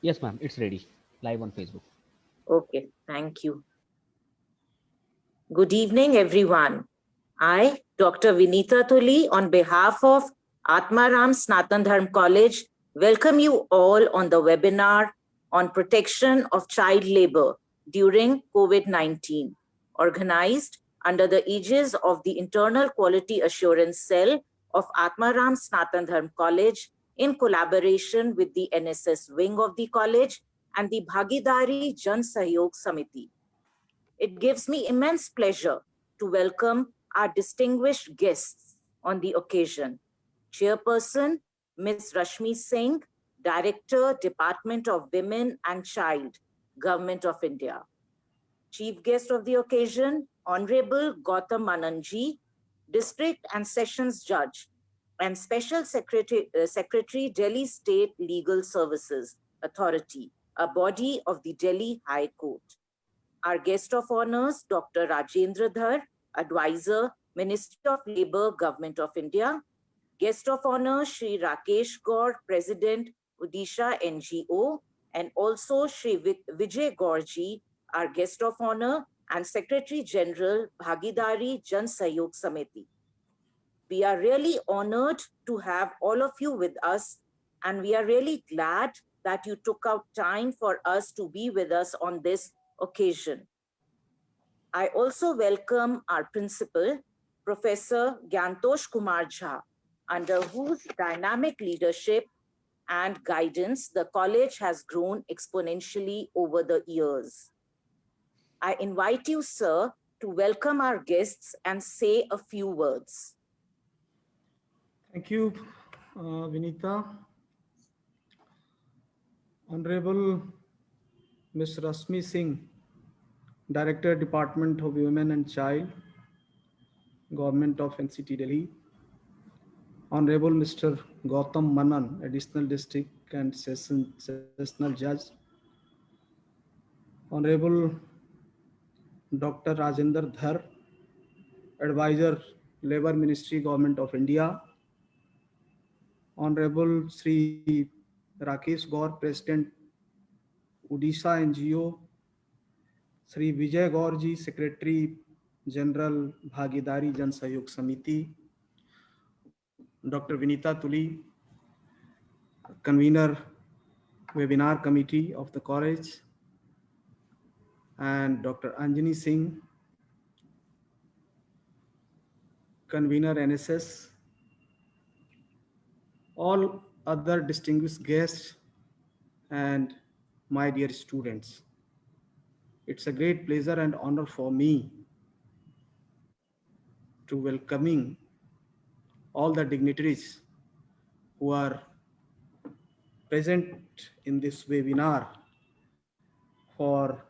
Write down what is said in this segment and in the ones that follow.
Yes, ma'am, it's ready. Live on Facebook. Okay, thank you. Good evening, everyone. I, Dr. Vinita Tuli, on behalf of Atmaram Snatan Dharm College, welcome you all on the webinar on protection of child labor during COVID-19, organized under the aegis of the Internal Quality Assurance Cell of Atmaram Snatan Dharm College in collaboration with the NSS wing of the college and the Bhagidari Jan Sahyog Samiti. It gives me immense pleasure to welcome our distinguished guests on the occasion. Chairperson, Ms. Rashmi Singh, Director, Department of Women and Child, Government of India. Chief guest of the occasion, Honorable Gautam Mananji, District and Sessions Judge, and Special Secretary, Delhi State Legal Services Authority, a body of the Delhi High Court. Our guest of honors, Dr. Rajendra Dhar, Advisor, Ministry of Labour, Government of India. Guest of honor, Shri Rakesh Gaur, President, Odisha NGO, and also Shri Vijay Gaurji, our guest of honor, and Secretary General, Bhagidari Jan Sahyog Samiti. We are really honored to have all of you with us, and we are really glad that you took out time for us to be with us on this occasion. I also welcome our principal, Professor Gyantosh Kumar Jha, under whose dynamic leadership and guidance the college has grown exponentially over the years. I invite you, sir, to welcome our guests and say a few words. Thank you, Vinita. Honorable Ms. Rasmi Singh, Director, Department of Women and Child, Government of NCT Delhi. Honorable Mr. Gautam Manan, Additional District and Sessional Judge. Honorable Dr. Rajendra Dhar, Advisor, Labour Ministry, Government of India. Honorable Sri Rakesh Gaur, President, Odisha NGO. Sri Vijay Gaurji, Secretary General, Bhagidari Jan Sahyog Samiti. Dr. Vinita Tuli, Convener, Webinar Committee of the College. And Dr. Anjani Singh, Convener NSS. All other distinguished guests and my dear students. It's a great pleasure and honor for me to welcoming all the dignitaries who are present in this webinar for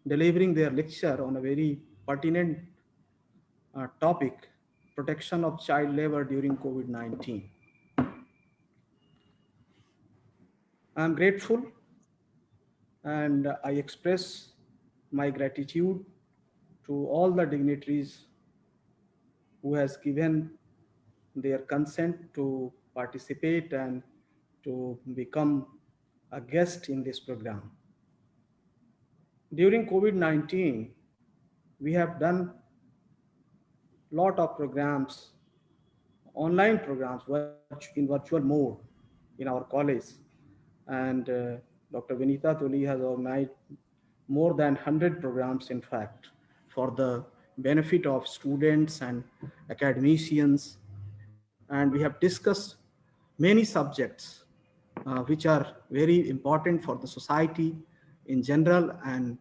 delivering their lecture on a very pertinent topic, protection of child labor during COVID-19. I'm grateful and I express my gratitude to all the dignitaries who has given their consent to participate and to become a guest in this program. During COVID-19, we have done a lot of programs, online programs in virtual mode in our college. And Dr. Vinita Tuli has organized more than 100 programs, in fact, for the benefit of students and academicians. And we have discussed many subjects which are very important for the society in general and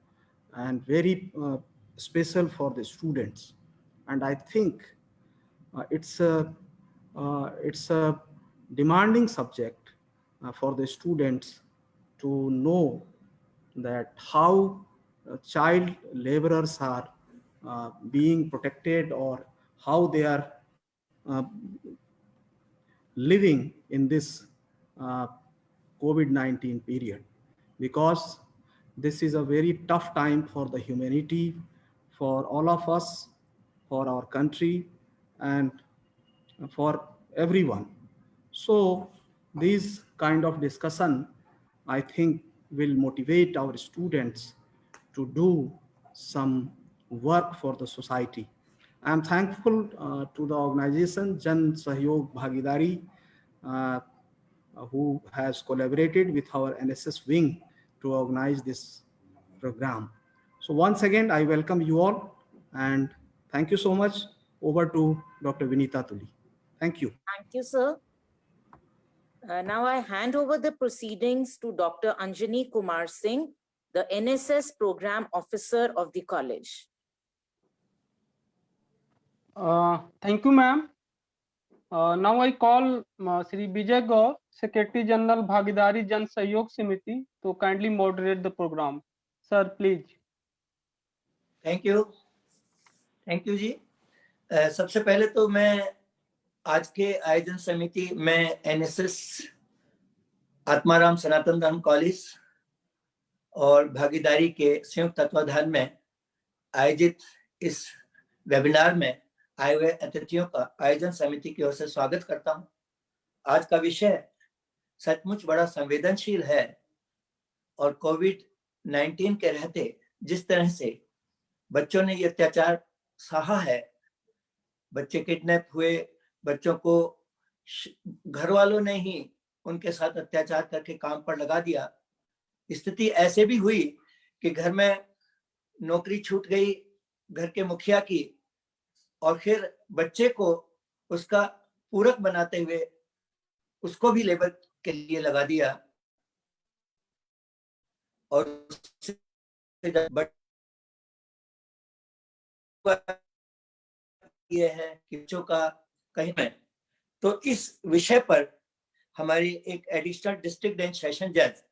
very special for the students. And I think it's a demanding subject for the students to know that how child laborers are being protected or how they are living in this uh, COVID-19 period, because this is a very tough time for the humanity, for all of us, for our country, and for everyone. So these kind of discussion, I think, will motivate our students to do some work for the society. I am thankful to the organization Jan Sahyog Bhagidari, uh, who has collaborated with our NSS wing to organize this program. So once again, I welcome you all and thank you so much. Over to Dr. Vinita Tuli. Thank you. Thank you, sir. Now I hand over the proceedings to Dr. Anjani Kumar Singh, the NSS Program Officer of the college. Thank you, ma'am. Now I call Sri Vijay Gaur, Secretary General Bhagidari Jan Sahyog Samiti, to kindly moderate the program. Sir, please. Thank you जी। सबसे पहले तो मैं आज के आयोजन समिति में एनएसएस आत्माराम सनातन धर्म कॉलेज और भागीदारी के संयुक्त तत्वाधान में आयोजित इस वेबिनार में आए हुए अतिथियों का आयोजन समिति की ओर से स्वागत करता हूं। आज का विषय सचमुच बड़ा संवेदनशील है और कोविड-19 के रहते जिस तरह से बच्चों ने ये अत्याचार सहा है, बच्चे किडनैप हुए, बच्चों को घर वालों ने ही उनके साथ अत्याचार करके काम पर लगा दिया। स्थिति ऐसे भी हुई कि घर में नौकरी छूट गई घर के मुखिया की और फिर बच्चे को उसका पूरक बनाते हुए उसको भी लेबर के लिए लगा दिया और ये है कि बच्चों का कहीं नहीं। तो इस विषय पर हमारी एक एडिशनल डिस्ट्रिक्ट बेंच सेशन जज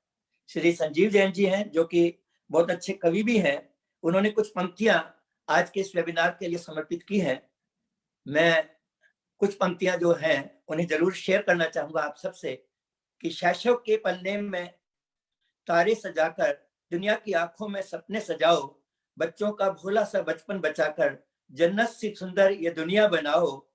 श्री संजीव जैन जी हैं, जो कि बहुत अच्छे कवि भी हैं। उन्होंने कुछ पंक्तियां आज के इस वेबिनार के लिए समर्पित की हैं। मैं कुछ पंक्तियां जो हैं उन्हें जरूर शेयर करना चाहूंगा आप सबसे कि शैशव के पन्ने में तारे सजाकर दुनिया की आंखों में सपने सजाओ, बच्चों का भोला सा बचपन बचाकर जन्नत सी सुंदर ये दुनिया बनाओ।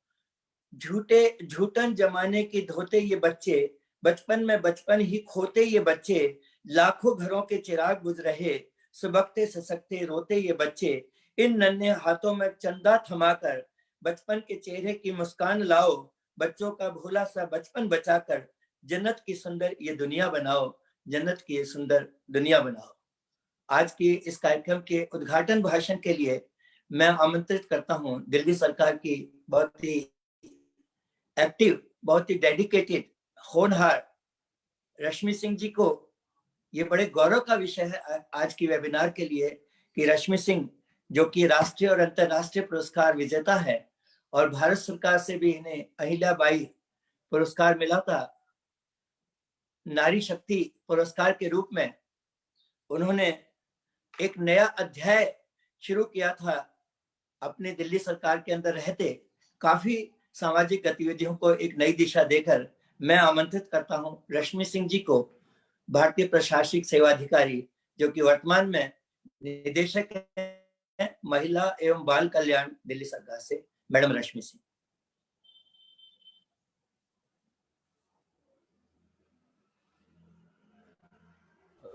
झूठन जमाने की धोते ये बच्चे, बचपन में बचपन ही खोते ये बच्चे। लाखों घरों के चिराग बुझ रहे, सुबकते ससकते रोते ये बच्चे। इन नन्हे हाथों में चंदा थमाकर बचपन के चेहरे की मुस्कान लाओ, बच्चों का भोला सा बचपन बचाकर जन्नत की सुंदर ये दुनिया बनाओ, जन्नत की ये सुंदर दुनिया बनाओ। आज की इस कार्यक्रम के उद्घाटन भाषण के लिए मैं आमंत्रित करता हूं दिल्ली सरकार की बहुत ही एक्टिव, बहुत ही डेडिकेटेड, होनहार रश्मि सिंह जी को। ये बड़े गौरव का विषय है आज की वेबिनार के लिए कि रश्मि सिंह, जो कि राष्ट्रीय और अंतर्राष्ट्रीय पुरस्कार विजेता है और भारत सरकार से भी इन्हें अहिल्याबाई पुरस्कार मिला था नारी शक्ति पुरस्कार के रूप में। उन्होंने एक नया अध्याय शुरू किया था अपने दिल्ली सरकार के अंदर रहते, काफी सामाजिक गतिविधियों को एक नई दिशा देकर। मैं आमंत्रित करता हूं रश्मि सिंह जी को, भारतीय प्रशासनिक सेवा अधिकारी, जो कि वर्तमान में निदेशक हैं महिला एवं बाल कल्याण दिल्ली सरकार से, madam Rashmi Singh.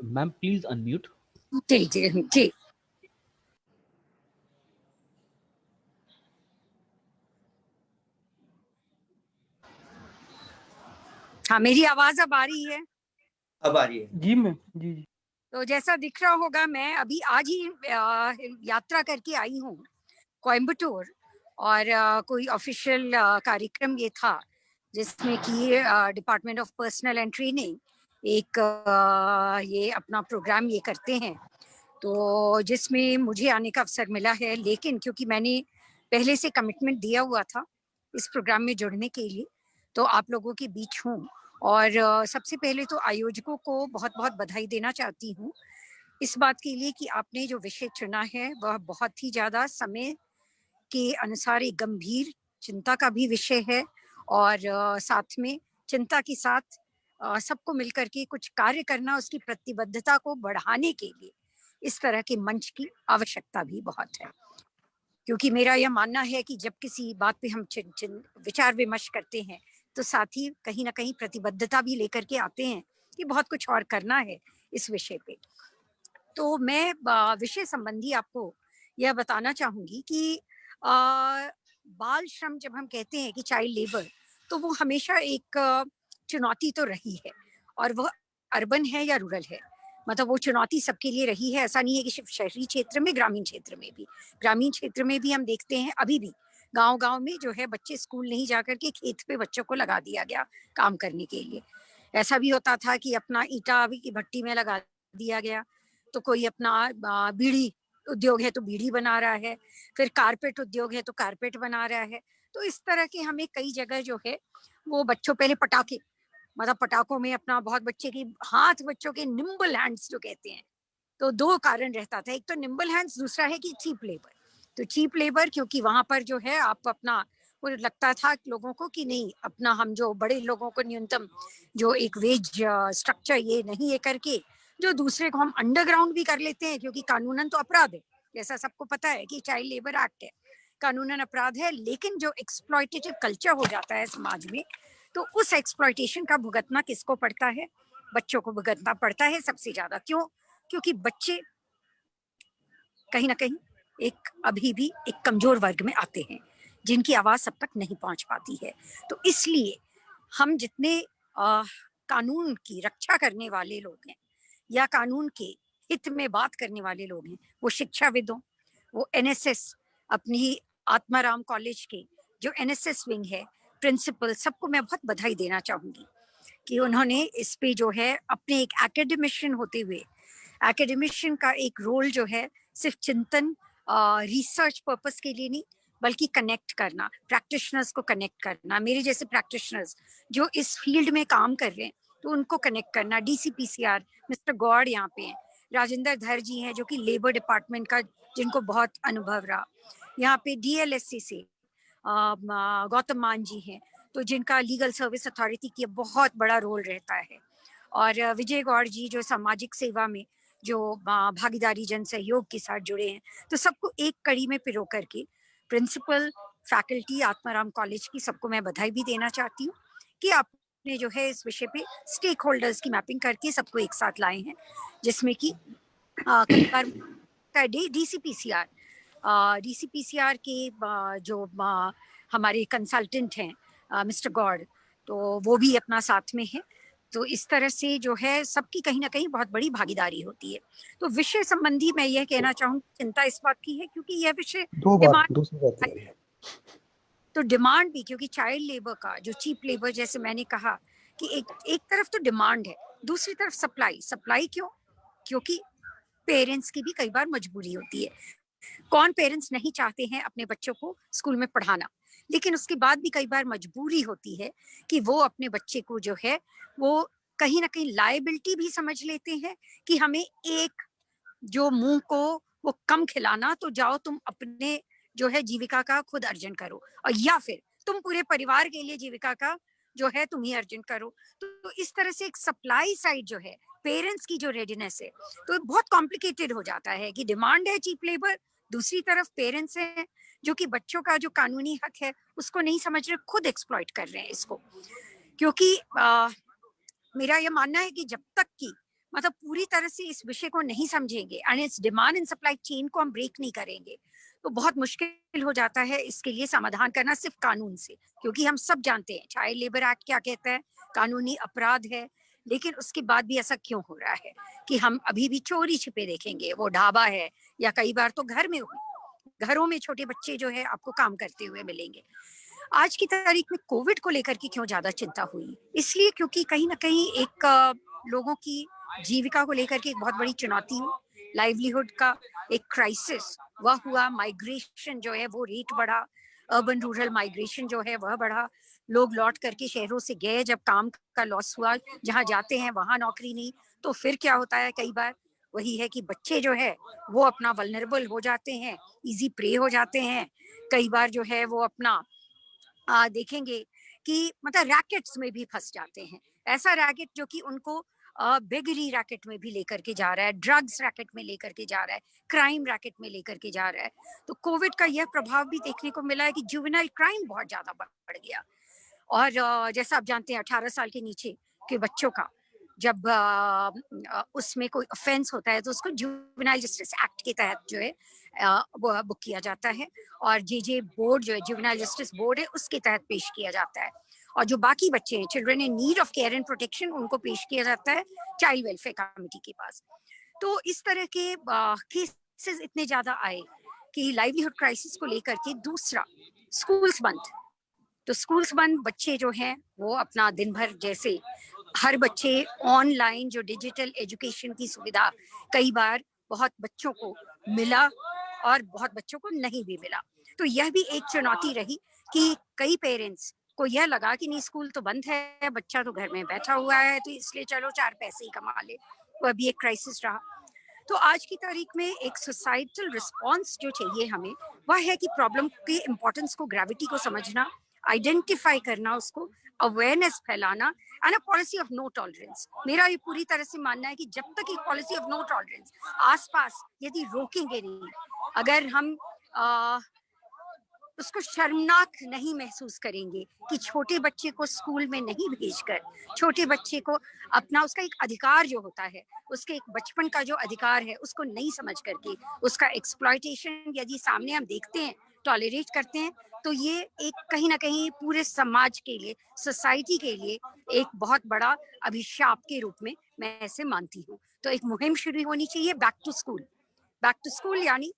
Ma'am, please unmute. जी। हाँ, मेरी आवाज अब आ रही है? अब आ रही है जी मैम, जी। तो जैसा दिख रहा होगा, मैं अभी आज ही यात्रा करके आई हूँ कोयम्बटूर, और कोई ऑफिशियल कार्यक्रम ये था जिसमें कि department of personal and training एक ये अपना प्रोग्राम ये करते हैं, तो जिसमें मुझे आने का अवसर मिला है। लेकिन क्योंकि मैंने पहले से कमिटमेंट दिया हुआ था इस प्रोग्राम में जुड़ने के लिए, तो आप लोगों के बीच हूँ। और सबसे पहले तो आयोजकों को बहुत बहुत बधाई देना चाहती हूँ इस बात के लिए कि आपने जो विषय चुना है वह बहुत ही ज़्यादा समय के अनुसार एक गंभीर चिंता का भी विषय है, और साथ में चिंता के साथ सबको मिलकर के कुछ कार्य करना, उसकी प्रतिबद्धता को बढ़ाने के लिए इस तरह के मंच की आवश्यकता भी बहुत है। क्योंकि मेरा यह मानना है कि जब किसी बात पे हम विचार विमर्श करते हैं तो साथ ही कहीं ना कहीं प्रतिबद्धता भी लेकर के आते हैं कि बहुत कुछ और करना है इस विषय पे। तो मैं विषय संबंधी आपको यह बताना चाहूंगी कि बाल श्रम जब हम कहते हैं कि चाइल्ड लेबर, तो वो हमेशा एक चुनौती तो रही है, और वह अर्बन है या रूरल है, मतलब वो चुनौती सबके लिए रही है। ऐसा नहीं है कि सिर्फ शहरी क्षेत्र में, ग्रामीण क्षेत्र में भी, ग्रामीण क्षेत्र में भी हम देखते हैं अभी भी गांव गांव में जो है बच्चे स्कूल नहीं जाकर के खेत पे बच्चों को लगा दिया गया काम करने के लिए। ऐसा भी होता था कि अपना ईटा अभी की भट्टी में लगा दिया गया, तो कोई अपना बीड़ी उद्योग है तो बीड़ी बना रहा है, फिर कारपेट उद्योग है तो कारपेट बना रहा है। तो इस तरह के हमें कई जगह जो है वो बच्चों, पहले पटाखे, मतलब पटाखों में अपना बहुत बच्चों के निम्बल हैंड्स जो कहते हैं, तो दो कारण रहता था, एक तो निम्बल हैंड्स, दूसरा है कि चीप लेबर। तो चीप लेबर क्योंकि वहां पर जो है आप अपना, वो लगता था लोगों को कि नहीं, अपना हम जो बड़े लोगों को न्यूनतम जो एक वेज स्ट्रक्चर ये नहीं है करके, जो दूसरे को हम अंडरग्राउंड भी कर लेते हैं, क्योंकि कानूनन तो अपराध है, जैसा सबको पता है कि चाइल्ड लेबर एक्ट है, कानूनन अपराध है, लेकिन जो एक्सप्लॉयटेटिव कल्चर हो जाता है समाज में, तो उस एक्सप्लॉयटेशन का भुगतना किसको पड़ता है? बच्चों को भुगतना पड़ता है सबसे ज्यादा। क्यों? क्योंकि बच्चे कहीं ना कहीं अभी भी एक कमजोर वर्ग में आते हैं, जिनकी आवाज सब तक नहीं पहुंच पाती है। तो इसलिए हम जितने कानून की रक्षा करने वाले लोग हैं या कानून के हित में बात करने वाले लोग हैं, वो शिक्षाविद हों, वो एनएसएस, अपनी आत्माराम कॉलेज के जो एनएसएस विंग है, प्रिंसिपल, सबको मैं बहुत बधाई देना चाहूंगी कि उन्होंने इस पे जो है अपने एक एकेडमिशियन होते हुए, एकेडमिशियन का एक रोल जो है सिर्फ चिंतन रिसर्च पर्पस के लिए नहीं, बल्कि कनेक्ट करना, प्रैक्टिशनर्स को कनेक्ट करना, मेरे जैसे प्रैक्टिशनर्स जो इस फील्ड में काम कर रहे हैं तो उनको कनेक्ट करना। डीसीपीसीआर मिस्टर गौड़ यहाँ पे हैं, राजेंद्र धर जी हैं जो कि लेबर डिपार्टमेंट का, जिनको बहुत अनुभव रहा, यहाँ पे डीएलएससी से गौतम मान जी हैं, तो जिनका लीगल सर्विस अथॉरिटी की बहुत बड़ा रोल रहता है, और विजय गौड़ जी जो सामाजिक सेवा में जो भागीदारी जन सहयोग के साथ जुड़े हैं। तो सबको एक कड़ी में पिरो करके प्रिंसिपल, फैकल्टी आत्माराम कॉलेज की सबको मैं बधाई भी देना चाहती हूँ कि आपने जो है इस विषय पे स्टेक होल्डर्स की मैपिंग करके सबको एक साथ लाए हैं, जिसमें कि कई बार डीसीपीसीआर के जो हमारे कंसल्टेंट हैं मिस्टर गौड़, तो वो भी अपना साथ में है। तो इस तरह से जो है सबकी कहीं ना कहीं बहुत बड़ी भागीदारी होती है। तो विषय संबंधी मैं यह कहना चाहूंगी, चिंता इस बात की है क्योंकि यह विषय डिमांड, तो डिमांड भी, क्योंकि चाइल्ड लेबर का जो चीप लेबर, जैसे मैंने कहा कि एक तरफ तो डिमांड है, दूसरी तरफ सप्लाई क्यों? क्योंकि पेरेंट्स की भी कई बार मजबूरी होती है। कौन पेरेंट्स नहीं चाहते हैं अपने बच्चों को स्कूल में पढ़ाना, लेकिन उसके बाद भी कई बार मजबूरी होती है कि वो अपने बच्चे को जो है वो कहीं ना कहीं लायबिलिटी भी समझ लेते हैं कि हमें एक जो मुंह को वो कम खिलाना, तो जाओ तुम अपने जो है जीविका का खुद अर्जन करो, और या फिर तुम पूरे परिवार के लिए जीविका का जो है तुम ही अर्जन करो। तो इस तरह से एक सप्लाई साइड जो है, पेरेंट्स की जो रेडीनेस है, तो बहुत कॉम्प्लिकेटेड हो जाता है कि डिमांड है चीप लेबर, दूसरी तरफ पेरेंट्स हैं जो कि बच्चों का जो कानूनी हक है उसको नहीं समझ रहे, खुद एक्सप्लॉइट कर रहे हैं इसको। क्योंकि मेरा यह मानना है कि जब तक कि मतलब पूरी तरह से इस विषय को नहीं समझेंगे एंड इस डिमांड एंड सप्लाई चेन को हम ब्रेक नहीं करेंगे, तो बहुत मुश्किल हो जाता है इसके लिए समाधान करना सिर्फ कानून से। क्योंकि हम सब जानते हैं चाइल्ड लेबर एक्ट क्या कहता है, कानूनी अपराध है, लेकिन उसके बाद भी ऐसा क्यों हो रहा है कि हम अभी भी चोरी छिपे देखेंगे, वो ढाबा है या कई बार तो घरों में छोटे बच्चे जो है आपको काम करते हुए मिलेंगे। आज की तारीख में कोविड को लेकर के क्यों ज्यादा चिंता हुई? इसलिए क्योंकि कहीं ना कहीं एक लोगों की जीविका को लेकर के एक बहुत बड़ी चुनौती हुई, लाइवलीहुड का एक क्राइसिस वह हुआ, माइग्रेशन जो है वो रेट बढ़ा, अर्बन रूरल माइग्रेशन जो है वह बढ़ा, लोग लौट करके शहरों से गए, जब काम का लॉस हुआ, जहाँ जाते हैं वहां नौकरी नहीं, तो फिर क्या होता है कई बार वही है कि बच्चे जो है वो अपना वल्नरेबल हो जाते हैं, इजी प्रे हो जाते हैं, कई बार जो है वो अपना देखेंगे कि मतलब रैकेट्स में भी फंस जाते हैं, ऐसा रैकेट जो कि उनको बेगरी रैकेट में भी लेकर के जा रहा है, ड्रग्स रैकेट में लेकर के जा रहा है, क्राइम रैकेट में लेकर के जा रहा है। तो कोविड का यह प्रभाव भी देखने को मिला है कि जुवेनाइल क्राइम बहुत ज्यादा बढ़ गया। और जैसा आप जानते हैं 18 साल के नीचे के बच्चों का जब उसमें कोई ऑफेंस होता है तो उसको जुवेनाइल जस्टिस एक्ट के तहत जो है वो बुक किया जाता है, और जे बोर्ड जो है जुवेनाइल जस्टिस बोर्ड है उसके तहत पेश किया जाता है। और जो बाकी बच्चे हैं children in need of care and protection, उनको पेश किया जाता है चाइल्ड वेलफेयर कमेटी के पास। तो इस तरह के केसेस इतने ज्यादा आए कि लाइवलीहुड क्राइसिस को लेकर के। दूसरा, स्कूल्स बंद, तो स्कूल्स बंद, बच्चे जो हैं वो अपना दिन भर, जैसे हर बच्चे ऑनलाइन जो डिजिटल एजुकेशन की सुविधा कई बार बहुत बच्चों को मिला और बहुत बच्चों को नहीं भी मिला। तो यह भी एक चुनौती रही कि कई पेरेंट्स को यह लगा कि नहीं स्कूल तो बंद है, बच्चा तो घर में बैठा हुआ है, तो इसलिए चलो 4 पैसे ही कमा ले। वह भी एक क्राइसिस रहा। तो आज की तारीख में एक सोसाइटल रिस्पॉन्स जो चाहिए हमें, वह है कि प्रॉब्लम के इम्पोर्टेंस को, ग्रेविटी को समझना, आइडेंटिफाई करना, उसको अवेयरनेस फैलाना, and a policy of no tolerance. मेरा ये पूरी तरह से मानना है कि जब तक एक पॉलिसी ऑफ नो टॉलरेंस आसपास यदि रोकेंगे नहीं, अगर हम उसको शर्मनाक नहीं महसूस करेंगे कि छोटे बच्चे को स्कूल में नहीं भेजकर, छोटे बच्चे को अपना उसका एक अधिकार जो होता है, उसके एक बचपन का जो अधिकार है उसको नहीं समझ करके उसका एक्सप्लॉयटेशन यदि सामने हम देखते हैं, टॉलरेट करते हैं, तो ये एक कहीं ना कहीं पूरे समाज के लिए, सोसाइटी के लिए एक बहुत बड़ा अभिशाप के रूप में मैं ऐसे मानती हूँ। तो एक मुहिम शुरू होनी चाहिए, back to school. Back to school यानी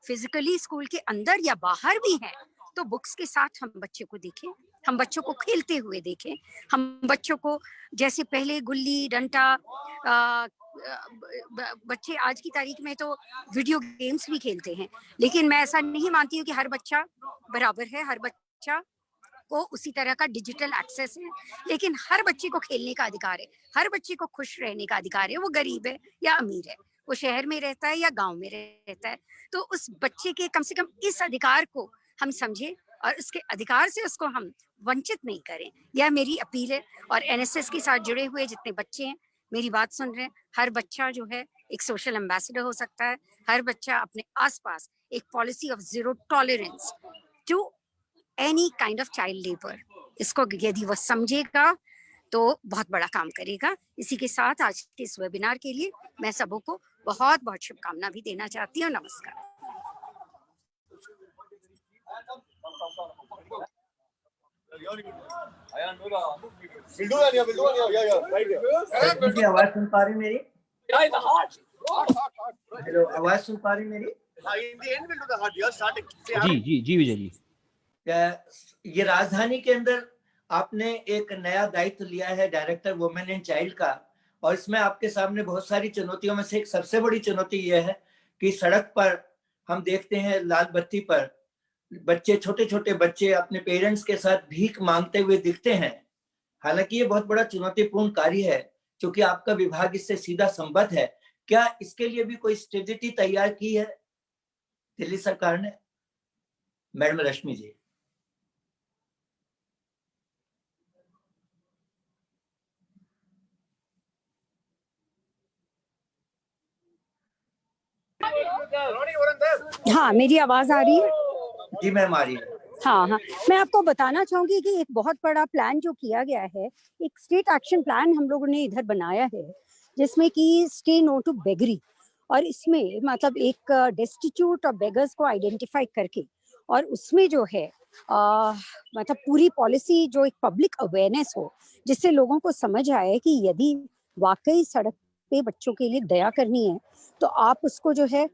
फिजिकली स्कूल के अंदर या बाहर भी हैं, तो बुक्स के साथ हम बच्चों को देखें, हम बच्चों को खेलते हुए देखें, हम बच्चों को जैसे पहले गुल्ली डंडा, बच्चे आज की तारीख में तो वीडियो गेम्स भी खेलते हैं, लेकिन मैं ऐसा नहीं मानती हूँ कि हर बच्चा बराबर है, हर बच्चा को उसी तरह का डिजिटल एक्सेस है, लेकिन हर बच्चे को खेलने का अधिकार है, हर बच्चे को खुश रहने का अधिकार है, वो गरीब है या अमीर है, वो शहर में रहता है या गांव में रहता है। तो उस बच्चे के कम से कम इस अधिकार को हम समझें और उसके अधिकार से उसको हम वंचित नहीं करें, यह मेरी अपील है। और एनएसएस के साथ जुड़े हुए जितने बच्चे हैं मेरी बात सुन रहे हैं, हर बच्चा जो है एक सोशल एम्बेसडर हो सकता है, हर बच्चा अपने आसपास एक policy of zero tolerance to any kind of child labour, इसको यदि वह समझेगा तो बहुत बड़ा काम करेगा। इसी के साथ आज के इस वेबिनार के लिए मैं सबों को बहुत बहुत शुभकामना भी देना चाहती हूँ। नमस्कार। जी आवाज सुन पा रही मेरी? हेलो, आवाज सुन पा रही मेरी? जी जी जी विजय जी। ये राजधानी के अंदर आपने एक नया दायित्व लिया है, डायरेक्टर वुमेन एंड चाइल्ड का, और इसमें आपके सामने बहुत सारी चुनौतियों में से एक सबसे बड़ी चुनौती यह है कि सड़क पर हम देखते हैं लाल बत्ती पर बच्चे, छोटे छोटे बच्चे अपने पेरेंट्स के साथ भीख मांगते हुए दिखते हैं। हालांकि ये बहुत बड़ा चुनौतीपूर्ण कार्य है, क्योंकि आपका विभाग इससे सीधा संबद्ध है। क्या इसके लिए भी कोई स्ट्रेटेजी तैयार की है दिल्ली सरकार ने? मैडम रश्मि जी। हाँ, मेरी आवाज आ रही है? जी मैम आ रही है। हाँ, मैं आपको बताना चाहूंगी कि एक बहुत बड़ा प्लान जो किया गया है, एक स्टेट एक्शन प्लान हम लोगों ने इधर बनाया है, जिसमें कि स्टे नो टू बेगरी, और इसमें मतलब एक डेस्टिट्यूट और बेगर्स को आइडेंटिफाई करके, और उसमें जो है मतलब पूरी पॉलिसी जो एक पब्लिक अवेयरनेस हो, जिससे लोगों को समझ आए कि यदि वाकई सड़क पे बच्चों के लिए दया करनी है तो आप उसको जो है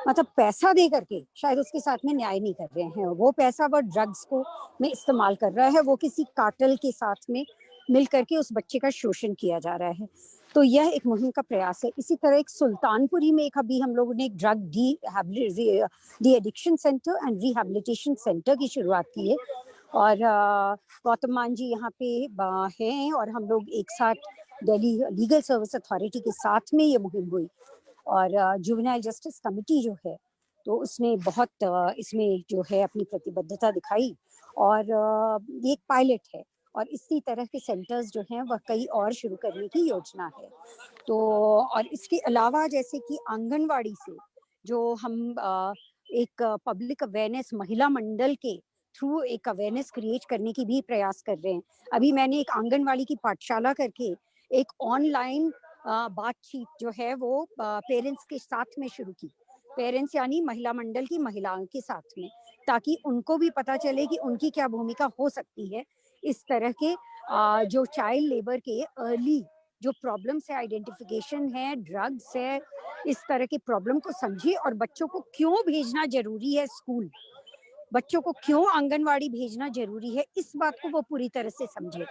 मतलब पैसा दे करके शायद उसके साथ में न्याय नहीं कर रहे हैं, वो पैसा वो ड्रग्स को में इस्तेमाल कर रहा है, वो किसी कार्टेल के साथ में मिल करके उस बच्चे का शोषण किया जा रहा है। तो यह एक मुहिम का प्रयास है। इसी तरह एक सुल्तानपुरी में एक अभी हम लोगों ने एक drug de addiction centre and rehabilitation centre की शुरुआत की है, और गौतम मान जी यहाँ पे हैं, और हम लोग एक साथ दिल्ली लीगल सर्विस अथॉरिटी के साथ में ये मुहिम हुई, और जुवेनाइल जस्टिस कमेटी जो है तो उसने बहुत इसमें जो है अपनी प्रतिबद्धता दिखाई, और ये एक पायलट है, और इसी तरह के सेंटर्स जो हैं वह कई और शुरू करने की योजना है। तो और इसके अलावा जैसे कि आंगनवाड़ी से जो हम एक पब्लिक अवेयरनेस महिला मंडल के थ्रू एक अवेयरनेस क्रिएट करने की भी प्रयास कर रहे हैं। अभी मैंने एक आंगनवाड़ी की पाठशाला करके एक ऑनलाइन बातचीत जो है वो पेरेंट्स के साथ में शुरू की, पेरेंट्स यानी महिला मंडल की महिलाओं के साथ में, ताकि उनको भी पता चले कि उनकी क्या भूमिका हो सकती है इस तरह के जो चाइल्ड लेबर के अर्ली जो प्रॉब्लम्स है, आइडेंटिफिकेशन है, ड्रग्स है, इस तरह के प्रॉब्लम को समझे और बच्चों को क्यों भेजना जरूरी है स्कूल, बच्चों को क्यों आंगनवाड़ी भेजना जरूरी है, इस बात को वो पूरी तरह से समझे।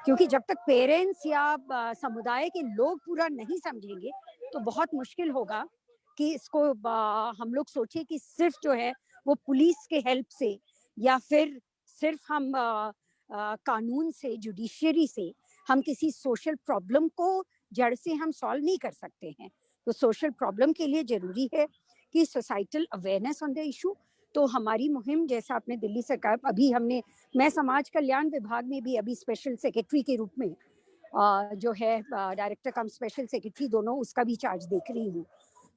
क्योंकि जब तक पेरेंट्स या समुदाय के लोग पूरा नहीं समझेंगे तो बहुत मुश्किल होगा कि इसको हम लोग सोचे कि सिर्फ जो है वो पुलिस के हेल्प से या फिर सिर्फ हम कानून से, जुडिशियरी से हम किसी सोशल प्रॉब्लम को जड़ से हम सॉल्व नहीं कर सकते हैं। तो सोशल प्रॉब्लम के लिए जरूरी है कि societal awareness on the issue. तो हमारी मुहिम, जैसा आपने दिल्ली सरकार, अभी हमने, मैं समाज कल्याण विभाग में भी अभी स्पेशल सेक्रेटरी के रूप में जो है डायरेक्टर कम स्पेशल सेक्रेटरी दोनों, उसका भी चार्ज देख रही हूँ।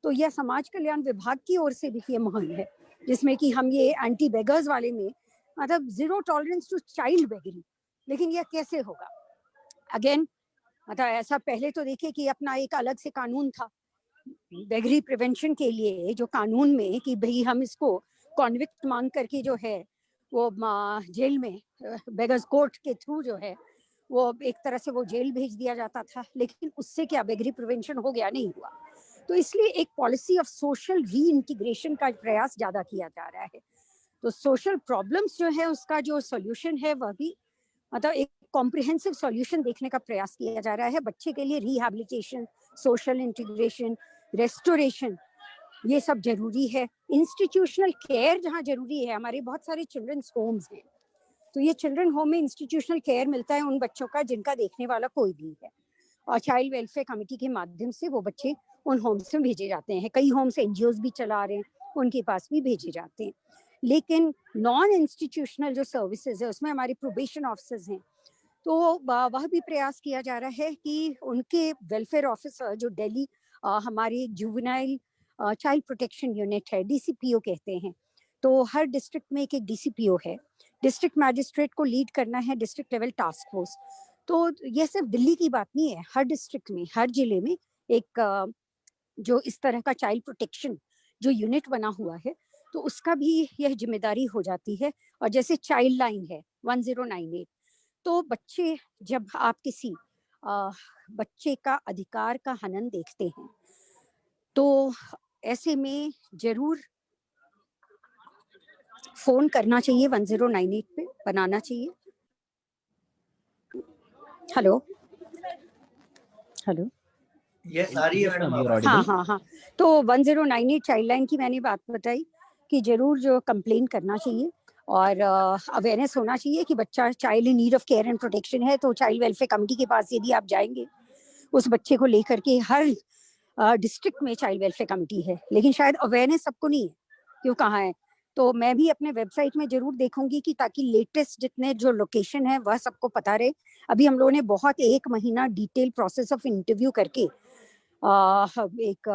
तो यह समाज कल्याण विभाग की ओर से भी ये मुहिम है जिसमें कि हम ये एंटी बेगर्स वाले में, मतलब zero tolerance to child beggary. लेकिन यह कैसे होगा? अगेन मतलब ऐसा पहले तो देखिए कि अपना एक अलग से कानून था बेगरी प्रिवेंशन के लिए, जो कानून में कि भाई हम इसको कॉन्विक्ट मांग करके जो है वो जेल में बेगर्स कोर्ट के थ्रू जो है वो एक तरह से वो जेल भेज दिया जाता था। लेकिन उससे क्या बेगरी प्रिवेंशन हो गया? नहीं हुआ। तो इसलिए एक पॉलिसी ऑफ सोशल री इंटीग्रेशन का प्रयास ज्यादा किया जा रहा है। तो सोशल प्रॉब्लम्स जो है उसका जो सोल्यूशन है वह भी मतलब एक कॉम्प्रिहेंसिव सॉल्यूशन देखने का प्रयास किया जा रहा है। बच्चे के लिए रिहैबिलिटेशन, सोशल इंटीग्रेशन, रेस्टोरेशन, ये सब जरूरी है। इंस्टीट्यूशनल केयर जहाँ जरूरी है, हमारे बहुत सारे चिल्ड्रंस होम्स हैं, तो ये चिल्ड्रन होम में इंस्टीट्यूशनल केयर मिलता है उन बच्चों का जिनका देखने वाला कोई नहीं है, और चाइल्ड वेलफेयर कमेटी के माध्यम से वो बच्चे उन होम्स में भेजे जाते हैं। कई होम्स एनजीओज भी चला रहे हैं, उनके पास भी भेजे जाते हैं। लेकिन नॉन इंस्टीट्यूशनल जो सर्विसेज है उसमें हमारे प्रोबेशन ऑफिसर्स हैं, तो वह भी प्रयास किया जा रहा है कि उनके वेलफेयर ऑफिसर जो दिल्ली हमारी जुवेनाइल चाइल्ड प्रोटेक्शन यूनिट है, डीसीपीओ कहते हैं, तो हर डिस्ट्रिक्ट में एक डिसीपीओ है, डिस्ट्रिक्ट मैजिस्ट्रेट को लीड करना है डिस्ट्रिक्ट लेवल टास्क फोर्स। तो ये सिर्फ दिल्ली की बात नहीं है, हर डिस्ट्रिक्ट में, हर जिले में एक जो इस तरह का चाइल्ड प्रोटेक्शन जो यूनिट बना हुआ है, तो उसका भी यह जिम्मेदारी हो जाती है। और जैसे चाइल्ड लाइन है 1098, तो बच्चे, जब आप किसी बच्चे का अधिकार का हनन देखते हैं तो ऐसे में जरूर फोन करना चाहिए, 1098 पे बनाना चाहिए। हेलो हेलो, ये सारी है Yes, मैडम ma'am, you're आवाज। audible. हाँ, तो 1098 चाइल्ड लाइन की मैंने बात बताई कि जरूर जो कंप्लेन करना चाहिए और अवेयरनेस होना चाहिए कि बच्चा child in need of care and protection है, तो चाइल्ड वेलफेयर कमेटी के पास यदि आप जाएंगे, उस बच्चे को लेकर के, हर डिस्ट्रिक्ट में चाइल्ड वेलफेयर कमेटी है, लेकिन शायद अवेयरनेस सबको नहीं है कि वो कहाँ है। तो मैं भी अपने वेबसाइट में जरूर देखूंगी कि ताकि लेटेस्ट जितने जो लोकेशन है वह सबको पता रहे। अभी हम लोगों ने बहुत 1 महीना डिटेल प्रोसेस ऑफ इंटरव्यू करके एक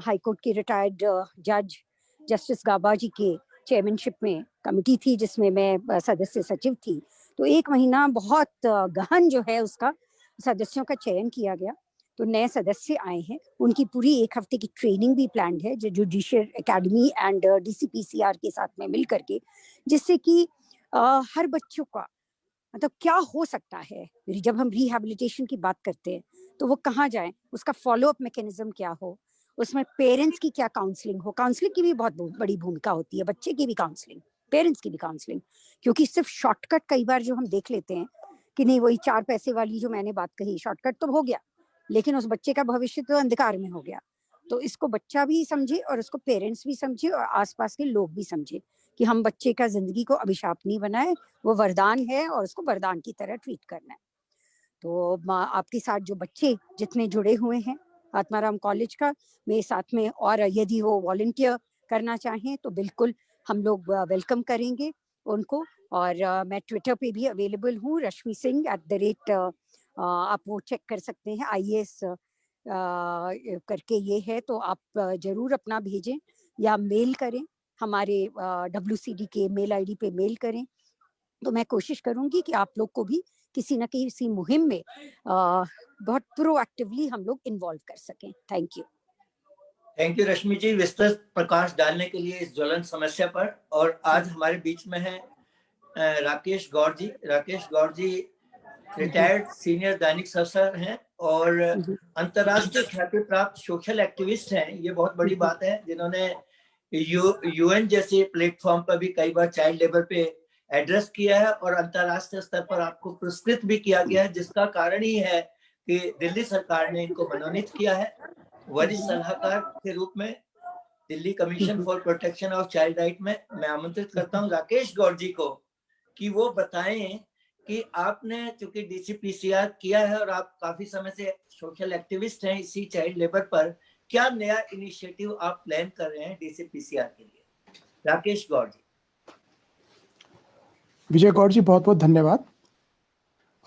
हाईकोर्ट के रिटायर्ड जज जस्टिस गाबा जी के चेयरमैनशिप में कमेटी थी जिसमें मैं सदस्य सचिव थी, तो 1 महीना बहुत गहन जो है उसका सदस्यों का चयन किया गया। तो नए सदस्य आए हैं, उनकी पूरी 1 हफ्ते की ट्रेनिंग भी प्लान्ड है जो जुडिशियल एकेडमी एंड डीसीपीसीआर के साथ में मिल करके, जिससे कि हर बच्चों का मतलब क्या हो सकता है जब हम रिहैबिलिटेशन की बात करते हैं, तो वो कहाँ जाए, उसका फॉलोअप मैकेनिज्म क्या हो, उसमें पेरेंट्स की क्या काउंसलिंग हो। काउंसलिंग की भी बहुत बड़ी भूमिका होती है, बच्चे की भी काउंसलिंग, पेरेंट्स की भी काउंसलिंग, क्योंकि सिर्फ शॉर्टकट कई बार जो हम देख लेते हैं कि नहीं, वही 4 पैसे वाली जो मैंने बात कही, शॉर्टकट तो हो गया, लेकिन उस बच्चे का भविष्य तो अंधकार में हो गया। तो इसको बच्चा भी समझे और उसको पेरेंट्स भी समझे और आसपास के लोग भी समझे कि हम बच्चे का जिंदगी को अभिशाप नहीं बनाए, वो वरदान है और उसको वरदान की तरह ट्रीट करना है। तो आपके साथ जो बच्चे जितने जुड़े हुए हैं आत्माराम कॉलेज का, मेरे साथ में, और यदि वो वॉलंटियर करना चाहें तो बिल्कुल हम लोग वेलकम करेंगे उनको, और मैं ट्विटर पे भी अवेलेबल हूँ, रश्मि सिंह @ आप वो चेक कर सकते हैं, IAS करके ये है, तो आप जरूर अपना भेजें या मेल करें, हमारे WCD के मेल ID पे मेल करें, तो मैं कोशिश करूंगी कि आप लोग को भी किसी न किसी मुहिम में बहुत प्रोएक्टिवली हम लोग इन्वॉल्व कर सकें। थैंक यू रश्मि जी, विस्तृत प्रकाश डालने के लिए इस ज्वलंत समस्या पर। और आज हमारे बीच में है राकेश गौर जी। राकेश गौर जी रिटायर्ड सीनियर दैनिक सफसर हैं और अंतर्राष्ट्रीय ख्याति प्राप्त सोशल एक्टिविस्ट हैं। ये बहुत बड़ी बात है, जिन्होंने UN जैसे प्लेटफॉर्म पर भी कई बार चाइल्ड लेबर पे एड्रेस किया है और अंतर्राष्ट्रीय स्तर पर आपको पुरस्कृत भी किया गया है, जिसका कारण ही है कि दिल्ली सरकार ने इनको मनोनीत किया है वरिष्ठ सलाहकार के रूप में Delhi commission for protection of child right में। मैं आमंत्रित करता हूं राकेश गौर जी को कि वो बताएं कि आपने चूंकि DCPCR किया है और आप काफी समय से सोशल एक्टिविस्ट हैं इसी चाइल्ड लेबर पर, क्या नया इनिशिएटिव आप प्लान कर रहे हैं DCPCR के लिए? राकेश गौर जी। विजय गौर जी, बहुत बहुत धन्यवाद,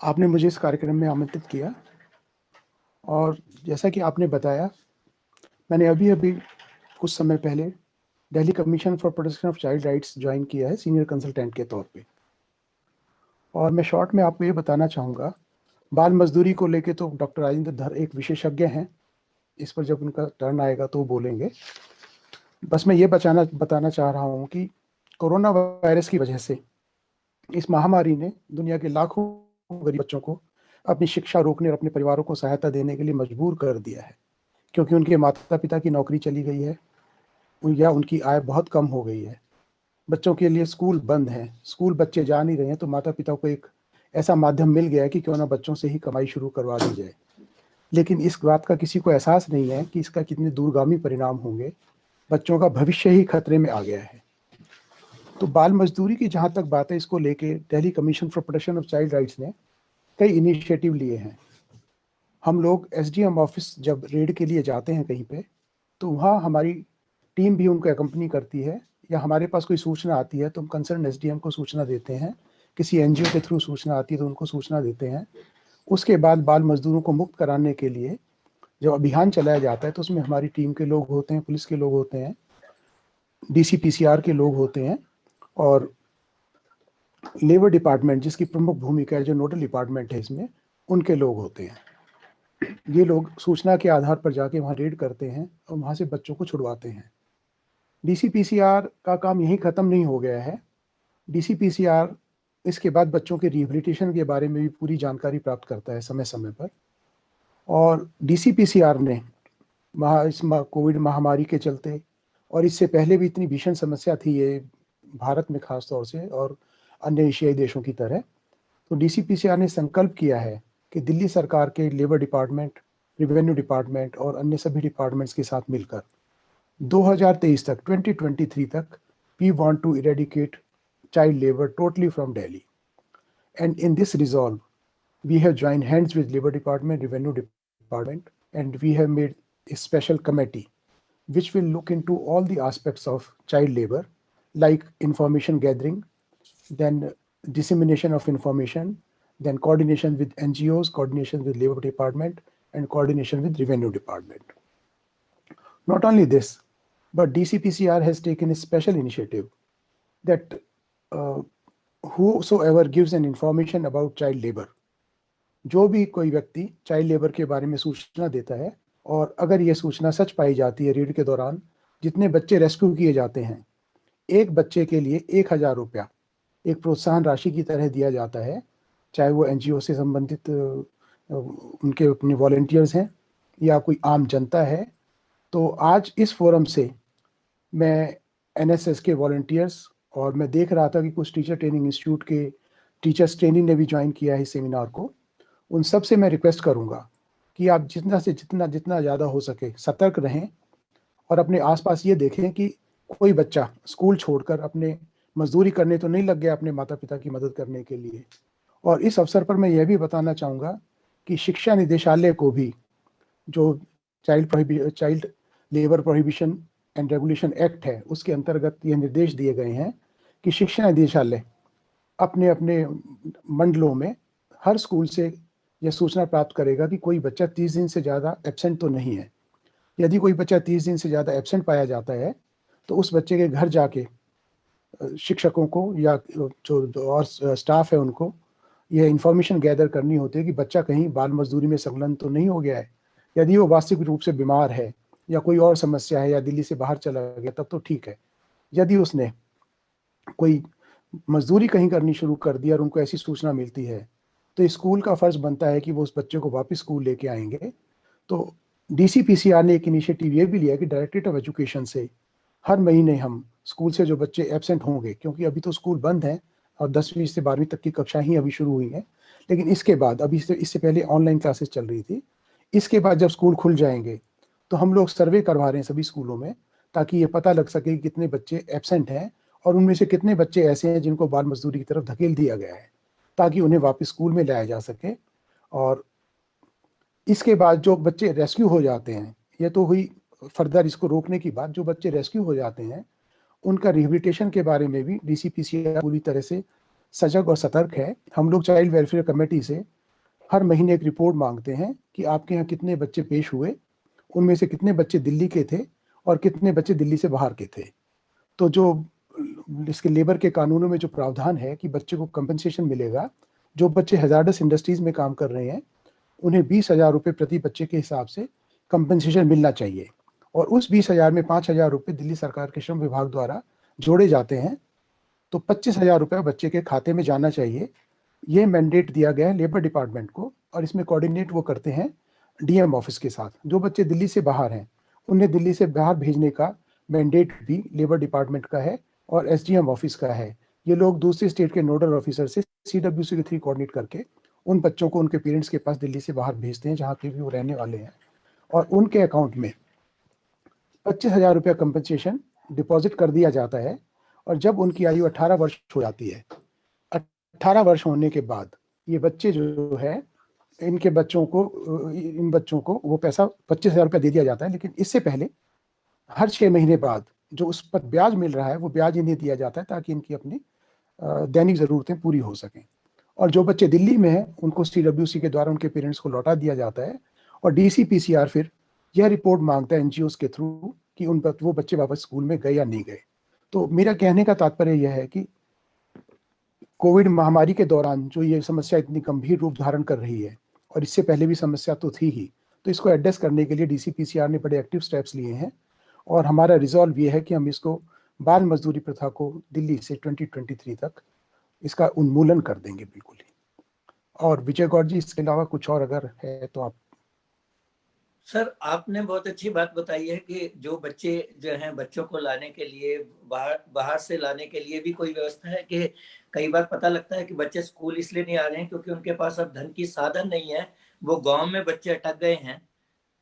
आपने मुझे इस कार्यक्रम में आमंत्रित किया। और जैसा कि आपने बताया, मैंने अभी कुछ समय पहले Delhi commission for protection of child rights join किया है सीनियर कंसल्टेंट के तौर पे। और मैं शॉर्ट में आपको ये बताना चाहूँगा, बाल मजदूरी को लेके तो डॉक्टर राजेंद्र धर एक विशेषज्ञ हैं, इस पर जब उनका टर्न आएगा तो वो बोलेंगे। बस मैं ये बताना चाह रहा हूँ कि कोरोना वायरस की वजह से इस महामारी ने दुनिया के लाखों गरीब बच्चों को अपनी शिक्षा रोकने और अपने परिवारों को सहायता देने के लिए मजबूर कर दिया है, क्योंकि उनके माता पिता की नौकरी चली गई है या उनकी आय बहुत कम हो गई है। बच्चों के लिए स्कूल बंद हैं, स्कूल बच्चे जा नहीं रहे हैं, तो माता पिता को एक ऐसा माध्यम मिल गया है कि क्यों ना बच्चों से ही कमाई शुरू करवा दी जाए। लेकिन इस बात का किसी को एहसास नहीं है कि इसका कितने दूरगामी परिणाम होंगे। बच्चों का भविष्य ही खतरे में आ गया है। तो बाल मजदूरी की जहाँ तक बात है, इसको लेके Delhi commission for protection of child rights ने कई इनिशिएटिव लिए हैं। हम लोग SDM ऑफिस जब रेड के लिए जाते हैं कहीं पे, तो वहाँ हमारी टीम भी उनको एकम्पनी करती है, या हमारे पास कोई सूचना आती है तो हम कंसर्न SDM को सूचना देते हैं, किसी NGO के थ्रू सूचना आती है तो उनको सूचना देते हैं। उसके बाद बाल मजदूरों को मुक्त कराने के लिए जब अभियान चलाया जाता है तो उसमें हमारी टीम के लोग होते हैं, पुलिस के लोग होते हैं, DCPCR के लोग होते हैं, और लेबर डिपार्टमेंट जिसकी प्रमुख भूमिका है, जो नोडल डिपार्टमेंट है इसमें, उनके लोग होते हैं। ये लोग सूचना के आधार पर जाके वहाँ रेड करते हैं और वहाँ से बच्चों को छुड़वाते हैं। DCPCR का काम यहीं ख़त्म नहीं हो गया है। DCPCR इसके बाद बच्चों के रिहेबिलिटेशन के बारे में भी पूरी जानकारी प्राप्त करता है समय समय पर। और DCPCR ने इस कोविड महामारी के चलते, और इससे पहले भी इतनी भीषण समस्या थी ये भारत में खास तौर से और अन्य एशियाई देशों की तरह, तो DCPCR ने संकल्प किया है कि दिल्ली सरकार के लेबर डिपार्टमेंट, रेवेन्यू डिपार्टमेंट और अन्य सभी डिपार्टमेंट्स के साथ मिलकर 2023 तक, 2023 तक, we want to eradicate child labor totally from Delhi. And in this resolve, we have joined hands with Labor Department, Revenue Department, and we have made a special committee which will look into all the aspects of child labor, like information gathering, then dissemination of information, then coordination with NGOs, coordination with Labor Department, and coordination with Revenue Department. Not only this, but DCPCR has taken a special initiative that whosoever gives an information about child labor, जो भी कोई व्यक्ति child labour के बारे में सूचना देता है, और अगर ये सूचना सच पाई जाती है, रेड के दौरान जितने बच्चे रेस्क्यू किए जाते हैं, एक बच्चे के लिए 1000 रुपया एक प्रोत्साहन राशि की तरह दिया जाता है, चाहे वो NGO से संबंधित उनके अपने वॉलंटियर्स हैं या कोई आम जनता है। तो आज इस फोरम से मैं NSS के वॉलंटियर्स, और मैं देख रहा था कि कुछ टीचर ट्रेनिंग इंस्टीट्यूट के टीचर्स ट्रेनिंग ने भी ज्वाइन किया है इस सेमिनार को, उन सब से मैं रिक्वेस्ट करूंगा कि आप जितना से जितना ज़्यादा हो सके सतर्क रहें और अपने आसपास ये देखें कि कोई बच्चा स्कूल छोड़कर अपने मजदूरी करने तो नहीं लग गया अपने माता पिता की मदद करने के लिए। और इस अवसर पर मैं यह भी बताना चाहूँगा कि शिक्षा निदेशालय को भी, जो child labour prohibition and regulation act है, उसके अंतर्गत ये निर्देश दिए गए हैं कि शिक्षा निदेशालय अपने अपने मंडलों में हर स्कूल से यह सूचना प्राप्त करेगा कि कोई बच्चा 30 दिन से ज़्यादा एब्सेंट तो नहीं है। यदि कोई बच्चा 30 दिन से ज़्यादा एब्सेंट पाया जाता है तो उस बच्चे के घर जाके शिक्षकों को या जो और स्टाफ है उनको यह इंफॉर्मेशन गैदर करनी होती है कि बच्चा कहीं बाल मजदूरी में संलग्न तो नहीं हो गया है। यदि वो वास्तविक रूप से बीमार है या कोई और समस्या है या दिल्ली से बाहर चला गया तब तो ठीक है। यदि उसने कोई मजदूरी कहीं करनी शुरू कर दी और उनको ऐसी सूचना मिलती है तो स्कूल का फर्ज बनता है कि वो उस बच्चे को वापस स्कूल लेके आएंगे। तो DCPCR ने एक इनिशिएटिव ये भी लिया कि डायरेक्टरेट ऑफ एजुकेशन से हर महीने हम स्कूल से जो बच्चे एब्सेंट होंगे, क्योंकि अभी तो स्कूल बंद है और 10वीं से 12वीं तक की कक्षा ही अभी शुरू हुई है, लेकिन इसके बाद अभी इससे पहले ऑनलाइन क्लासेस चल रही थी। इसके बाद जब स्कूल खुल जाएंगे तो हम लोग सर्वे करवा रहे हैं सभी स्कूलों में, ताकि ये पता लग सके कि कितने बच्चे एब्सेंट हैं और उनमें से कितने बच्चे ऐसे हैं जिनको बाल मजदूरी की तरफ धकेल दिया गया है, ताकि उन्हें वापस स्कूल में लाया जा सके। और इसके बाद जो बच्चे रेस्क्यू हो जाते हैं, ये तो हुई फर्दर इसको रोकने की बात, जो बच्चे रेस्क्यू हो जाते हैं उनका रिहेबिलिटेशन के बारे में भी DCPCR पूरी तरह से सजग और सतर्क है। हम लोग चाइल्ड वेलफेयर कमेटी से हर महीने एक रिपोर्ट मांगते हैं कि आपके यहाँ कितने बच्चे पेश हुए, उनमें से कितने बच्चे दिल्ली के थे और कितने बच्चे दिल्ली से बाहर के थे। तो जो इसके लेबर के कानूनों में जो प्रावधान है कि बच्चे को कंपनसेशन मिलेगा, जो बच्चे हैजार्डस इंडस्ट्रीज में काम कर रहे हैं उन्हें 20,000 रुपये प्रति बच्चे के हिसाब से कंपनसेशन मिलना चाहिए, और उस 20,000 में 5,000 रुपये दिल्ली सरकार के श्रम विभाग द्वारा जोड़े जाते हैं, तो 25,000 रुपये बच्चे के खाते में जाना चाहिए। ये मैंडेट दिया गया है लेबर डिपार्टमेंट को, और इसमें कोऑर्डिनेट वो करते हैं DM ऑफिस के साथ। जो बच्चे दिल्ली से बाहर हैं उन्हें दिल्ली से बाहर भेजने का मैंडेट भी लेबर डिपार्टमेंट का है और SDM ऑफिस का है। ये लोग दूसरे स्टेट के नोडल ऑफिसर से CWC के थ्रू कोऑर्डिनेट करके उन बच्चों को उनके पेरेंट्स के पास दिल्ली से बाहर भेजते हैं जहाँ के भी वो रहने वाले हैं, और उनके अकाउंट में 25,000 रुपया कंपनसेशन डिपॉजिट कर दिया जाता है। और जब उनकी आयु 18 वर्ष हो जाती है, 18 वर्ष होने के बाद ये बच्चे जो है इन बच्चों को वो पैसा 25,000 रुपया दे दिया जाता है। लेकिन इससे पहले हर 6 महीने बाद जो उस पर ब्याज मिल रहा है वो ब्याज इन्हें दिया जाता है, ताकि इनकी अपनी दैनिक ज़रूरतें पूरी हो सकें। और जो बच्चे दिल्ली में हैं उनको CWC के द्वारा उनके पेरेंट्स को लौटा दिया जाता है, और DCPCR फिर यह रिपोर्ट मांगता है NGOs के थ्रू कि वो बच्चे वापस स्कूल में गए या नहीं गए। तो मेरा कहने का तात्पर्य यह है कि कोविड महामारी के दौरान जो ये समस्या इतनी गंभीर रूप धारण कर रही है, और इससे पहले भी समस्या तो थी ही, तो इसको एड्रेस करने के लिए DCPCR ने बड़े एक्टिव स्टेप्स लिए हैं, और हमारा रिजॉल्व ये है कि हम इसको बाल मजदूरी प्रथा को दिल्ली से 2023 तक इसका उन्मूलन कर देंगे बिल्कुल ही। और विजय गौड़ जी, इसके अलावा कुछ और अगर है तो आप। सर, आपने बहुत अच्छी बात बताई है कि जो बच्चे जो हैं, बच्चों को लाने के लिए बाहर से लाने के लिए भी कोई व्यवस्था है कि कई बार पता लगता है कि बच्चे स्कूल इसलिए नहीं आ रहे हैं क्योंकि उनके पास अब धन की साधन नहीं है, वो गांव में बच्चे अटक गए हैं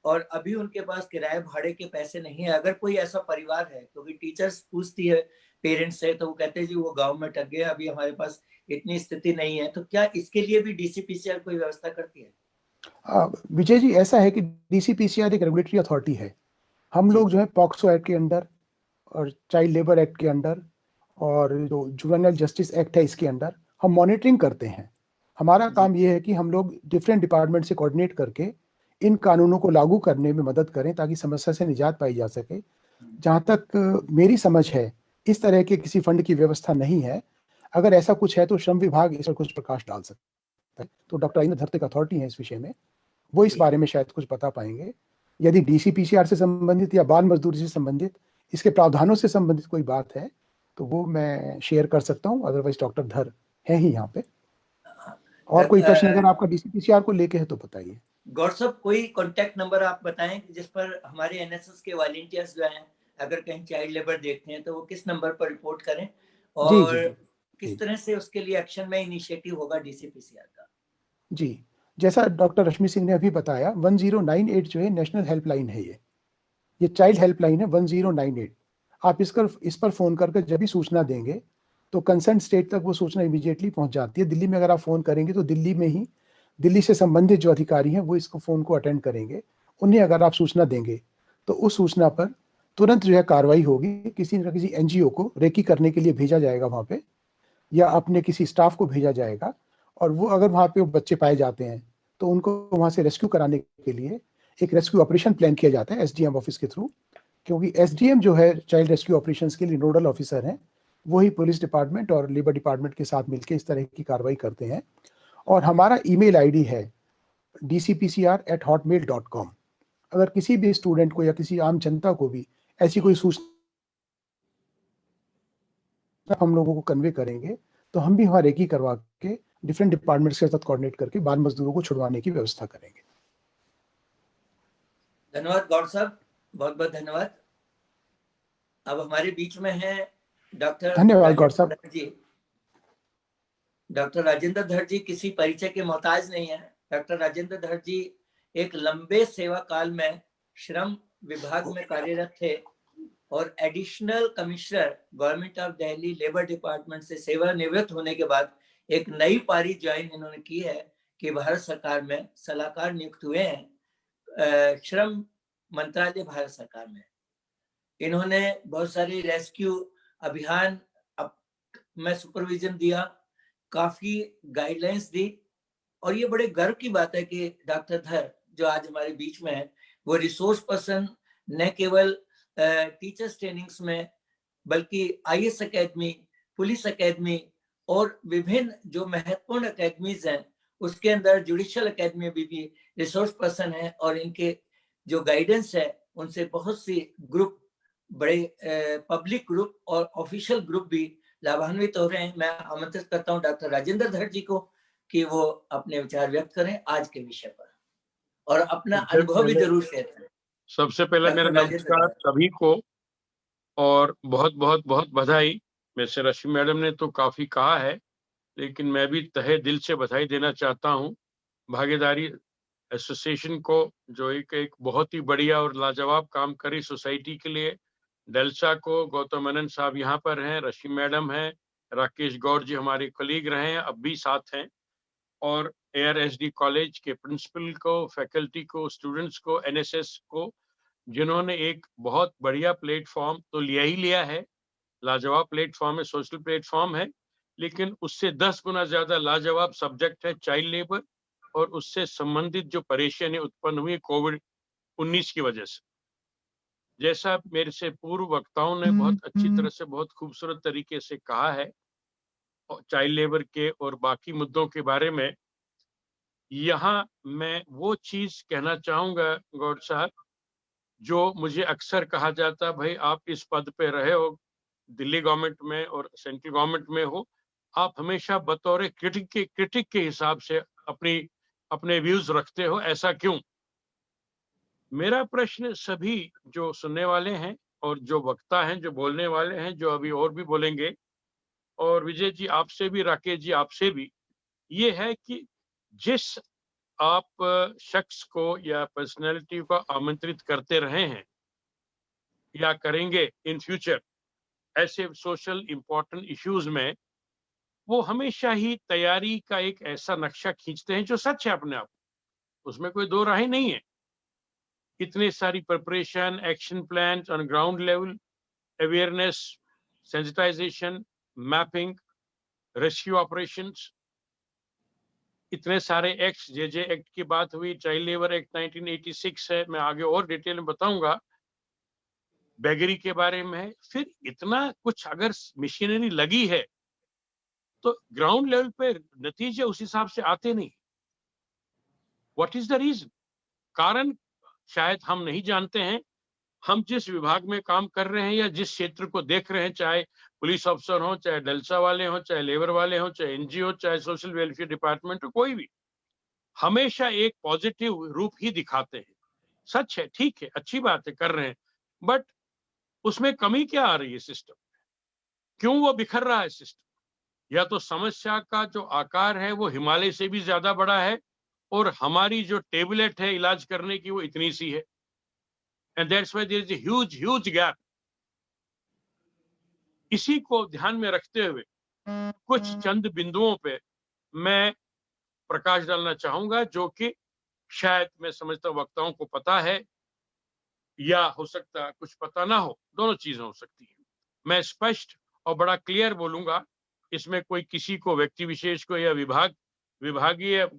और अभी उनके पास किराए भाड़े के पैसे नहीं है। अगर कोई ऐसा परिवार है, क्योंकि टीचर्स पूछती है पेरेंट्स से, तो वो कहते हैं जी वो गांव में अटक गए, अभी हमारे पास इतनी स्थिति नहीं है, तो क्या इसके लिए भी DCPCR कोई व्यवस्था करती है? विजय जी, ऐसा है कि DCPCR एक रेगुलेटरी अथॉरिटी है। हम लोग जो है पॉक्सो एक्ट के अंडर और चाइल्ड लेबर एक्ट के अंडर और जो जुवेनाइल जस्टिस एक्ट है इसके अंडर हम मॉनिटरिंग करते हैं। हमारा काम ये है कि हम लोग डिफरेंट डिपार्टमेंट से कोऑर्डिनेट करके इन कानूनों को लागू करने में मदद करें ताकि समस्या से निजात पाई जा सके। जहाँ तक मेरी समझ है, इस तरह के किसी फंड की व्यवस्था नहीं है। अगर ऐसा कुछ है तो श्रम विभाग इस पर कुछ प्रकाश डाल सकता है। तो डॉक्टर आइना धर्तिक अथॉरिटी है इस विषय में, वो इस बारे में शायद कुछ बता पाएंगे। यदि DCPCR से संबंधित या बाल मजदूरी से संबंधित इसके प्रावधानों से संबंधित कोई बात है तो वो मैं शेयर कर सकता हूँ, अदरवाइज डॉक्टर धर है ही यहाँ पे। और कोई प्रश्न अगर आपका DCPCR को लेके है तो बताइए। गौर साहब, कोई कांटेक्ट नंबर आप बताएं जिस पर हमारे NSS के वॉलंटियर्स जो हैं, अगर कहीं चाइल्ड लेबर देखते हैं तो वो किस नंबर पर रिपोर्ट करें, और जी, किस तरह से उसके लिए एक्शन में इनिशिएटिव होगा DCPCR का? जी, जैसा डॉक्टर रश्मि सिंह ने अभी बताया, 1098 जो है नेशनल हेल्पलाइन है। ये चाइल्ड हेल्पलाइन है 1098। आप इस पर फोन करके जब भी सूचना देंगे तो कंसर्न स्टेट तक वो सूचना इमीडिएटली पहुंच जाती है। दिल्ली में अगर आप फोन करेंगे तो दिल्ली में ही दिल्ली से संबंधित जो अधिकारी हैं वो इसको फोन को अटेंड करेंगे। उन्हें अगर आप सूचना देंगे तो उस सूचना पर तुरंत जो है कार्रवाई होगी। किसी न किसी NGO को रेकी करने के लिए भेजा जाएगा वहां पे। या अपने किसी स्टाफ को भेजा जाएगा, और वो अगर वहाँ पे वो बच्चे पाए जाते हैं तो उनको वहाँ से रेस्क्यू कराने के लिए एक रेस्क्यू ऑपरेशन प्लान किया जाता है एसडीएम ऑफिस के थ्रू, क्योंकि एसडीएम जो है चाइल्ड रेस्क्यू ऑपरेशंस के लिए नोडल ऑफिसर हैं, वही पुलिस डिपार्टमेंट और लेबर डिपार्टमेंट के साथ मिलकर इस तरह की कार्रवाई करते हैं। और हमारा ईमेल आईडी है dcpcr@hotmail.com। अगर किसी भी स्टूडेंट को या किसी आम जनता को भी ऐसी कोई सूचना हम लोगों को कन्वे करेंगे तो हम भी वहाँ रेकी करवा के डिफरेंट डिपार्टमेंट्स के साथ कोऑर्डिनेट करके बाल मजदूरों को छुड़वाने की व्यवस्था करेंगे। धन्यवाद गौड़ साहब, बहुत बहुत धन्यवाद। अब हमारे बीच में है डॉक्टर धन्यवाद गौड़ साहब। जी। डॉक्टर राजेंद्र धर जी किसी परिचय के मोहताज नहीं है। डॉक्टर राजेंद्र धर जी एक लंबे सेवा काल में श्रम विभाग में कार्यरत थे और additional commissioner government of Delhi labour department से सेवानिवृत्त होने के बाद एक नई पारी ज्वाइन इन्होंने की है कि भारत सरकार में सलाहकार नियुक्त हुए हैं श्रम मंत्रालय भारत सरकार में। इन्होंने बहुत सारे रेस्क्यू अभियान में सुपरविजन दिया, काफी गाइडलाइंस दी, और ये बड़े गर्व की बात है कि डॉक्टर धर जो आज हमारे बीच में है वो रिसोर्स पर्सन न केवल टीचर्स ट्रेनिंग्स में बल्कि आईएएस एकेडमी, पुलिस एकेडमी और विभिन्न जो महत्वपूर्ण एकेडमीज हैं उसके अंदर जुडिशियल एकेडमी में भी रिसोर्स पर्सन है, और इनके जो गाइडेंस है उनसे बहुत सी ग्रुप, बड़े पब्लिक ग्रुप और ऑफिशियल ग्रुप भी लाभान्वित हो रहे हैं। मैं आमंत्रित करता हूं डॉक्टर राजेंद्र धर जी को कि वो अपने विचार व्यक्त करें आज के विषय पर और अपना अनुभव भी जरूर शेयर करें। सबसे पहले मेरा नमस्कार सभी को और बहुत बहुत बहुत बधाई। वैसे रश्मि मैडम ने तो काफी कहा है, लेकिन मैं भी तहे दिल से बधाई देना चाहता हूँ भागीदारी एसोसिएशन को, जो एक बहुत ही बढ़िया और लाजवाब काम करी सोसाइटी के लिए। डेल्सा को गौतम मेनन साहब यहाँ पर हैं, रश्मि मैडम हैं, राकेश गौड़ जी हमारे कलीग रहे हैं, अब भी साथ हैं, और ARSD कॉलेज के प्रिंसिपल को, फैकल्टी को, स्टूडेंट्स को, NSS को, जिन्होंने एक बहुत बढ़िया प्लेटफॉर्म तो लिया ही लिया है, लाजवाब प्लेटफॉर्म है, सोशल प्लेटफॉर्म है, लेकिन उससे 10 गुना ज्यादा लाजवाब सब्जेक्ट है चाइल्ड लेबर और उससे संबंधित जो परेशानी उत्पन्न हुई कोविड-19 की वजह से। जैसा मेरे से पूर्व वक्ताओं ने बहुत अच्छी तरह से, बहुत खूबसूरत तरीके से कहा है चाइल्ड लेबर के और बाकी मुद्दों के बारे में, यहाँ मैं वो चीज कहना चाहूंगा गौड़ साहब, जो मुझे अक्सर कहा जाता है, भाई आप इस पद पे रहे हो, दिल्ली गवर्नमेंट में और सेंट्रल गवर्नमेंट में हो, आप हमेशा बतौर क्रिटिक के हिसाब से अपने व्यूज रखते हो, ऐसा क्यों? मेरा प्रश्न सभी जो सुनने वाले हैं और जो वक्ता हैं, जो बोलने वाले हैं, जो अभी और भी बोलेंगे, और विजय जी आपसे भी, राकेश जी आपसे भी, ये है कि जिस आप शख्स को या पर्सनैलिटी को आमंत्रित करते रहे हैं या करेंगे इन फ्यूचर ऐसे सोशल इंपॉर्टेंट इश्यूज में, वो हमेशा ही तैयारी का एक ऐसा नक्शा खींचते हैं जो सच है अपने आप, उसमें कोई दो राहें नहीं है। इतने सारी preparation, action plan on ground level, awareness, sensitisation, mapping, rescue operations, इतने सारे एक्ट्स, जे एक्ट की बात हुई, चाइल्ड लेबर एक्ट 1986 है, मैं आगे और डिटेल में बताऊंगा, बेगरी के बारे में है। फिर इतना कुछ अगर मशीनरी लगी है तो ग्राउंड लेवल पे नतीजे उस हिसाब से आते नहीं। What is the reason? कारण शायद हम नहीं जानते हैं। हम जिस विभाग में काम कर रहे हैं या जिस क्षेत्र को देख रहे हैं, चाहे पुलिस अफसर हो, चाहे डेल्सा वाले हो, चाहे लेबर वाले हो, चाहे NGO, चाहे सोशल वेलफेयर डिपार्टमेंट हो, कोई भी, हमेशा एक पॉजिटिव रूप ही दिखाते हैं। सच है, ठीक है, अच्छी बात है, कर रहे हैं, बट उसमें कमी क्या आ रही है सिस्टम? क्यों वो बिखर रहा है सिस्टम? या तो समस्या का जो आकार है वो हिमालय से भी ज्यादा बड़ा है और हमारी जो टेबलेट है इलाज करने की वो इतनी सी है, and that's why there is a huge gap. इसी को ध्यान में रखते हुए कुछ चंद बिंदुओं पे मैं प्रकाश डालना चाहूंगा, जो कि शायद मैं समझता हूं वक्ताओं को पता है या हो सकता है कुछ पता ना हो, दोनों चीजें हो सकती हैं। मैं स्पष्ट और बड़ा क्लियर बोलूंगा, इसमें कोई किसी को, व्यक्ति विशेष को या विभागीय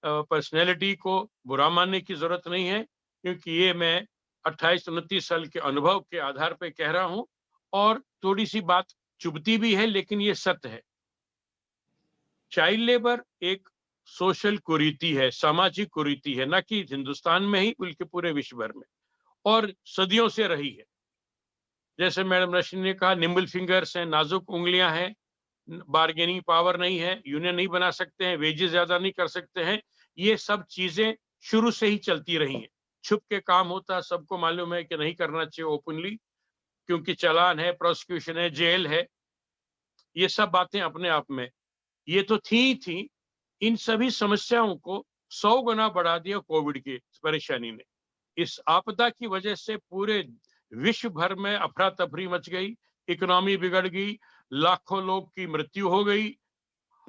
पर्सनैलिटी को बुरा मानने की जरूरत नहीं है, क्योंकि ये मैं 28-29 साल के अनुभव के आधार पर कह रहा हूं, और थोड़ी सी बात चुभती भी है लेकिन ये सत्य है। चाइल्ड लेबर एक सोशल कुरीति है, सामाजिक कुरीति है, न कि हिंदुस्तान में ही बल्कि पूरे विश्व भर में, और सदियों से रही है। जैसे मैडम रश्मि ने कहा, निम्बल फिंगर्स हैं, नाजुक उंगलियां हैं, बार्गेनिंग पावर नहीं है, यूनियन नहीं बना सकते हैं, वेजेस ज्यादा नहीं कर सकते हैं। ये सब चीजें शुरू से ही चलती रही हैं। छुप के काम होता, सबको मालूम है कि नहीं करना चाहिए ओपनली, क्योंकि चालान है, प्रोसिक्यूशन है, जेल है। ये सब बातें अपने आप में ये तो थी। इन सभी समस्याओं को 100 गुना बढ़ा दिया कोविड की परेशानी ने। इस आपदा की वजह से पूरे विश्व भर में अफरा तफरी मच गई, इकोनॉमी बिगड़ गई, लाखों लोग की मृत्यु हो गई।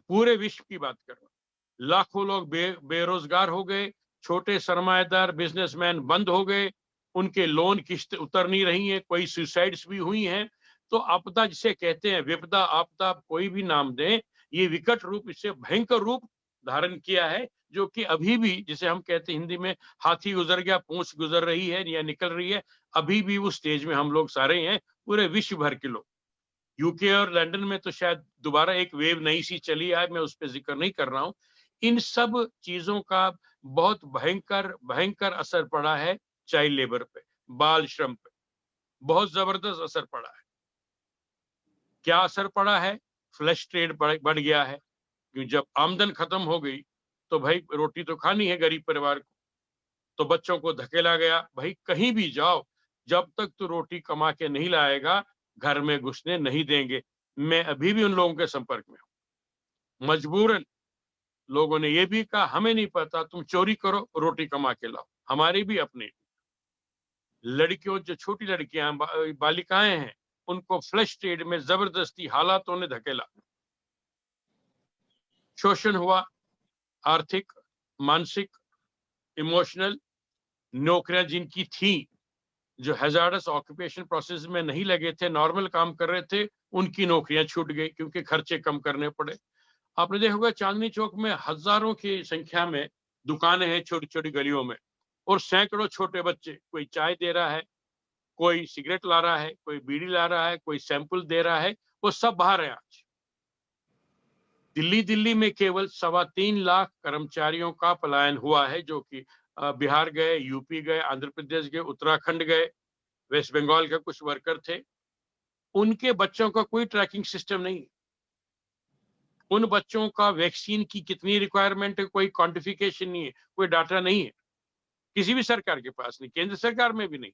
पूरे विश्व की बात कर रहा हूं। लाखों लोग बेरोजगार हो गए, छोटे सरमाएदार बिजनेसमैन बंद हो गए, उनके लोन किस्त उतर नहीं रही है, कोई सुसाइड्स भी हुई हैं। तो आपदा जिसे कहते हैं, विपदा, आपदा, कोई भी नाम दें, ये विकट रूप, इससे भयंकर रूप धारण किया है, जो कि अभी भी, जिसे हम कहते हैं हिंदी में, हाथी गुजर गया पूंछ गुजर रही है या निकल रही है। अभी भी उस स्टेज में हम लोग सारे हैं, पूरे विश्व भर के लोग। यूके और लंदन में तो शायद दोबारा एक वेव नई सी चली है, मैं उस पर जिक्र नहीं कर रहा हूं। इन सब चीजों का बहुत भयंकर असर पड़ा है चाइल्ड लेबर पे, बाल श्रम पे, बहुत जबरदस्त असर पड़ा है। क्या असर पड़ा है? फ्लैश ट्रेड बढ़ गया है, क्योंकि जब आमदन खत्म हो गई तो भाई रोटी तो खानी है गरीब परिवार को, तो बच्चों को धकेला गया, भाई कहीं भी जाओ, जब तक तू रोटी कमा के नहीं लाएगा घर में घुसने नहीं देंगे। मैं अभी भी उन लोगों के संपर्क में हूं। मजबूरन लोगों ने ये भी कहा, हमें नहीं पता, तुम चोरी करो, रोटी कमा के लाओ। हमारी भी अपनी लड़कियों, जो छोटी लड़कियां बालिकाएं हैं, उनको फ्लैश ट्रेड में जबरदस्ती हालातों ने धकेला। शोषण हुआ, आर्थिक, मानसिक, इमोशनल। नौकरियां जिनकी थी, जो हैजार्डस ऑक्यूपेशन प्रोसेस में नहीं लगे थे, नॉर्मल काम कर रहे थे, उनकी नौकरियां छूट गई क्योंकि खर्चे कम करने पड़े। आपने देखा होगा चांदनी चौक में हजारों की संख्या में दुकानें हैं छोटी छोटी गलियों में, और सैकड़ों छोटे बच्चे, कोई चाय दे रहा है, कोई सिगरेट ला रहा है, कोई बीड़ी ला रहा है, कोई सैंपल दे रहा है, वो सब बाहर है आज। दिल्ली में केवल 3.25 लाख कर्मचारियों का पलायन हुआ है, जो कि बिहार गए, यूपी गए, आंध्र प्रदेश गए, उत्तराखंड गए, वेस्ट बंगाल के कुछ वर्कर थे। उनके बच्चों का कोई ट्रैकिंग सिस्टम नहीं। उन बच्चों का वैक्सीन की कितनी रिक्वायरमेंट है, कोई क्वांटिफिकेशन नहीं है, कोई डाटा नहीं है, किसी भी सरकार के पास नहीं, केंद्र सरकार में भी नहीं।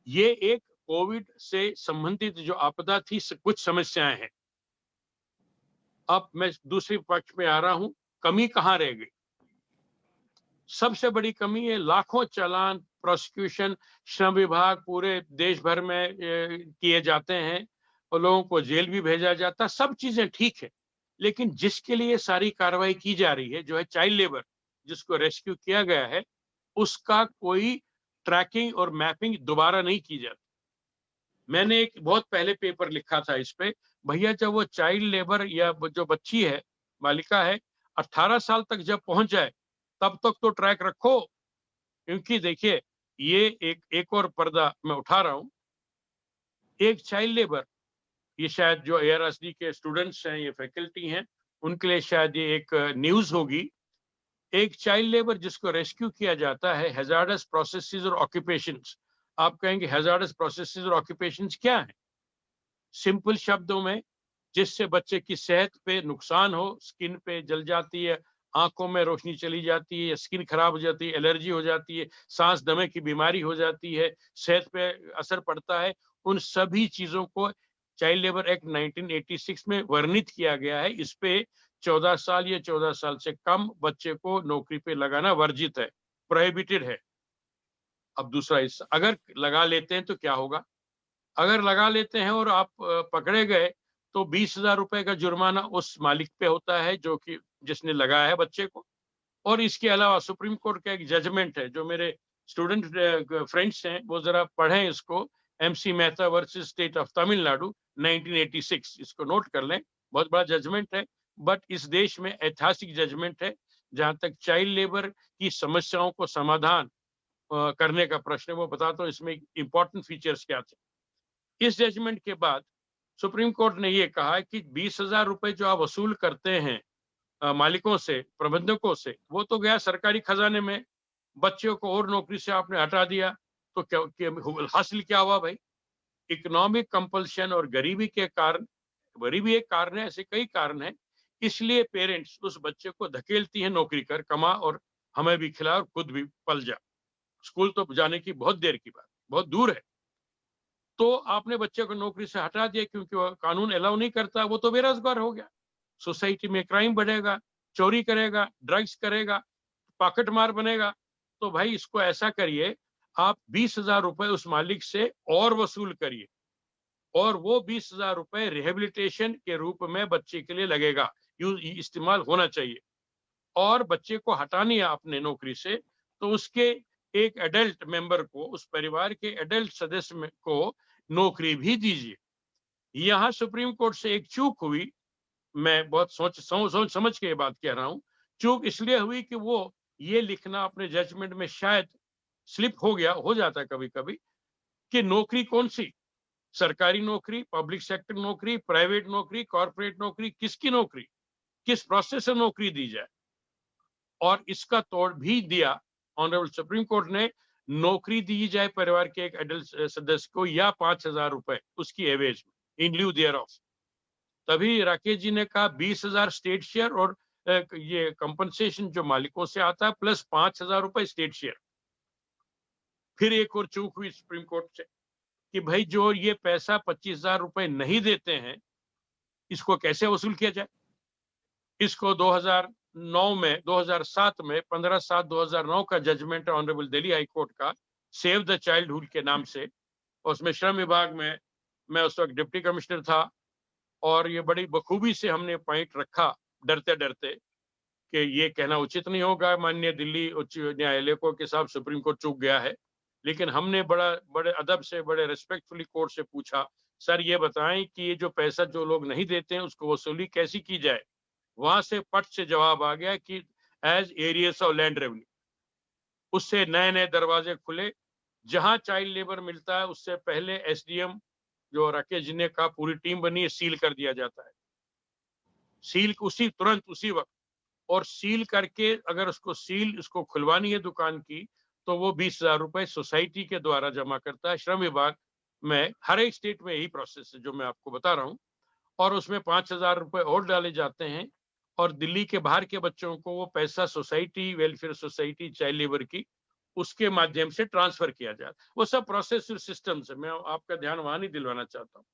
ये एक कोविड से संबंधित जो आपदा थी, कुछ समस्याएं हैं। अब मैं दूसरे पक्ष में आ रहा हूं, कमी कहां रह गई? सबसे बड़ी कमी है लाखों चालान प्रोसिक्यूशन, श्रम विभाग पूरे देश भर में किए जाते हैं और लोगों को जेल भी भेजा जाता है। सब चीजें ठीक है, लेकिन जिसके लिए सारी कार्रवाई की जा रही है, जो है चाइल्ड लेबर, जिसको रेस्क्यू किया गया है, उसका कोई ट्रैकिंग और मैपिंग दोबारा नहीं की जाती। मैंने एक बहुत पहले पेपर लिखा था इस पे, भैया जब वो चाइल्ड लेबर या जो बच्ची है, बालिका है, 18 साल तक जब पहुंच जाए तब तक तो ट्रैक रखो। क्योंकि देखिए, ये एक और पर्दा मैं उठा रहा हूं। एक चाइल्ड लेबर, ये शायद जो ARSD के स्टूडेंट्स हैं, ये फैकल्टी हैं, उनके लिए शायद ये एक न्यूज होगी। एक चाइल्ड लेबर जिसको रेस्क्यू किया जाता है, हैजार्डस प्रोसेसेस और ऑक्यूपेशंस। आप कहेंगे हैजार्डस प्रोसेसेस और ऑक्यूपेशंस क्या है? सिंपल शब्दों में, जिससे बच्चे की सेहत पे नुकसान हो, स्किन पे जल जाती है, आंखों में रोशनी चली जाती है, स्किन खराब हो जाती है, एलर्जी हो जाती है, सांस दमे की बीमारी हो जाती है, सेहत पे असर पड़ता है, उन सभी चीजों को चाइल्ड लेबर एक्ट 1986 में वर्णित किया गया है। इस पे 14 साल या 14 साल से कम बच्चे को नौकरी पे लगाना वर्जित है, प्रोहिबिटेड है। अब दूसरा हिस्सा, अगर लगा लेते हैं तो क्या होगा? अगर लगा लेते हैं और आप पकड़े गए तो 20,000 रुपए का जुर्माना उस मालिक पे होता है जो कि जिसने लगाया है बच्चे को। और इसके अलावा सुप्रीम कोर्ट का एक जजमेंट है, जो मेरे स्टूडेंट फ्रेंड्स हैं वो जरा पढ़ें इसको, MC Mehta versus state of Tamil Nadu 1986, इसको नोट कर लें, बहुत बड़ा जजमेंट है, बट इस देश में ऐतिहासिक जजमेंट है। जहां तक चाइल्ड लेबर की समस्याओं को समाधान करने का प्रश्न है, वो बताता हूँ इसमें इंपॉर्टेंट फीचर्स क्या थे। इस जजमेंट के बाद सुप्रीम कोर्ट ने ये कहा कि 20,000 रुपए जो आप वसूल करते हैं मालिकों से, प्रबंधकों से, वो तो गया सरकारी खजाने में। बच्चों को और नौकरी से आपने हटा दिया तो क्या हासिल क्या हुआ भाई? इकोनॉमिक कंपल्शन और गरीबी के कारण, गरीबी एक कारण है, ऐसे कई कारण है, इसलिए पेरेंट्स उस बच्चे को धकेलती है नौकरी कर, कमा और हमें भी खिला और खुद भी पल जा। स्कूल तो जाने की बहुत देर की बात, बहुत दूर है। तो आपने बच्चे को नौकरी से हटा दिया क्योंकि वो कानून अलाउ नहीं करता, वो तो बेरोजगार हो गया। सोसाइटी में क्राइम बढ़ेगा, चोरी करेगा, ड्रग्स करेगा, पॉकेट मार बनेगा। तो भाई इसको ऐसा करिए, आप 20,000 रुपए उस मालिक से और वसूल करिए, और वो 20,000 रुपए रिहेबिलिटेशन के रूप में बच्चे के लिए लगेगा, इस्तेमाल होना चाहिए। और बच्चे को हटानी है अपने नौकरी से, तो उसके एक एडल्ट मेंबर को, उस परिवार के एडल्ट सदस्य को नौकरी भी दीजिए। यहाँ सुप्रीम कोर्ट से एक चूक हुई, मैं बहुत सोच समझ के ये बात कह रहा हूँ। चूक इसलिए हुई कि वो ये लिखना अपने जजमेंट में शायद स्लिप हो गया, हो जाता है कभी कभी, कि नौकरी कौन सी, सरकारी नौकरी, पब्लिक सेक्टर नौकरी, प्राइवेट नौकरी, कॉर्पोरेट नौकरी, किसकी नौकरी, किस प्रोसेस से नौकरी दी जाए। और इसका तोड़ भी दिया ऑनरेबल सुप्रीम कोर्ट ने, नौकरी दी जाए परिवार के एक एडल्ट सदस्य को या 5,000 रुपए उसकी एवेज में, इन ल्यू देयर ऑफ। तभी राकेश जी ने कहा 20,000 स्टेट शेयर और ये कंपनसेशन जो मालिकों से आता है प्लस 5,000 रुपए स्टेट शेयर। फिर एक और चूक हुई सुप्रीम कोर्ट से कि भाई जो ये पैसा 25,000 रुपए नहीं देते हैं, इसको कैसे वसूल किया जाए। इसको 2009 में 2007 में 15/7/2009 का judgment honourable Delhi high court का, सेव द चाइल्डहुड के नाम से, और उसमें श्रम विभाग में मैं उस वक्त डिप्टी कमिश्नर था, और ये बड़ी बखूबी से हमने पॉइंट रखा, डरते डरते, कि ये कहना उचित नहीं होगा माननीय दिल्ली उच्च न्यायालय को कि साहब सुप्रीम कोर्ट चूक गया है। लेकिन हमने बड़े अदब से, बड़े रिस्पेक्टफुली कोर्ट से पूछा, सर ये बताएं कि ये जो पैसा जो लोग नहीं देते हैं उसको वसूली कैसी की जाए। वहां से पट से जवाब आ गया कि as arrears of land revenue. उससे नए नए दरवाजे खुले। जहां चाइल्ड लेबर मिलता है उससे पहले SDM जो राकेश जी ने कहा पूरी टीम बनी है, सील कर दिया जाता है, सील तुरंत उसी वक्त। और सील करके अगर उसको खुलवानी है दुकान की, तो वो 20,000 रुपए सोसाइटी के द्वारा जमा करता है। श्रम विभाग में हर एक स्टेट में यही प्रोसेस है जो मैं आपको बता रहा हूँ। और उसमें 5,000 रुपए और डाले जाते हैं, और दिल्ली के बाहर के बच्चों को वो पैसा society, welfare society child labour की, उसके माध्यम से ट्रांसफर किया जाता है। वो सब प्रोसेस सिस्टम से, मैं आपका ध्यान वहां नहीं दिलवाना चाहता हूँ।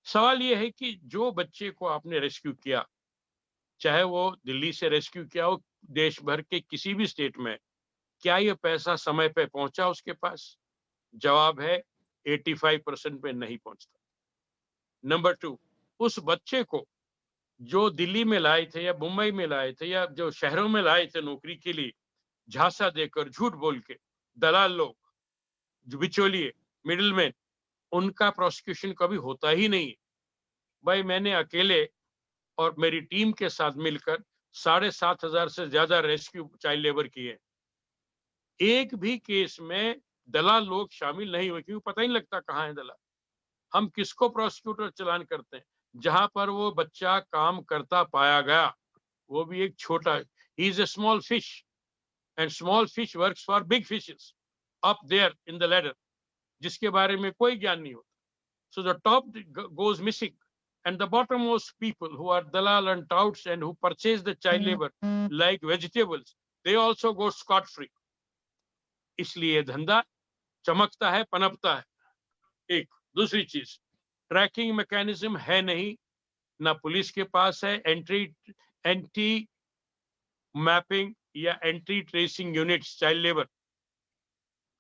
सवाल ये है कि जो बच्चे को आपने रेस्क्यू किया, चाहे वो दिल्ली से रेस्क्यू किया हो, देश भर के किसी भी स्टेट में, क्या ये पैसा समय पे पहुंचा उसके पास? जवाब है 85% पे नहीं पहुंचता। नंबर 2, उस बच्चे को जो दिल्ली में लाए थे या मुंबई में लाए थे या जो शहरों में लाए थे नौकरी के लिए, झांसा देकर, झूठ बोल के, दलाल लोग, जो बिचौलिए, मिडिलमैन, उनका प्रोसिक्यूशन कभी होता ही नहीं। भाई मैंने अकेले और मेरी टीम के साथ मिलकर 7,500 से ज्यादा रेस्क्यू चाइल्ड लेबर किए। एक भी केस में दलाल लोग शामिल नहीं हुए, क्योंकि पता ही नहीं लगता कहाँ है दलाल। हम किसको प्रोसिक्यूटर चलान करते हैं? जहां पर वो बच्चा काम करता पाया गया, वो भी एक छोटा, he is a small fish and small fish works for big fishes up there in the ladder, जिसके बारे में कोई ज्ञान नहीं होता। So the top goes missing and the bottommost people who are dalal and touts and who purchase the child labor like vegetables, they also go scot free. इसलिए धंधा चमकता है, पनपता है। एक दूसरी चीज, ट्रैकिंग मैकेनिज्म है नहीं, ना पुलिस के पास है एंटी मैपिंग या anti tracing units child labour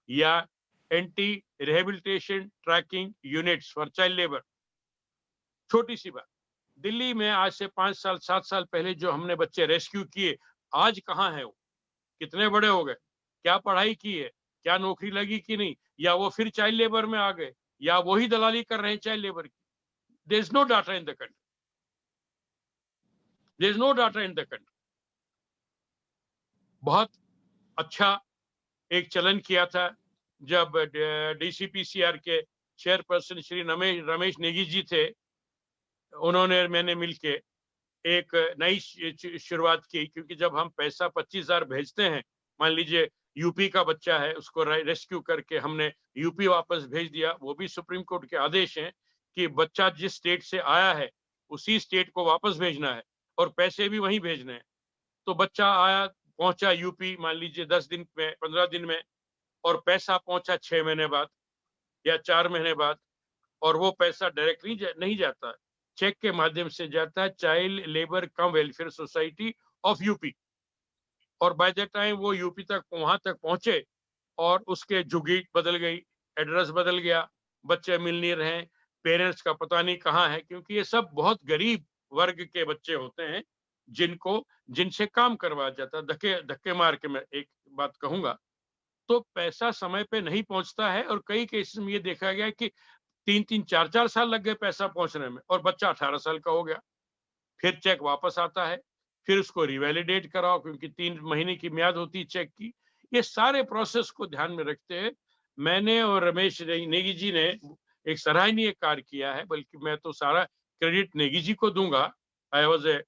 या anti rehabilitation tracking units for child labour. छोटी सी बात, दिल्ली में आज से 5 साल 7 साल पहले जो हमने बच्चे रेस्क्यू किए, आज कहाँ है वो? कितने बड़े हो गए? क्या पढ़ाई की है? क्या नौकरी लगी कि नहीं? या वो फिर चाइल्ड लेबर में आ गए? या वही दलाली कर रहे हैं चाइल्ड लेबर की? There is no data in the country, there is no data in the country. बहुत अच्छा एक चलन किया था जब डीसीपीसीआर के चेयरपर्सन श्री रमेश नेगी जी थे, उन्होंने मैंने मिलके एक नई शुरुआत की, क्योंकि जब हम पैसा 25,000 भेजते हैं, मान लीजिए यूपी का बच्चा है, उसको रेस्क्यू करके हमने यूपी वापस भेज दिया, वो भी सुप्रीम कोर्ट के आदेश हैं कि बच्चा जिस स्टेट से आया है उसी स्टेट को वापस भेजना है और पैसे भी वहीं भेजने हैं। तो बच्चा आया, पहुंचा यूपी मान लीजिए 10 दिन में, 15 दिन में, और पैसा पहुंचा 6 महीने बाद या 4 महीने बाद, और वो पैसा डायरेक्टली नहीं जाता, चेक के माध्यम से जाता है child labour come welfare society of UP. और बाय द टाइम वो यूपी तक वहां तक पहुंचे और उसके जुगी बदल गई, एड्रेस बदल गया, बच्चे मिल नहीं रहे, पेरेंट्स का पता नहीं कहाँ है, क्योंकि ये सब बहुत गरीब वर्ग के बच्चे होते हैं जिनसे काम करवाया जाता है। धक्के मार के मैं एक बात कहूंगा, तो पैसा समय पे नहीं पहुंचता है, और कई केसेस में ये देखा गया कि 3-3, 4-4 साल लग गए पैसा पहुंचने में, और बच्चा 18 साल का हो गया। फिर चेक वापस आता है, फिर उसको रिवैलिडेट कराओ, क्योंकि 3 महीने की म्याद होती है चेक की। ये सारे प्रोसेस को ध्यान में रखते हुए मैंने और रमेश नेगी जी ने एक सराहनीय कार्य किया है, बल्कि मैं तो सारा क्रेडिट नेगी जी को दूंगा। I was a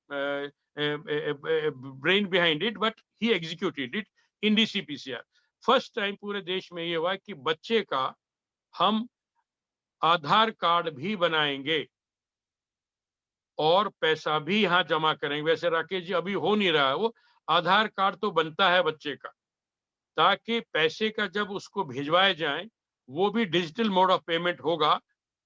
brain behind it, but he executed it in DCPCR. First time पूरे देश में ये हुआ कि बच्चे का हम आधार कार्ड भी बनाएंगे और पैसा भी यहाँ जमा करेंगे। वैसे राकेश जी अभी हो नहीं रहा है, वो आधार कार्ड तो बनता है बच्चे का, ताकि पैसे का जब उसको भिजवाए जाए वो भी डिजिटल मोड ऑफ पेमेंट होगा,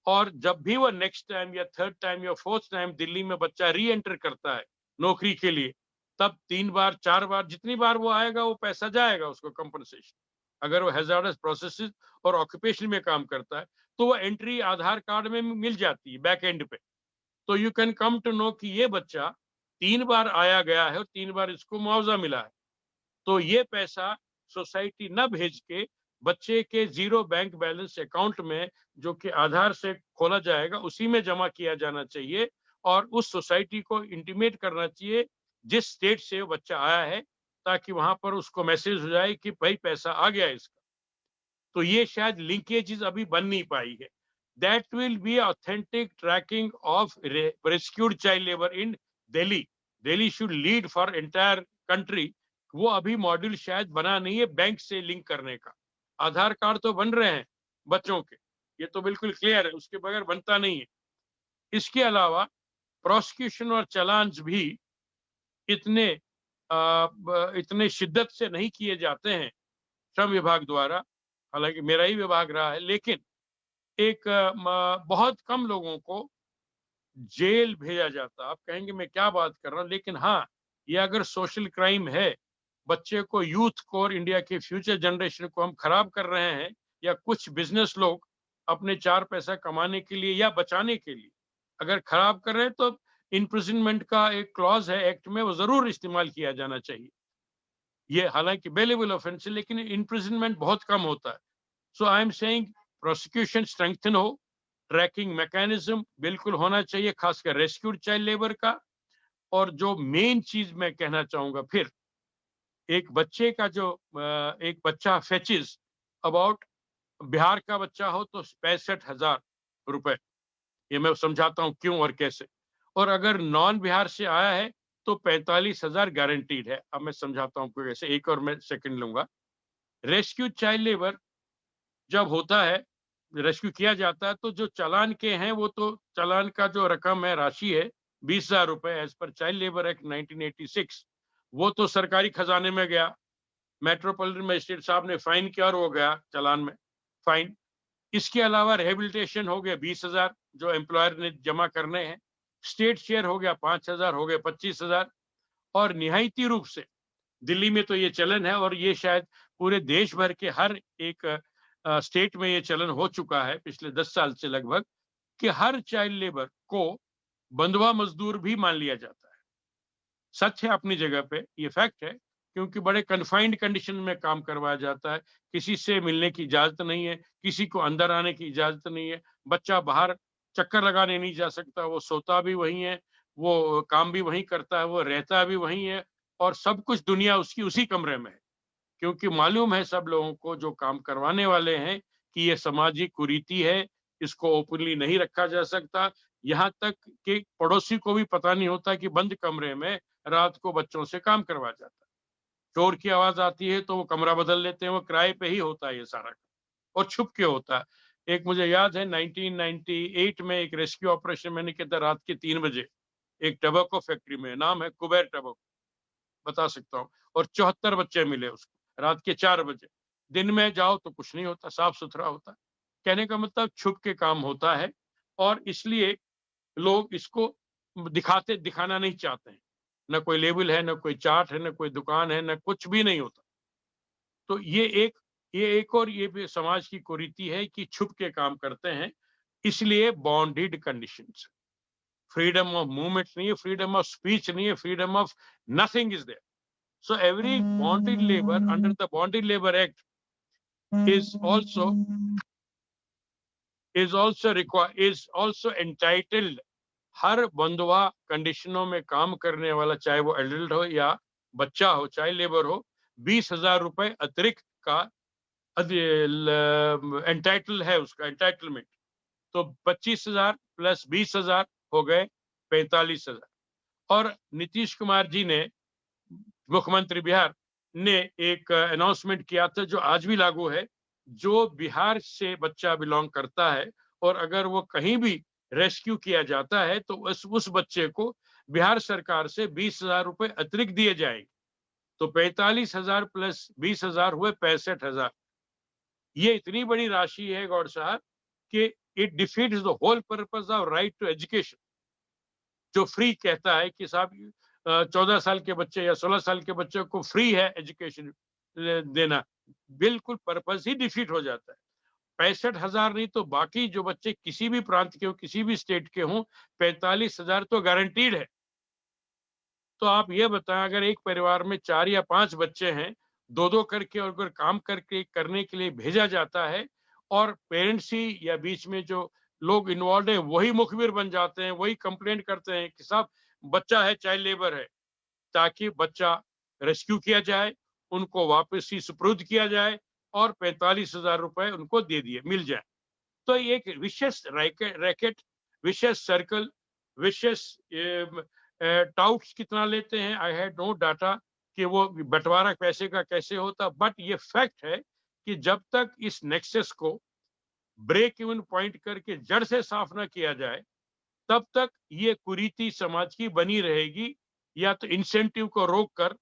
और जब भी वो नेक्स्ट टाइम या थर्ड टाइम या फोर्थ टाइम दिल्ली में बच्चा री एंटर करता है नौकरी के लिए, तब 3 बार 4 बार जितनी बार वो आएगा वो पैसा जाएगा उसको कंपनसेशन। अगर वो हैजार्डस प्रोसेसेस और ऑक्यूपेशन में काम करता है तो वो एंट्री आधार कार्ड में मिल जाती है बैक एंड पे। तो you can come to know कि ये बच्चा 3 बार आया गया है और 3 बार इसको मुआवजा मिला है। तो ये पैसा सोसाइटी न भेज के बच्चे के 0 बैंक बैलेंस अकाउंट में, जो कि आधार से खोला जाएगा, उसी में जमा किया जाना चाहिए, और उस सोसाइटी को इंटीमेट करना चाहिए जिस स्टेट से वो बच्चा आया है, ताकि वहां पर उसको मैसेज हो जाए कि भाई पैसा आ गया इसका। तो ये शायद लिंकेजेस अभी बन नहीं पाई है। That will be authentic tracking of rescued child labor in Delhi. Delhi should lead for entire country. वो अभी मॉड्यूल शायद बना नहीं है बैंक से लिंक करने का। आधार कार्ड तो बन रहे हैं बच्चों के, ये तो बिल्कुल क्लियर है, उसके बगैर बनता नहीं है। इसके अलावा प्रोसिक्यूशन और चलान्स भी इतने शिद्दत से नहीं किए जाते हैं श्रम विभाग द्वारा, हालांकि मेरा ही विभाग रहा है, लेकिन एक बहुत कम लोगों को जेल भेजा जाता। आप कहेंगे मैं क्या बात कर रहा हूँ, लेकिन हाँ, ये अगर सोशल क्राइम है, बच्चे को, यूथ को और इंडिया के फ्यूचर जनरेशन को हम खराब कर रहे हैं, या कुछ बिजनेस लोग अपने 4 पैसा कमाने के लिए या बचाने के लिए अगर खराब कर रहे हैं, तो इम्प्रिजनमेंट का एक क्लॉज है एक्ट में, वो जरूर इस्तेमाल किया जाना चाहिए। ये हालांकि बेलेबल ऑफेंस है, लेकिन इम्प्रिजनमेंट बहुत कम होता है। So I am saying prosecution strengthen हो, ट्रैकिंग मैकेनिज्म बिल्कुल होना चाहिए, खासकर रेस्क्यूड चाइल्ड लेबर का। और जो मेन चीज मैं कहना चाहूंगा, फिर एक बच्चे का जो एक बच्चा फेचिस अबाउट, बिहार का बच्चा हो तो 65,000 रुपए, ये मैं समझाता हूँ क्यों और कैसे, और अगर नॉन बिहार से आया है तो 45,000 गारंटीड है। अब मैं समझाता हूँ कैसे, एक और मैं सेकंड लूंगा। रेस्क्यू चाइल्ड लेबर जब होता है, रेस्क्यू किया जाता है, तो जो चालान के हैं, वो तो चालान का जो रकम है, राशि है 20,000 रुपए as per child labour act 1986, वो तो सरकारी खजाने में गया, मेट्रोपॉलिटन मजिस्ट्रेट साहब ने फाइन किया और वो गया चालान में फाइन। इसके अलावा रिहेबिलिटेशन हो गया 20,000 जो एम्प्लॉयर ने जमा करने हैं, स्टेट शेयर हो गया 5,000, हो गए 25,000, और निहायती रूप से दिल्ली में तो ये चलन है, और ये शायद पूरे देश भर के हर एक स्टेट में ये चलन हो चुका है पिछले 10 साल से लगभग, कि हर चाइल्ड लेबर को बंधुआ मजदूर भी मान लिया जाता है। सच है अपनी जगह पे, ये फैक्ट है, क्योंकि बड़े कन्फाइंड कंडीशन में काम करवाया जाता है। किसी से मिलने की इजाजत नहीं है, किसी को अंदर आने की इजाजत नहीं है, बच्चा बाहर चक्कर लगाने नहीं जा सकता, वो सोता भी वहीं है, वो काम भी वहीं करता है, वो रहता भी वहीं है, और सब कुछ दुनिया उसकी उसी कमरे में है। क्योंकि मालूम है सब लोगों को जो काम करवाने वाले हैं कि ये सामाजिक कुरीति है, इसको ओपनली नहीं रखा जा सकता। यहाँ तक कि पड़ोसी को भी पता नहीं होता कि बंद कमरे में रात को बच्चों से काम करवाया जाता है। चोर की आवाज आती है तो वो कमरा बदल लेते हैं, वो किराए पे ही होता है ये सारा, और छुप के होता है। एक मुझे याद है 1998 में एक रेस्क्यू ऑपरेशन मैंने किया था रात के 3 बजे एक टबैको फैक्ट्री में, नाम है कुबेर टबैको, बता सकता हूँ, और 74 बच्चे मिले उसको रात के 4 बजे। दिन में जाओ तो कुछ नहीं होता, साफ सुथरा होता है। कहने का मतलब छुप के काम होता है, और इसलिए लोग इसको दिखाना नहीं चाहते हैं। न कोई लेबल है, न कोई चार्ट है, न कोई दुकान है, न कुछ भी नहीं होता। तो ये एक और ये भी समाज की कुरीति है कि छुप के काम करते हैं, इसलिए bonded conditions. Freedom of movement नहीं है, फ्रीडम ऑफ स्पीच नहीं है, freedom of nothing is there. So every bonded labor under the Bonded Labor Act is also entitled, हर बंधुआ कंडीशनों में काम करने वाला, चाहे वो एडल्ट हो या बच्चा हो, चाहे लेबर हो, 20,000 रुपए अतिरिक्त का एंटाइटल है, उसका एंटाइटलमेंट। तो 25,000 प्लस 20,000 हो गए 45,000। और नीतीश कुमार जी ने, मुख्यमंत्री बिहार ने, एक अनाउंसमेंट किया था जो आज भी लागू है। जो बिहार से बच्चा बिलोंग करता है और अगर वो कहीं भी रेस्क्यू किया जाता है तो उस बच्चे को बिहार सरकार से 20,000 रुपए अतिरिक्त दिए जाएंगे। तो 45,000 प्लस 20,000 हुए 65,000। ये इतनी बड़ी राशि है गौड़ साहब कि it defeats the whole purpose of right to education. जो फ्री कहता है कि साहब 14 साल के बच्चे या 16 साल के बच्चे को फ्री है एजुकेशन देना, बिल्कुल पर्पस ही डिफीट हो जाता है। 65,000 नहीं तो बाकी जो बच्चे किसी भी प्रांत के हो, किसी भी स्टेट के हों, 45,000 तो गारंटीड है। तो आप ये बताएं, अगर एक परिवार में 4 या 5 बच्चे हैं, 2-2 करके और अगर काम करने के लिए भेजा जाता है, और पेरेंट्स ही या बीच में जो लोग इन्वॉल्व हैं वही मुखबिर बन जाते हैं, वही कंप्लेंट करते हैं कि साहब बच्चा है, चाइल्ड लेबर है, ताकि बच्चा रेस्क्यू किया जाए, उनको वापस ही सुपुर्द किया जाए और 45,000 रुपए उनको दे दिए मिल जाए। तो एक विशेष रैकेट, विशेष सर्कल, विशेष टाउट्स कितना लेते हैं, आई हैड नो डाटा कि वो बंटवारा पैसे का कैसे होता, बट ये फैक्ट है कि जब तक इस नेक्सस को ब्रेक इवन पॉइंट करके जड़ से साफ ना किया जाए, तब तक ये कुरीति समाज की बनी रहेगी। या तो इंसेंटिव को रोक कर,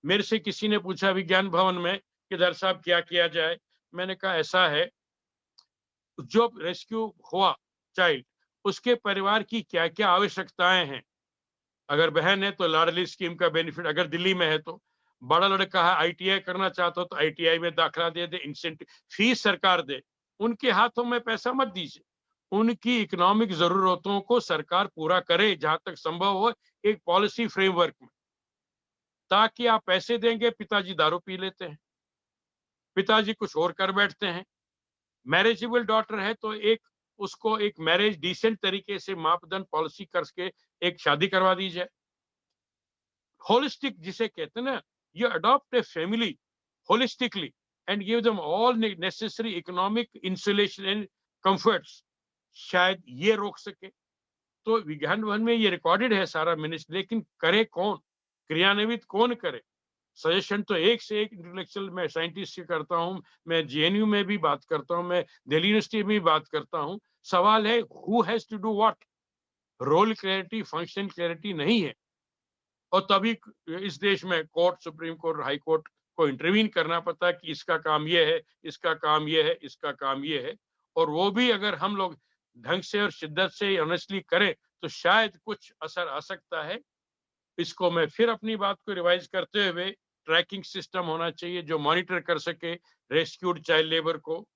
मेरे से किसी ने पूछा विज्ञान भवन में कि दर साहब क्या किया जाए, मैंने कहा ऐसा है, जो रेस्क्यू हुआ चाइल्ड, उसके परिवार की क्या क्या आवश्यकताएं हैं। अगर बहन है तो लाडली स्कीम का बेनिफिट, अगर दिल्ली में है तो, बड़ा लड़का है आईटीआई करना चाहता हो तो आईटीआई में दाखिला दे दे, इंसेंटिव फीस सरकार दे, उनके हाथों में पैसा मत दीजिए। उनकी इकोनॉमिक जरूरतों को सरकार पूरा करे जहां तक संभव हो, एक पॉलिसी फ्रेमवर्क में। ताकि आप पैसे देंगे, पिताजी दारू पी लेते हैं, पिताजी कुछ और कर बैठते हैं। मैरिजेबल डॉटर है तो उसको एक मैरिज डिसेंट तरीके से मापदंड पॉलिसी करके एक शादी करवा दी जाए। होलिस्टिक जिसे कहते हैं ना, you adopt a family holistically and give them all necessary economic insulation and comforts, शायद ये रोक सके। तो विज्ञान भवन में ये रिकॉर्डेड है सारा मिनिस्टर, लेकिन करे कौन, क्रियान्वित कौन करे? सजेशन तो एक से एक इंटेलेक्चुअल मैं साइंटिस्ट से करता हूँ, मैं जेएनयू में भी बात करता हूँ, मैं दिल्ली यूनिवर्सिटी में भी बात करता हूँ। सवाल है who has to do what, role clarity, function clarity नहीं है। और तभी इस देश में court, supreme court, high court को इंटरवीन करना पड़ता है कि इसका काम ये है, इसका काम ये है, इसका काम ये है। और वो भी अगर हम लोग ढंग से और शिद्दत से ऑनेस्टली करें तो शायद कुछ असर आ सकता है। इसको मैं फिर अपनी बात को रिवाइज करते हुए, ट्रैकिंग सिस्टम होना चाहिए जो मॉनिटर कर सके रेस्क्यूड चाइल्ड लेबर को,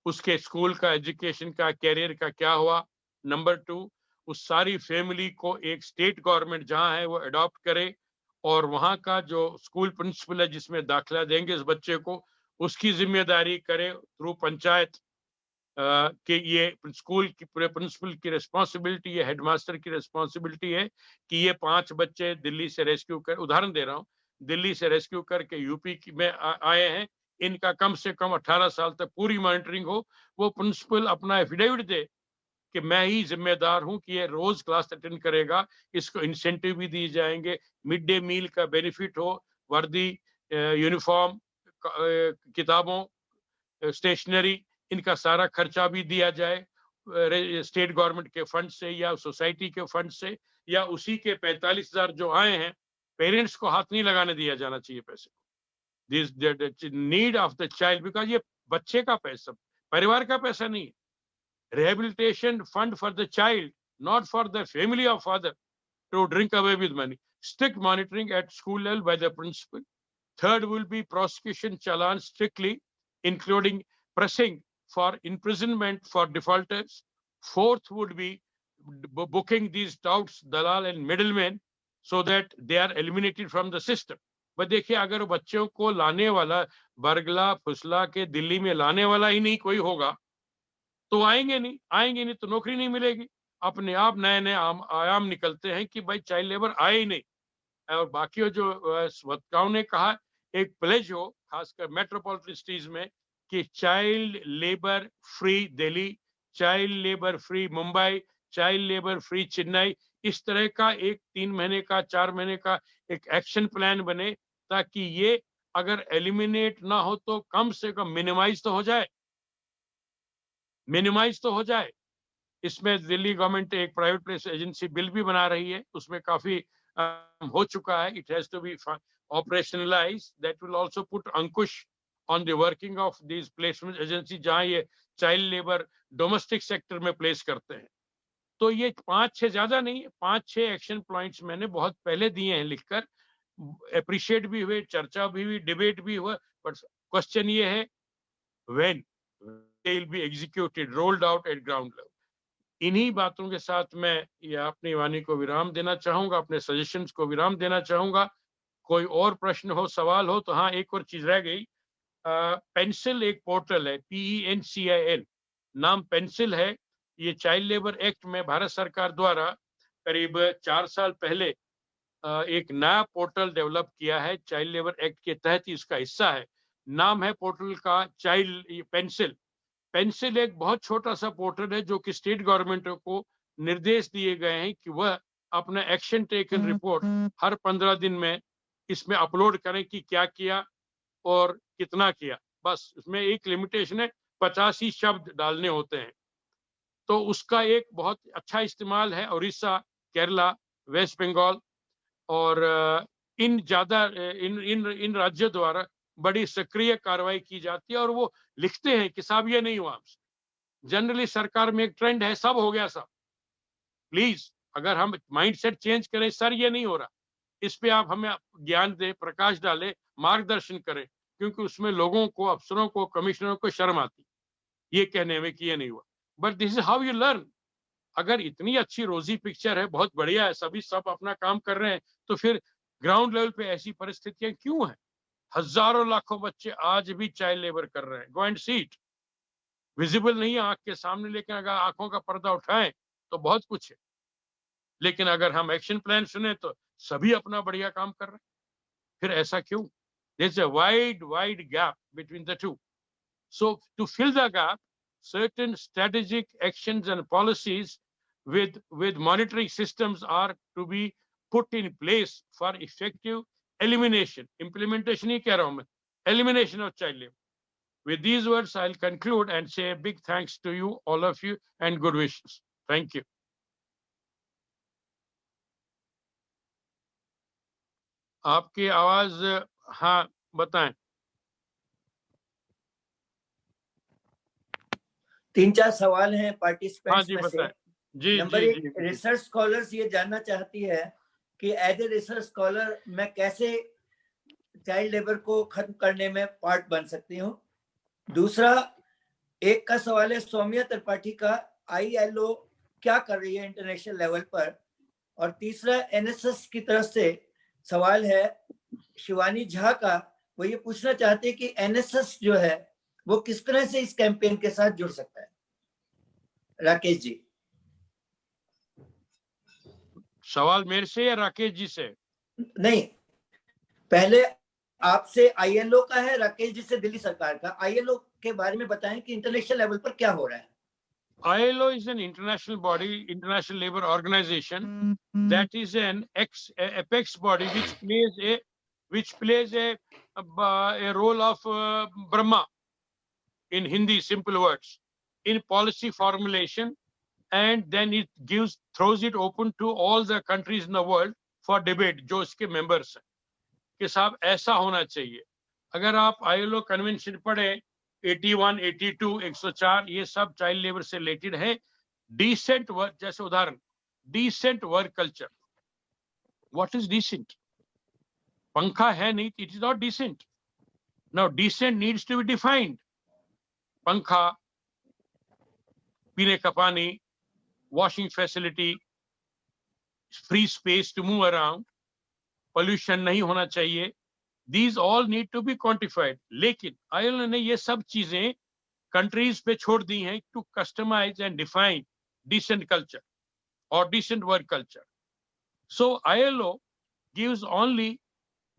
उसके स्कूल का, एजुकेशन का, कैरियर का क्या हुआ। नंबर 2, उस सारी फैमिली को एक स्टेट गवर्नमेंट जहां है वो अडॉप्ट करे और वहाँ का जो स्कूल प्रिंसिपल है जिसमें दाखिला देंगे इस बच्चे को, उसकी जिम्मेदारी करे थ्रू पंचायत कि ये स्कूल की पूरे प्रिंसिपल की रिस्पॉन्सिबिलिटी है, हेडमास्टर की रिस्पॉन्सिबिलिटी है कि ये 5 बच्चे दिल्ली से रेस्क्यू कर, उदाहरण दे रहा हूँ, दिल्ली से रेस्क्यू करके यूपी में आए हैं, इनका कम से कम 18 साल तक पूरी मॉनिटरिंग हो। वो प्रिंसिपल अपना एफिडेविट दे कि मैं ही जिम्मेदार हूं कि ये रोज क्लास अटेंड करेगा, इसको इंसेंटिव भी दिए जाएंगे, मिड डे मील का बेनिफिट हो, वर्दी, यूनिफॉर्म, किताबों, स्टेशनरी, इनका सारा खर्चा भी दिया जाए स्टेट गवर्नमेंट के फंड से या सोसाइटी के फंड से, या उसी के 45,000 जो आए हैं, पेरेंट्स को हाथ नहीं लगाने दिया जाना चाहिए पैसे को। This need of the child, because ये बच्चे का पैसा, परिवार का पैसा नहीं है। Rehabilitation fund for the child, not for the family of father to drink away with money. Strict monitoring at school level by the principal. Third will be prosecution challan strictly, including pressing for imprisonment for defaulters. Fourth would be booking these touts, dalal and middlemen so that they are eliminated from the system. but देखिए अगर बच्चों को लाने वाला बरगला फुसला के दिल्ली में लाने वाला ही नहीं कोई होगा तो आएंगे नहीं तो नौकरी नहीं मिलेगी। अपने आप नए नए आयाम निकलते हैं कि भाई चाइल्ड लेबर आए ही नहीं। और बाकी जो वक्ताओं ने कहा एक प्लेज हो खासकर मेट्रोपॉलिटन सिटीज में कि child labour free Delhi, child labour free Mumbai, child labour free Chennai, इस तरह का एक 3 महीने का 4 महीने का एक एक्शन प्लान बने ताकि ये अगर एलिमिनेट ना हो तो कम से कम मिनिमाइज तो हो जाए। इसमें दिल्ली गवर्नमेंट एक प्राइवेट प्लेस एजेंसी बिल भी बना रही है, उसमें काफी हो चुका है। It has to be operationalise, that will also put अंकुश on the working of these placement agency जहां ये चाइल्ड लेबर डोमेस्टिक सेक्टर में प्लेस करते हैं। तो ये 5-6 ज्यादा नहीं, 5-6 एक्शन पॉइंट्स मैंने बहुत पहले दिए हैं लिखकर, अप्रिशिएट भी हुए, चर्चा भी हुई, डिबेट भी हुआ, बट क्वेश्चन ये है when they will be executed, rolled out at ground level. इन्हीं बातों के साथ मैं ये अपनी वाणी को विराम देना चाहूंगा, अपने सजेशंस को विराम देना चाहूंगा। कोई और प्रश्न हो, सवाल हो तो हाँ, एक और चीज रह गई। पेंसिल एक पोर्टल है, PENCIL नाम पेंसिल है। ये चाइल्ड लेबर एक्ट में भारत सरकार द्वारा करीब 4 साल पहले एक नया पोर्टल डेवलप किया है, चाइल्ड लेबर एक्ट के तहत इसका हिस्सा है। नाम है पोर्टल का चाइल्ड पेंसिल। पेंसिल एक बहुत छोटा सा पोर्टल है जो कि स्टेट गवर्नमेंट को निर्देश दिए गए हैं कि वह अपना एक्शन टेकन रिपोर्ट हर 15 दिन में इसमें अपलोड करें कि क्या किया और कितना किया। बस इसमें एक लिमिटेशन है, 50 ही शब्द डालने होते हैं। तो उसका एक बहुत अच्छा इस्तेमाल है उड़ीसा, केरला, वेस्ट बंगाल और इन राज्यों द्वारा बड़ी सक्रिय कार्रवाई की जाती है और वो लिखते हैं कि साहब ये नहीं हुआ हमसे। जनरली सरकार में एक ट्रेंड है, सब हो गया सब। प्लीज अगर हम माइंडसेट चेंज करें, सर ये नहीं हो रहा, इस पे आप हमें ज्ञान दें, प्रकाश डालें, मार्गदर्शन करें, क्योंकि उसमें लोगों को, अफसरों को, कमिश्नरों को शर्म आती ये कहने में कि ये नहीं हुआ। But this is how you learn. अगर इतनी अच्छी रोजी पिक्चर है, बहुत बढ़िया है, सभी सब अपना काम कर रहे हैं, तो फिर ग्राउंड लेवल पे ऐसी परिस्थितियां क्यों हैं? हजारों लाखों बच्चे आज भी चाइल्ड लेबर कर रहे हैं। Go and see it. Visible नहीं है आंख के सामने, लेकिन अगर आंखों का पर्दा उठाएं तो बहुत कुछ है। लेकिन अगर हम एक्शन प्लान सुने तो सभी अपना बढ़िया काम कर रहे हैं। फिर ऐसा क्यों? There is a wide gap between the two. So to fill the gap, certain strategic actions and policies with monitoring systems are to be put in place for effective elimination, implementation ही कह रहा हूं मैं, elimination of child labor. With these words, I'll conclude and say a big thanks to you, all of you, and good wishes. Thank you. आपकी आवाज, हाँ बताएं। 3-4 सवाल हैं हाँ पार्टिसिपेंट्स जी में से। बताएं। जी नंबर जी 1, जी रिसर्च स्कॉलर्स ये जानना चाहती है कि एज ए रिसर्च स्कॉलर मैं कैसे चाइल्ड लेबर को खत्म करने में पार्ट बन सकती हूँ। दूसरा, एक का सवाल है सौम्या त्रिपाठी का, ILO क्या कर रही है इंटरनेशनल लेवल पर। और तीसरा, NSS की तरफ से सवाल है शिवानी झा का, वो ये पूछना चाहते हैं कि एनएसएस जो है वो किस तरह से इस कैंपेन के साथ जुड़ सकता है। राकेश जी। सवाल मेरे से या राकेश जी से? नहीं, पहले आपसे आईएलओ का है, राकेश जी से दिल्ली सरकार का। आईएलओ के बारे में बताएं कि इंटरनेशनल लेवल पर क्या हो रहा है। ILO is an international body, International Labour Organization. That is an apex body which plays a role of Brahma in Hindi, simple words, in policy formulation, and then it throws it open to all the countries in the world for debate. जो इसके members हैं कि साहब ऐसा होना चाहिए। अगर आप ILO कन्वेंशन पढ़े 81, 82, 104, ये सब चाइल्ड लेबर से रिलेटेड है। डिसेंट वर्क, जैसे उदाहरण decent work culture. What is decent? पंखा है नहीं, it is not decent. Now decent needs to be defined. पंखा, पीने का पानी, washing facility, free space to move around, pollution नहीं होना चाहिए। These all need to be quantified. लेकिन ILO ने ये सब चीजें कंट्रीज पे छोड़ दी हैं to customize and define decent culture or decent work culture. So ILO gives only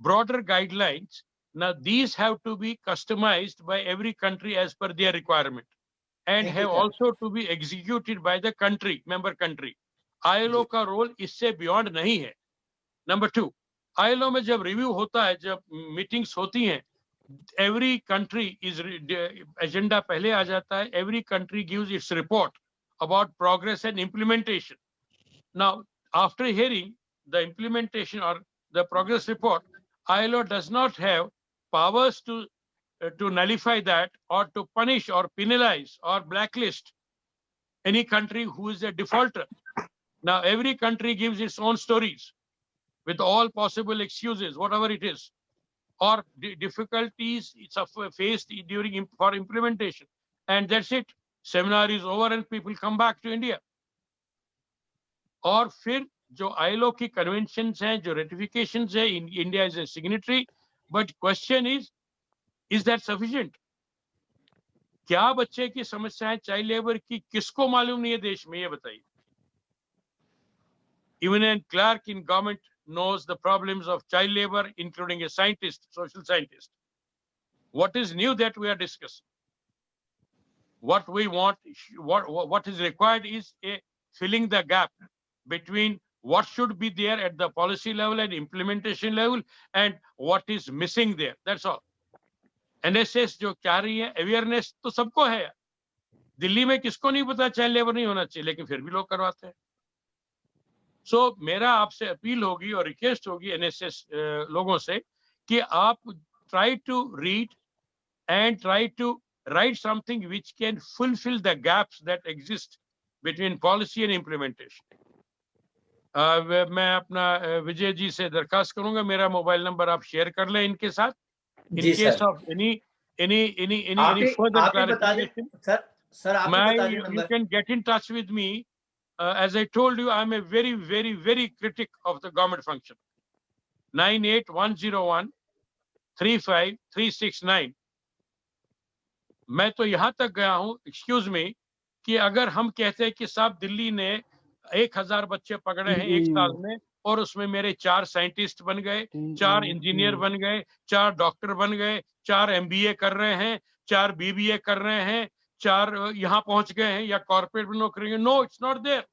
broader guidelines. Now these have to be customized by every country as per their requirement and Thank have you, sir. also to be executed by the country, member country. ILO का role इससे beyond नहीं है। Number 2, ILO में जब review होता है, जब meetings होती हैं, एवरी कंट्री इज एजेंडा पहले आ जाता है। Every country gives its report about progress and implementation. Now after hearing the implementation और the progress report, ILO does not have powers to nullify that or to punish or penalize or blacklist any country who is a defaulter. Now every country gives its own stories with all possible excuses, whatever it is, or difficulties it's faced during for implementation, and that's it. Seminar is over and people come back to India. और फिर जो ILO की conventions हैं, जो ratifications हैं, India is a signatory, but question is that sufficient? क्या बच्चे की समस्याएं चाइल्ड लेबर की किसको मालूम नहीं है देश में, ये बताइए। Even a clerk in government knows the problems of child labor, including a scientist, social scientist. What is new that we are discussing? What we want, what is required is filling the gap between what should be there at the policy level and implementation level and what is missing there. That's all. NSS जो क्या रही है, awareness तो सबको है। दिल्ली में किसको नहीं पता चाइल्ड लेबर नहीं होना चाहिए, लेकिन फिर भी लोग करवाते हैं। सो मेरा आपसे अपील होगी और रिक्वेस्ट होगी एनएसएस लोगों से कि आप try to read and try to write something which can fulfil the gaps that exist between policy and implementation. मैं अपना विजय जी से दरखास्त करूंगा, मेरा मोबाइल नंबर आप शेयर कर लें इनके साथ, in case of any further clarification. Sir आप बता दें you can get in touch with me. As I told you, I'm a very, very, very critic of the government function. 9810135369। मैं तो यहाँ तक गया हूँ, एक्सक्यूज मी, कि अगर हम कहते हैं कि साहब दिल्ली ने 1000 बच्चे पकड़े हैं एक साल में और उसमें मेरे 4 साइंटिस्ट बन गए, 4 इंजीनियर बन गए, 4 डॉक्टर बन गए, 4 MBA कर रहे हैं, 4 BBA कर रहे हैं, 4 यहाँ पहुंच गए हैं या कॉर्पोरेट में नौकरी। No, it's not there.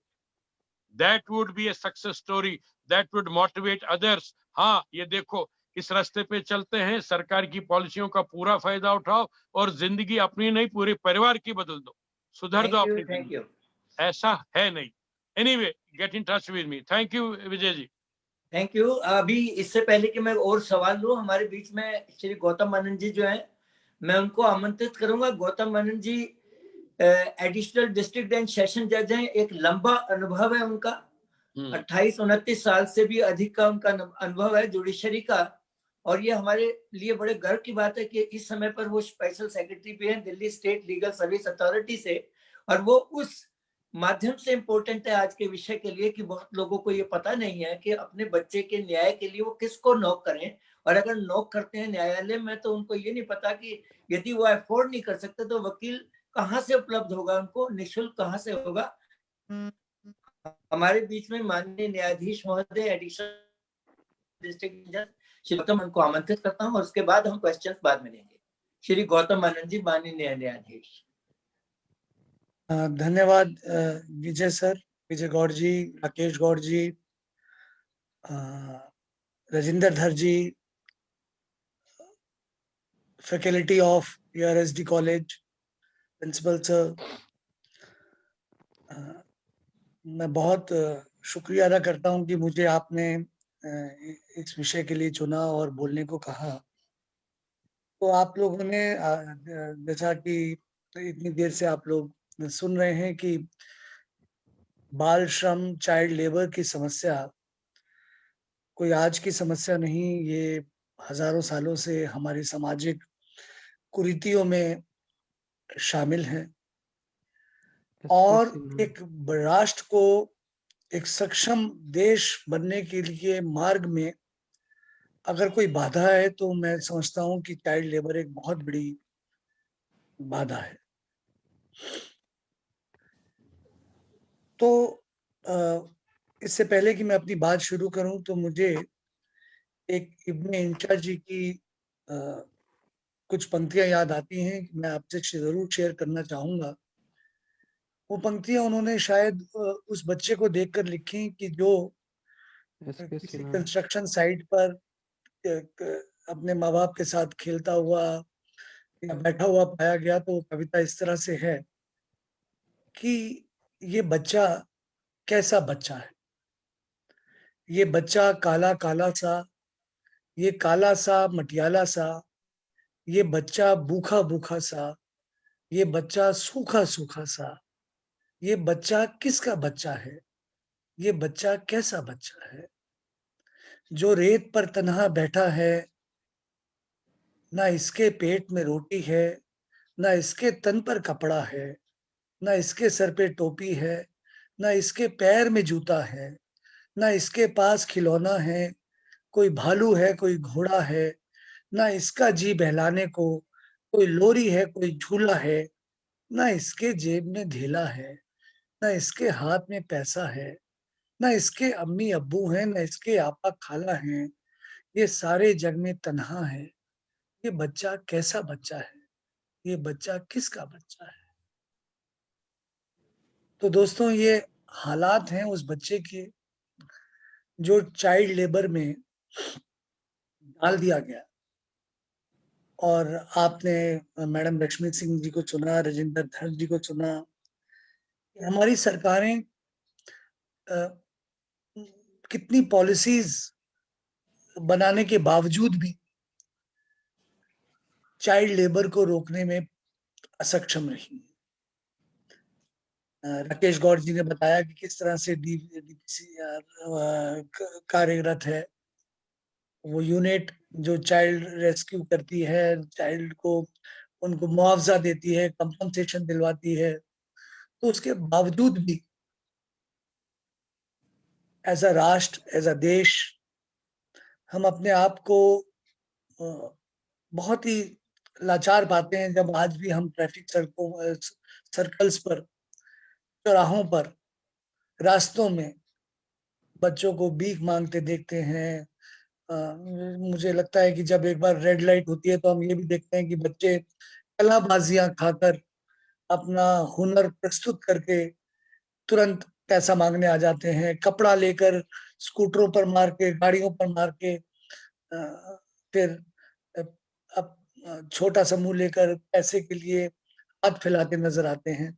That would be a success story, that would motivate others. हाँ, ये देखो इस रास्ते पे चलते हैं, सरकार की पॉलिसियों का पूरा फायदा उठाओ और जिंदगी अपनी नहीं पूरे परिवार की बदल दो, सुधर दो अपनी जिंदगी। ऐसा है नहीं। Anyway, get in touch with me. Thank you Vijay ji. Thank you. अभी इससे पहले कि मैं और सवाल लूं, हमारे बीच में श्री गौतम मेनन जी जो हैं, मैं उनको आमंत्रित करूंगा। गौतम मेनन जी एडिशनल डिस्ट्रिक्ट एंड सेशन जज हैं, एक लंबा अनुभव है उनका, 28-29 साल से भी अधिक का उनका अनुभव है जुडिशरी का। और ये हमारे लिए बड़े गर्व की बात है कि इस समय पर वो स्पेशल सेक्रेटरी भी हैं Delhi state legal service authority से, और वो उस माध्यम से इम्पोर्टेंट है आज के विषय के लिए कि बहुत लोगों को ये पता नहीं है कि अपने बच्चे के न्याय के लिए वो किसको नॉक करें, और अगर नॉक करते हैं न्यायालय में तो उनको ये नहीं पता कि यदि वो अफोर्ड नहीं कर सकते तो वकील कहाँ से उपलब्ध होगा, उनको निःशुल्क कहाँ से होगा। हमारे बीच में माननीय न्यायाधीश महोदय एडिशनल डिस्ट्रिक्ट जज श्री गौतम आनंद को आमंत्रित करता हूँ और उसके बाद हम क्वेश्चंस बाद में लेंगे। श्री गौतम आनंद जी, माननीय न्यायाधीश। धन्यवाद Vijay sir, Vijay Gaur ji, Rakesh Gaur ji, Rajendra Dhar ji, faculty of ARSD college, principal sir, मैं बहुत शुक्रिया अदा करता हूं कि मुझे आपने इस विषय के लिए चुना और बोलने को कहा। तो आप लोगों ने जैसा कि इतनी देर से आप लोग सुन रहे हैं कि बाल श्रम, चाइल्ड लेबर की समस्या कोई आज की समस्या नहीं, ये हजारों सालों से हमारी सामाजिक कुरीतियों में शामिल है। और एक राष्ट्र को एक सक्षम देश बनने के लिए मार्ग में अगर कोई बाधा है तो मैं समझता हूं कि चाइल्ड लेबर एक बहुत बड़ी बाधा है। तो इससे पहले कि मैं अपनी बात शुरू करूं तो मुझे एक इब्ने इंशा जी की कुछ पंक्तियां याद आती हैं, मैं आपसे जरूर शेयर करना चाहूंगा। वो पंक्तियां उन्होंने शायद उस बच्चे को देखकर लिखी कि जो किसी कंस्ट्रक्शन साइट पर अपने माँ बाप के साथ खेलता हुआ या बैठा हुआ पाया गया। तो कविता इस तरह से है कि ये बच्चा कैसा बच्चा है, ये बच्चा काला काला सा, ये काला सा मटियाला सा, ये बच्चा भूखा भूखा सा, ये बच्चा सूखा सूखा सा, ये बच्चा किसका बच्चा है, ये बच्चा कैसा बच्चा है, जो रेत पर तन्हा बैठा है, ना इसके पेट में रोटी है, ना इसके तन पर कपड़ा है, ना इसके सर पे टोपी है, ना इसके पैर में जूता है, ना इसके पास खिलौना है, कोई भालू है कोई घोड़ा है, ना इसका जी बहलाने को कोई लोरी है कोई झूला है, ना इसके जेब में ढेला है, ना इसके हाथ में पैसा है, ना इसके अम्मी अब्बू हैं, ना इसके आपा खाला हैं, ये सारे जग में तन्हा है, ये बच्चा कैसा बच्चा है, ये बच्चा किसका बच्चा है। तो दोस्तों ये हालात हैं उस बच्चे के जो चाइल्ड लेबर में डाल दिया गया। और आपने मैडम लक्ष्मी सिंह जी को चुना, राजेंद्र धर जी को चुना। हमारी सरकारें कितनी पॉलिसीज बनाने के बावजूद भी चाइल्ड लेबर को रोकने में असक्षम रही। राकेश गौड़ जी ने बताया कि किस तरह से DPC कार्यरत है। वो यूनिट जो चाइल्ड रेस्क्यू करती है, चाइल्ड को उनको मुआवजा देती है, कंपनसेशन दिलवाती है, तो उसके बावजूद भी एज अ राष्ट्र, एज अ देश, हम अपने आप को बहुत ही लाचार पाते हैं जब आज भी हम ट्रैफिक सर्कल्स पर, चौराहों पर, रास्तों में बच्चों को भीख मांगते देखते हैं। मुझे लगता है कि जब एक बार रेड लाइट होती है तो हम ये भी देखते हैं कि बच्चे कलाबाजियां खाकर अपना हुनर प्रस्तुत करके तुरंत पैसा मांगने आ जाते हैं। कपड़ा लेकर स्कूटरों पर मार के, गाड़ियों पर मार के फिर अब छोटा समूह लेकर पैसे के लिए हाथ फैलाते नजर आते हैं।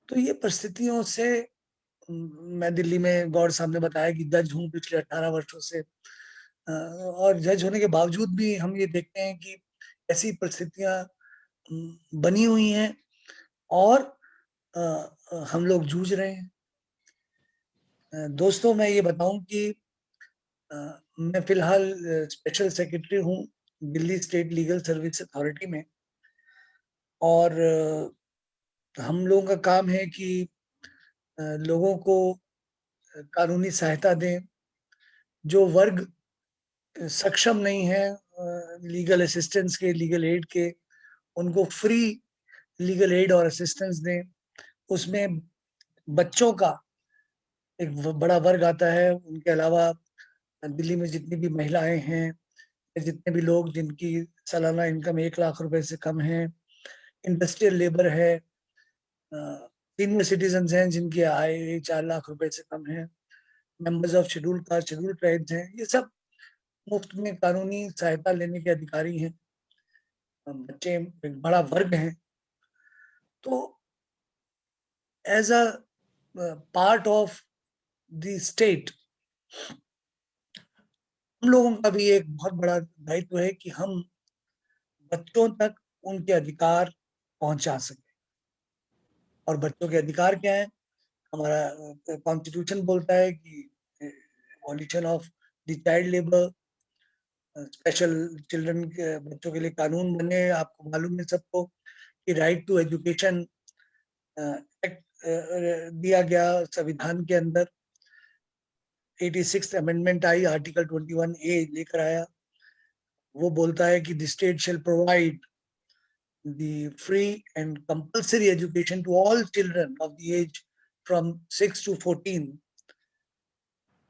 तो ये परिस्थितियों से मैं दिल्ली में गौड़ साहब ने बताया कि जज हूँ पिछले 18 वर्षों से, और जज होने के बावजूद भी हम ये देखते हैं कि ऐसी परिस्थितियां बनी हुई हैं और हम लोग जूझ रहे हैं। दोस्तों मैं ये बताऊं कि मैं फिलहाल स्पेशल सेक्रेटरी हूँ Delhi state legal service authority में, और हम लोगों का काम है कि लोगों को कानूनी सहायता दें, जो वर्ग सक्षम नहीं है लीगल असिस्टेंस के, लीगल एड के, उनको फ्री लीगल एड और असिस्टेंस दें। उसमें बच्चों का एक बड़ा वर्ग आता है। उनके अलावा दिल्ली में जितनी भी महिलाएं हैं, जितने भी लोग जिनकी सालाना इनकम 1 लाख रुपए से कम है, इंडस्ट्रियल लेबर है, सीनियर सिटीजन हैं जिनकी आय 4 लाख रुपए से कम है, members of schedule caste, schedule tribes हैं, ये सब मुफ्त में कानूनी सहायता लेने के अधिकारी हैं। बच्चे एक बड़ा वर्ग हैं। तो as a part of the state, हम लोगों का भी एक बहुत बड़ा दायित्व है कि हम बच्चों तक उनके अधिकार पहुंचा सके। और बच्चों के अधिकार क्या है? हमारा कॉन्स्टिट्यूशन बोलता है कि abolition of the child labour, special children के बच्चों के लिए कानून बने। आपको मालूम है सबको कि राइट टू एजुकेशन एक्ट दिया गया संविधान के अंदर। 86th अमेंडमेंट आई, आर्टिकल 21A लेकर आया। वो बोलता है कि the state shell provide the free and compulsory education to all children of the age from 6 to 14।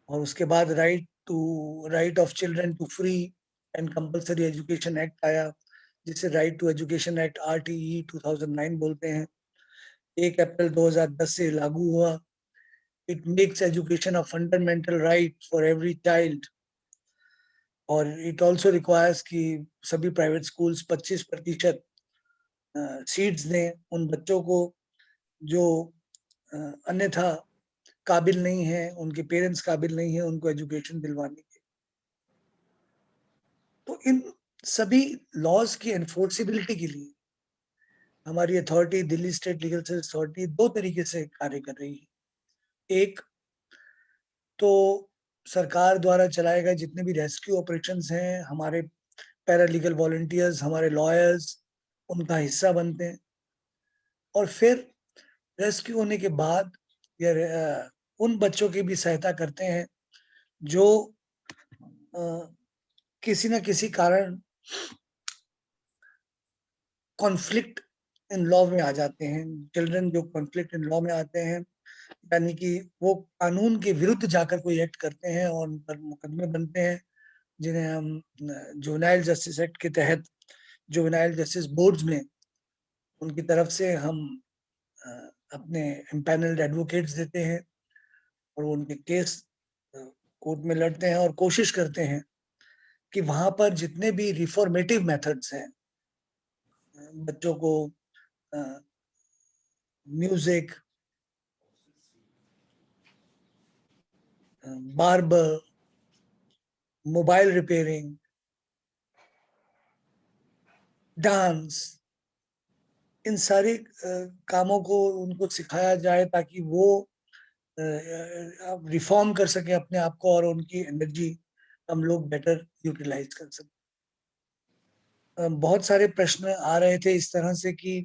और उसके बाद right of children to free and compulsory education act आया, जिसे right to education act RTE 2009 बोलते हैं। 1 अप्रैल 2010 से लागू हुआ। It makes education a fundamental right for every child। और it also requires कि सभी प्राइवेट स्कूल्स 25% सीट्स दें उन बच्चों को जो अन्यथा काबिल नहीं है, उनके पेरेंट्स काबिल नहीं है उनको एजुकेशन दिलवाने के। तो इन सभी लॉज की एनफोर्सेबिलिटी के लिए हमारी authority, Delhi state legal service authority, 2 तरीके से कार्य कर रही है। एक तो सरकार द्वारा चलाए गए जितने भी रेस्क्यू ऑपरेशंस हैं, हमारे पैरालीगल वॉलंटियर्स, हमारे लॉयर्स उनका हिस्सा बनते हैं। और फिर रेस्क्यू होने के बाद या उन बच्चों की भी सहायता करते हैं जो किसी न किसी कारण कॉन्फ्लिक्ट इन लॉ में आ जाते हैं। चिल्ड्रन जो कॉन्फ्लिक्ट इन लॉ में आते हैं, यानी कि वो कानून के विरुद्ध जाकर कोई एक्ट करते हैं और उन पर मुकदमे बनते हैं, जिन्हें हम जुवेनाइल जस्टिस एक्ट के तहत जुवेनाइल जस्टिस बोर्ड्स में उनकी तरफ से हम अपने एम्पैनल्ड एडवोकेट्स देते हैं और उनके केस कोर्ट में लड़ते हैं और कोशिश करते हैं कि वहां पर जितने भी रिफॉर्मेटिव मेथड्स हैं, बच्चों को music, barber, mobile repairing, dance, इन सारे कामों को उनको सिखाया जाए ताकि वो रिफॉर्म कर सके अपने आप को और उनकी एनर्जी हम लोग बेटर यूटिलाइज कर सकें। बहुत सारे प्रश्न आ रहे थे इस तरह से कि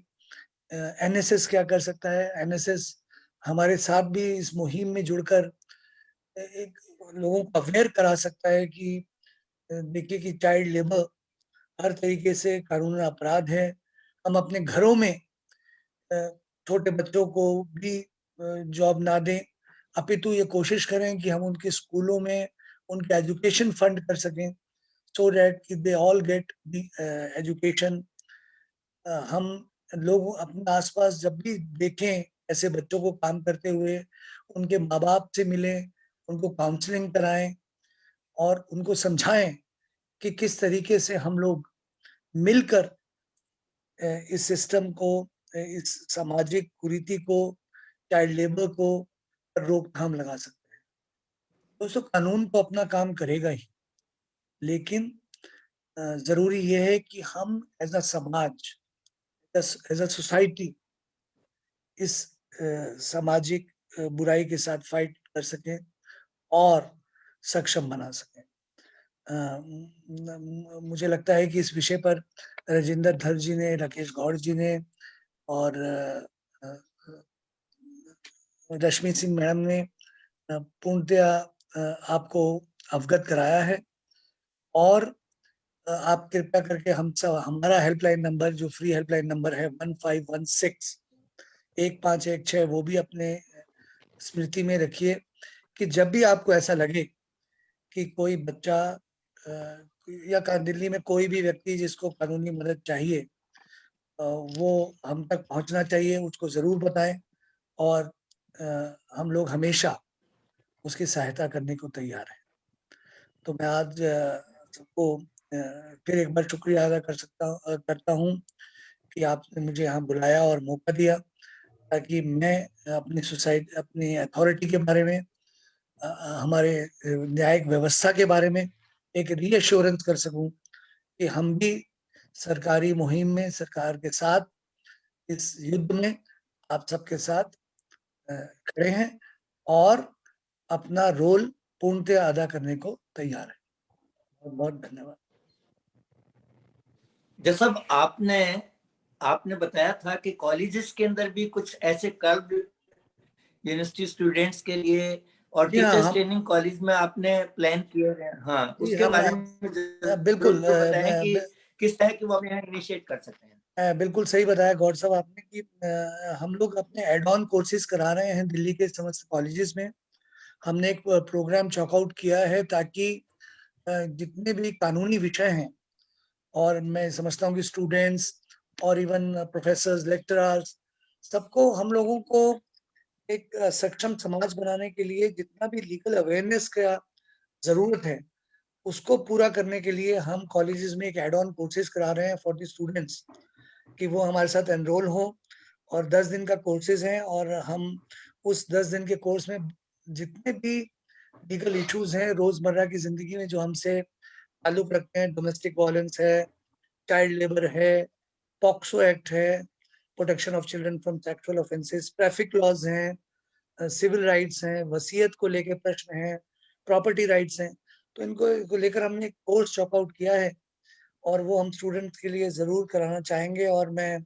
एनएसएस क्या कर सकता है। एनएसएस हमारे साथ भी इस मुहिम में जुड़कर एक लोगों को अवेयर करा सकता है कि देखिए कि चाइल्ड लेबर हर तरीके से कानूनी अपराध है। हम अपने घरों में छोटे बच्चों को भी जॉब ना दें, अपितु ये कोशिश करें कि हम उनके स्कूलों में उनके एजुकेशन फंड कर सकें, so that they all get the education। हम लोग अपने आसपास जब भी देखें ऐसे बच्चों को काम करते हुए, उनके माँ बाप से मिलें, उनको काउंसलिंग कराएं और उनको समझाएं कि किस तरीके से हम लोग मिलकर इस सिस्टम को, इस सामाजिक कुरीति को, चाइल्ड लेबर को रोकथाम लगा सकते हैं। दोस्तों, कानून तो अपना काम करेगा ही, लेकिन जरूरी यह है कि हम एज अ समाज, एज अ सोसाइटी इस सामाजिक बुराई के साथ फाइट कर सकें और सक्षम बना सकें। मुझे लगता है कि इस विषय पर राजेंद्र धर जी ने, राकेश गौड़ जी ने और रश्मि सिंह मैडम ने पूर्णतया आपको अवगत कराया है। और आप कृपया करके हम सब हमारा हेल्पलाइन नंबर जो फ्री हेल्पलाइन नंबर है 1516 वो भी अपने स्मृति में रखिए कि जब भी आपको ऐसा लगे कि कोई बच्चा या दिल्ली में कोई भी व्यक्ति जिसको कानूनी मदद चाहिए वो हम तक पहुंचना चाहिए, उसको जरूर बताएं और हम लोग हमेशा उसकी सहायता करने को तैयार हैं। तो मैं आज सबको फिर एक बार शुक्रिया अदा करता हूँ कि आपने मुझे यहाँ बुलाया और मौका दिया ताकि मैं अपनी सोसाइटी, अपनी अथॉरिटी के बारे में, हमारे न्यायिक व्यवस्था के बारे में एक रीअश्योरेंस कर सकूं कि हम भी सरकारी मुहिम में सरकार के साथ इस युद्ध में आप सबके साथ खड़े हैं और अपना रोल पूर्णतः अदा करने को तैयार है। बहुत बहुत धन्यवाद। जैसा आपने बताया था कि कॉलेजेस के अंदर भी कुछ ऐसे क्लब यूनिवर्सिटी स्टूडेंट्स के लिए और टीचर्स ट्रेनिंग कॉलेज में आपने प्लान किए हैं। हाँ, उसके बारे में बिल्कुल बताएं कि किस तरह की वो हम यहाँ इनिशिएट कर सकते हैं। बिल्कुल सही बताया गौर साहब आपने कि हम लोग अपने एड ऑन कोर्सेज करा रहे हैं दिल्ली के समस्त कॉलेजेस में। हमने एक प्रोग्राम चॉकआउट किया है ताकि जितने भी कानूनी विषय हैं, और मैं समझता हूँ कि स्टूडेंट्स और इवन प्रोफेसर्स, लेक्चरर्स, सबको हम लोगों को एक सक्षम समाज बनाने के लिए जितना भी लीगल अवेयरनेस का जरूरत है उसको पूरा करने के लिए हम कॉलेजेस में एक एड ऑन कोर्सेज करा रहे हैं फॉर द स्टूडेंट्स कि वो हमारे साथ एनरोल हो। और 10 दिन का कोर्सेज है और हम उस 10 दिन के कोर्स में जितने भी लीगल इश्यूज हैं रोजमर्रा की जिंदगी में जो हमसे ताल्लुक रखते हैं, डोमेस्टिक वायलेंस है, चाइल्ड लेबर है, पॉक्सो एक्ट है, protection of children from sexual offences, traffic laws हैं, सिविल राइट्स हैं, वसीयत को लेकर प्रश्न है, प्रॉपर्टी राइट्स हैं, तो इनको लेकर हमने एक कोर्स चॉकआउट किया है और वो हम स्टूडेंट्स के लिए जरूर कराना चाहेंगे। और मैं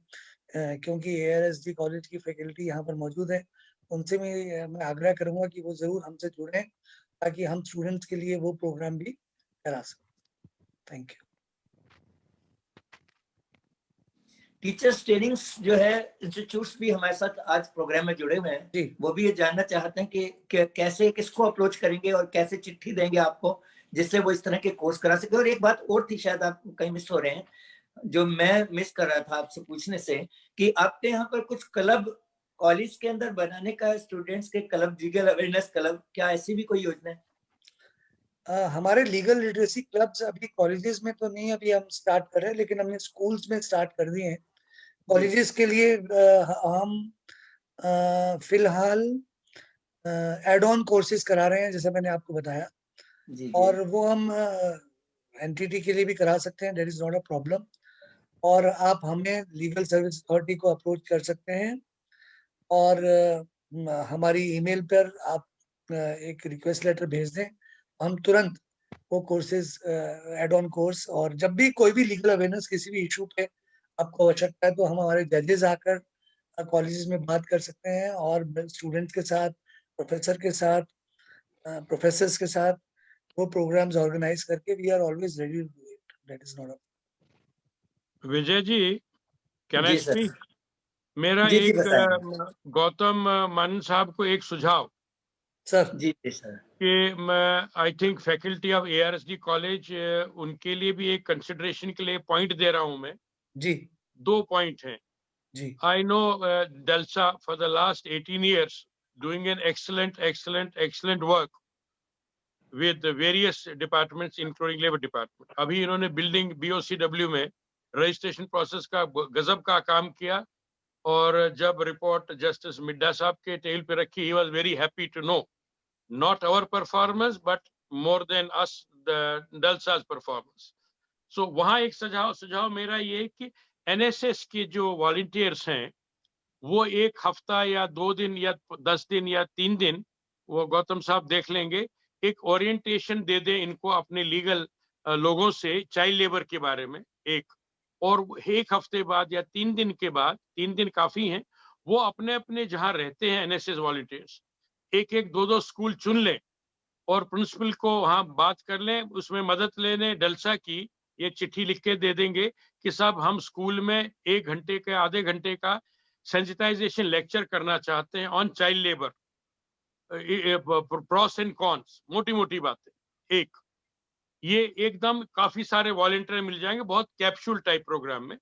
क्योंकि ARSD कॉलेज की फैकल्टी यहाँ पर मौजूद है, उनसे मैं आग्रह करूंगा कि वो जरूर हमसे जुड़ें ताकि हम स्टूडेंट्स के लिए वो प्रोग्राम भी करा सकें। Thank you. टीचर्स ट्रेनिंग्स जो है इंस्टीट्यूट्स भी हमारे साथ आज प्रोग्राम में जुड़े हुए हैं। वो भी ये जानना चाहते हैं कि कैसे किसको अप्रोच करेंगे और कैसे चिट्ठी देंगे आपको जिससे वो इस तरह के कोर्स करा सके। और एक बात और थी, शायद आप कहीं मिस हो रहे हैं, जो मैं मिस कर रहा था आपसे पूछने से, कि आपके यहाँ पर कुछ क्लब कॉलेज के अंदर बनाने का, स्टूडेंट्स के क्लब, लीगल अवेयरनेस क्लब, क्या ऐसी भी कोई योजना है? हमारे लीगल लिटरेसी क्लब्स अभी कॉलेजेस में तो नहीं, अभी हम स्टार्ट कर रहे हैं, लेकिन हमने स्कूल्स में स्टार्ट कर दिए हैं। कॉलेजेस के लिए हम फिलहाल एड ऑन कोर्सेज करा रहे हैं जैसे मैंने आपको बताया, और वो हम एंटिटी के लिए भी करा सकते हैं, that is not a problem. और आप हमें लीगल सर्विस अथॉरिटी को अप्रोच कर सकते हैं और हमारी ईमेल पर आप एक रिक्वेस्ट लेटर भेज दें, हम तुरंत वो कोर्सेज एड ऑन कोर्स, और जब भी कोई भी लीगल अवेयरनेस किसी भी इशू पे आपको आवश्यकता है तो हम हमारे जजेस आकर कॉलेजेस में बात कर सकते हैं और स्टूडेंट्स के साथ, प्रोफेसर के साथ, प्रोफेसर्स के साथ वो प्रोग्राम्स ऑर्गेनाइज करके we are always ready to do it, that is not a. Vijay ji, can I speak? मेरा एक गौतम मानन साहब को एक सुझाव सर। जी सर। कि मैं I think faculty of ARSD college उनके लिए भी एक कंसिडरेशन के लिए पॉइंट दे रहा हूं मैं जी। 2 पॉइंट हैं जी। I know DELSA for the last 18 years doing an excellent work with the various departments including labor department. अभी इन्होंने बिल्डिंग BOCW में रजिस्ट्रेशन प्रोसेस का गजब का काम किया, और जब रिपोर्ट जस्टिस मिड्डा साहब के टेबल पे रखी, he was very happy to know not our performance but more than us the DELSA's performance. So वहाँ एक सुझाव मेरा ये कि NSS के जो वॉलंटियर्स हैं वो 1 हफ्ता या 2 दिन या 10 दिन या 3 दिन, वो गौतम साहब देख लेंगे, एक ओरिएंटेशन दे दें इनको अपने लीगल लोगों से चाइल्ड लेबर के बारे में एक, और 1 हफ्ते बाद या 3 दिन के बाद, 3 दिन काफी हैं, वो अपने अपने जहां रहते हैं एनएसएस वॉलंटियर्स एक एक दो दो स्कूल चुन लें और प्रिंसिपल को वहां बात कर लें, उसमें मदद लेने डलसा की ये चिट्ठी लिख के दे देंगे कि साहब हम स्कूल में 1 घंटे के आधे घंटे का सेंसिटाइजेशन लेक्चर करना चाहते हैं on child labour, pros and cons, मोटी मोटी बातें। एक ये एकदम काफी सारे वॉलंटियर मिल जाएंगे बहुत कैप्सूल टाइप प्रोग्राम में।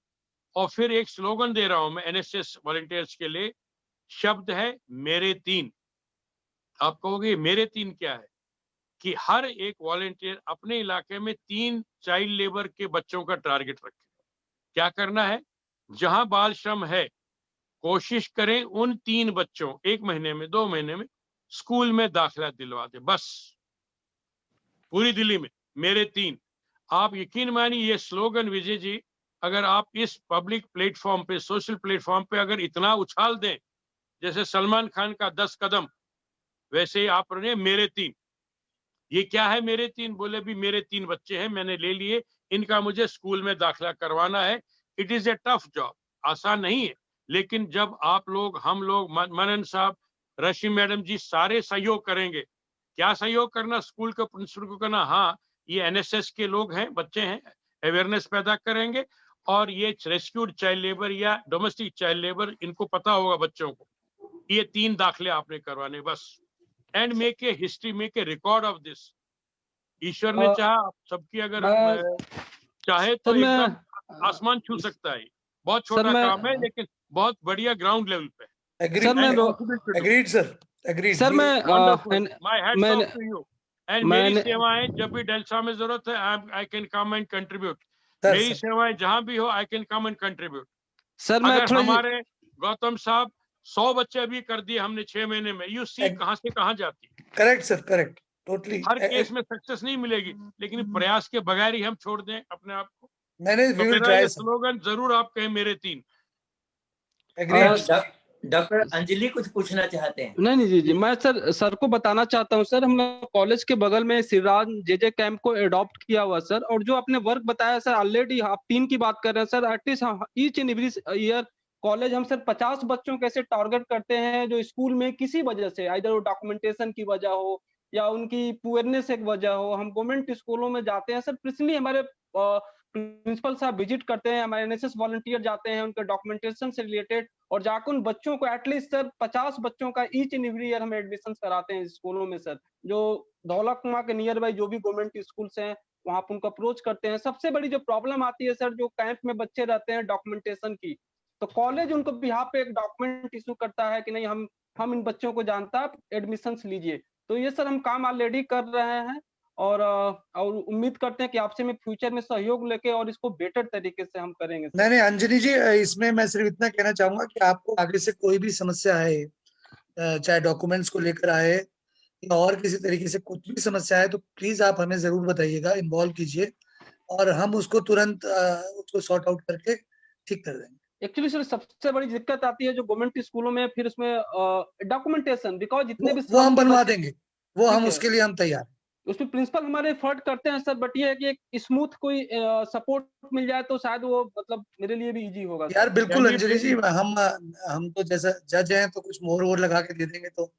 और फिर एक स्लोगन दे रहा हूं मैं एनएसएस वॉलंटियर्स के लिए, शब्द है मेरे 3। आप कहोगे मेरे 3 क्या है? कि हर एक वॉलंटियर अपने इलाके में 3 चाइल्ड लेबर के बच्चों का टारगेट रखे। क्या करना है? जहां बाल श्रम है कोशिश करें उन 3 बच्चों 1 महीने में 2 महीने में स्कूल में दाखिला दिलवा दे, बस पूरी दिल्ली में मेरे 3। आप यकीन मानिए ये स्लोगन विजय जी अगर आप इस पब्लिक प्लेटफॉर्म पे सोशल प्लेटफॉर्म पे अगर इतना उछाल दें जैसे सलमान खान का 10 कदम, वैसे ही आप रहे मेरे 3। ये क्या है मेरे 3? बोले भी मेरे 3 बच्चे हैं मैंने ले लिए, इनका मुझे स्कूल में दाखिला करवाना है। It is a tough job, आसान नहीं है, लेकिन जब आप लोग हम लोग मनन साहब रशी मैडम जी सारे सहयोग करेंगे। क्या सहयोग करना? स्कूल के प्रिंसिपल को करना, हाँ ये एनएसएस के लोग हैं, बच्चे हैं, अवेयरनेस पैदा करेंगे। और ये रेस्क्यूड चाइल्ड लेबर या डोमेस्टिक चाइल्ड लेबर इनको पता होगा बच्चों को, ये 3 दाखिले आपने करवाने बस। And make a history, make a record of this. ईश्वर ने चाहा आप सबकी अगर चाहे तो एकदम आसमान छू सकता है। बहुत छोटा काम है लेकिन बहुत बढ़िया ग्राउंड लेवल पे। Agreed, sir. Agreed. सर मैं My hats off to you. And मेरी सेवाएं जब भी डेल्सा में जरूरत है I can come and contribute. मेरी सेवाएं जहां भी हो I can come and contribute. Sir मैं अगर हमारे गौतम साहब 100 बच्चे भी कर दिए हमने 6 महीने में, यू सी कहां से कहां जाती है। Correct sir, correct, totally. हर केस में सक्सेस नहीं मिलेगी लेकिन प्रयास के बगैर ही हम छोड़ दें अपने आप को। मैंने तो मेरा ये स्लोगन जरूर आप कहें मेरे 3। डॉक्टर अंजलि कुछ पूछना चाहते हैं? नहीं जी मैं सर को बताना चाहता हूँ सर, हम कॉलेज के बगल में सिराज जेजे कैंप को अडॉप्ट किया हुआ सर, और जो आपने वर्क बताया सर ऑलरेडी आप 3 की बात कर रहे हैं sir. At least each and every year college हम सर 50 बच्चों कैसे टारगेट करते हैं जो स्कूल में किसी वजह से आइदर वो डॉक्यूमेंटेशन की वजह हो या उनकी पुअरनेस एक वजह हो, हम गवर्नमेंट स्कूलों में जाते हैं सर। पर्सनली हमारे प्रिंसिपल साहब विजिट करते हैं, हमारे एनएसएस वॉलंटियर जाते हैं उनके डॉक्यूमेंटेशन से रिलेटेड, और जाकर उन बच्चों को एटलीस्ट सर 50 बच्चों का ईच एंड एवरी ईयर हम एडमिशन कराते हैं स्कूलों में सर। जो धौलाकुआं के नियर बाई जो भी गवर्नमेंट स्कूल्स हैं वहां पर उनको अप्रोच करते हैं। सबसे बड़ी जो प्रॉब्लम आती है सर जो कैंप में बच्चे रहते हैं डॉक्यूमेंटेशन की, तो कॉलेज उनको बिहाफ पे एक डॉक्यूमेंट इशू करता है कि नहीं हम इन बच्चों को जानता है, एडमिशन लीजिए। तो ये सर हम काम ऑलरेडी कर रहे हैं और उम्मीद करते हैं कि आपसे में फ्यूचर में सहयोग लेके और इसको बेटर तरीके से हम करेंगे। नहीं अंजलि जी, इसमें मैं सिर्फ इतना कहना चाहूंगा कि आपको आगे से कोई भी समस्या आए, चाहे डॉक्यूमेंट्स को लेकर आए या और किसी तरीके से कुछ भी समस्या है, तो प्लीज आप हमें जरूर बताइएगा, इन्वॉल्व कीजिए और हम उसको तुरंत उसको सॉर्ट आउट करके ठीक कर देंगे। एक्चुअली सर सबसे बड़ी दिक्कत आती है जो गवर्नमेंट स्कूलों में, फिर उसमें डॉक्यूमेंटेशन, बिकॉज जितने भी वो हम बनवा देंगे, वो हम उसके लिए हम तैयार। उसमें प्रिंसिपल हमारे एफर्ट करते हैं सर, बट ये है कि एक स्मूथ कोई सपोर्ट मिल जाए तो शायद वो मतलब मेरे लिए भी इजी होगा यार। बिल्कुल अंजलि जी, हम तो जैसा जज हैं तो कुछ मोहर वोर लगा के दे देंगे तो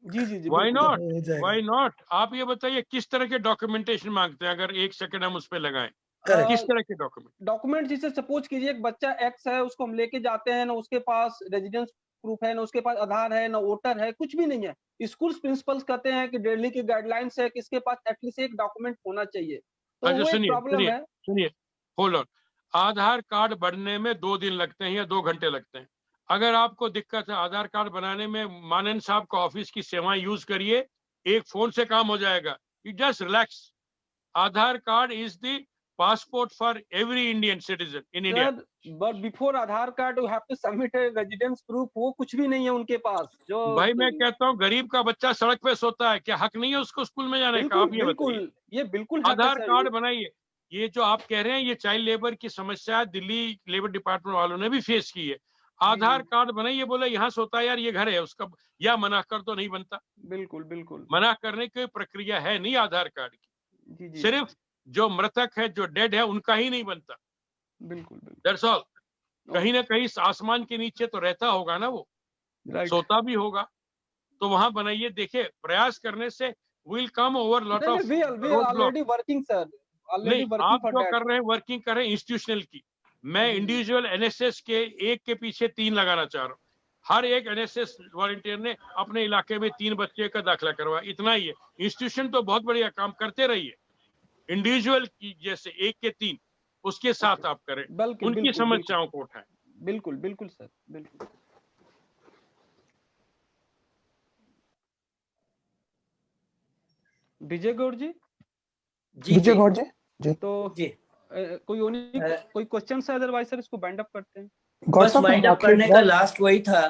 जी व्हाई नॉट। आप ये बताइए किस तरह के डॉक्यूमेंटेशन मांगते हैं, अगर 1 सेकंड हम उस पर लगाएं। किस तरह के डॉक्यूमेंट जिसे सपोज कीजिए एक बच्चा एक्स है, उसको हम लेके जाते हैं ना, उसके पास रेजिडेंस प्रूफ है ना, उसके पास आधार है ना, वोटर है, कुछ भी नहीं है। स्कूल प्रिंसिपल्स कहते हैं कि दिल्ली की गाइडलाइंस है कि इसके पास एटलीस्ट एक डॉक्यूमेंट होना चाहिए। तो वो एक प्रॉब्लम है। सुनिए होल्ड ऑन, आधार कार्ड बनने में 2 दिन लगते हैं या 2 घंटे लगते हैं। अगर आपको दिक्कत है आधार कार्ड बनाने में, मानन साहब का ऑफिस की सेवाएं यूज करिए, एक फोन से काम हो जाएगा। You just relax. Aadhaar card is the passport for every Indian citizen in India. But before Aadhaar card you have to submit a residence proof. वो कुछ भी नहीं है उनके पास। जो भाई मैं कहता हूँ गरीब का बच्चा सड़क पे सोता है, क्या हक नहीं है उसको स्कूल में जाने का? आप ये बिल्कुल आधार कार्ड बनाइए। ये जो आप कह रहे हैं ये चाइल्ड लेबर की समस्या दिल्ली लेबर डिपार्टमेंट वालों ने भी फेस की है। आधार कार्ड बनाइए, बोले यहाँ सोता है यार ये घर है उसका, या मना कर तो नहीं बनता। बिल्कुल मना करने की प्रक्रिया है नहीं आधार कार्ड की। सिर्फ जो मृतक है, जो डेड है, उनका ही नहीं बनता। बिल्कुल दैट्स ऑल। कहीं ना कहीं आसमान के नीचे तो रहता होगा ना वो। Right. सोता भी होगा, तो वहां बनाइए। देखिए, प्रयास करने से will come over lot of We are already working, sir. Already नहीं, working आप for जो that. कर रहे हैं वर्किंग कर रहे हैं इंस्टीट्यूशनल की, मैं इंडिविजुअल एनएसएस के एक के पीछे 3 लगाना चाह रहा हूँ। हर एक एनएसएस वॉलंटियर ने अपने इलाके में 3 बच्चे का दाखिला करवाया, इतना ही है। इंस्टीट्यूशन तो बहुत बढ़िया काम करते रहिए, इंडिविजुअल की जैसे 1 के 3 उसके साथ आप करें, बिल्कुल, उनकी बिल्कुल, समस्याओं को उठाएं। बिल्कुल, बिल्कुल सर, बिल्कुल। विजय गौड़ जी, विजय गौड़ जी, तो जी कोई क्वेश्चन है, अदरवाइज सर इसको बाइंड अप करते हैं। गौड़ बस साहब वाइंड अप करने का लास्ट वही था।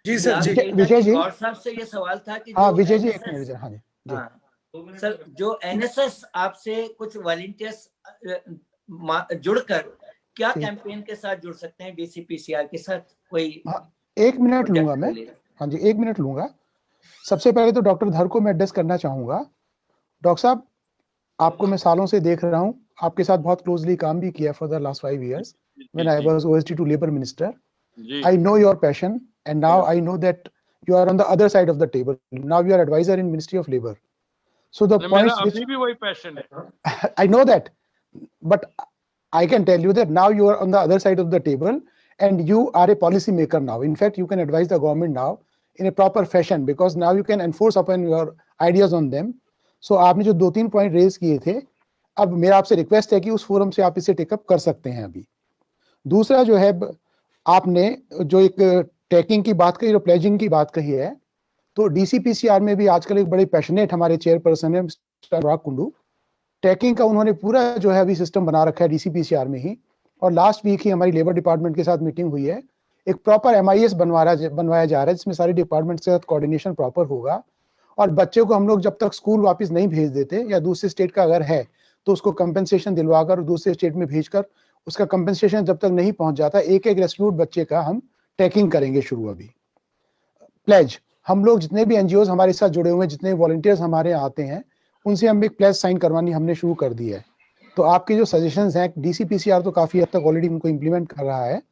जी सर, लास्ट जी यही था विजय कि जी। गौर साहब से ये सवाल था कि हाँ जो विजय जी, एक NSS मिनट, हाँ जी। हाँ सर, जो एनएसएस आपसे कुछ वॉलंटियर्स जुड़कर क्या ठीक। कैंपेन के साथ जुड़ सकते हैं, डीसीपीसीआर के साथ कोई हाँ, 1 मिनट प्रोजेक्ट लूंगा मैं। के लिए? हाँ जी, 1 मिनट लूंगा। सबसे पहले तो डॉक्टर धर को मैं एड्रेस करना चाहूंगा। डॉक्टर साहब, आपको मैं सालों से देख रहा हूँ, आपके साथ बहुत क्लोजली काम भी किया for the last 5 years when I was OSD to Labor Minister. I know your passion and now I know that you are on the other side of the table. Now you are advisor in Ministry of Labor. So the मेरा points which अभी भी वही passion है। I know that, but I can tell you that now you are on the other side of the table and you are a policy maker now. In fact, you can advise the government now in a proper fashion because now you can enforce upon your ideas on them. So आपने जो 2-3 point raise किए थे, अब मेरा आपसे request है कि उस फोरम से आप इसे टेकअप कर सकते हैं। अभी दूसरा जो है, आपने जो एक टैकिंग की बात कही और प्लेजिंग की बात कही है, तो डीसीपीसीआर में भी आजकल एक बड़े पैशनेट हमारे चेयरपर्सन है मिस्टर अनुराग कुंडू। टैकिंग का उन्होंने पूरा जो है अभी सिस्टम बना रखा है डीसीपीसीआर में ही, और लास्ट वीक ही हमारी लेबर डिपार्टमेंट के साथ मीटिंग हुई है। एक प्रॉपर MIS बनवाया जा रहा है जिसमें सारी डिपार्टमेंट के साथ कोऑर्डिनेशन प्रॉपर होगा, और बच्चे को हम लोग जब तक स्कूल वापस नहीं भेज देते या दूसरे स्टेट का अगर है तो उसको कंपेंसेशन दिलवाकर दूसरे स्टेट में भेजकर उसका कंपेंसेशन जब तक नहीं पहुंच जाता, एक रेस्क्यूड बच्चे का हम टैकिंग करेंगे शुरू। अभी प्लेज, हम लोग जितने भी एनजीओ हमारे साथ जुड़े हुए हैं, जितने वॉलंटियर्स हमारे यहाँ आते हैं, उनसे हम एक प्लेज साइन करवानी हमने शुरू कर दी है। तो आपके जो सजेशंस हैं, डीसीपीसीआर तो काफी हद तक ऑलरेडी उनको इम्प्लीमेंट कर रहा है।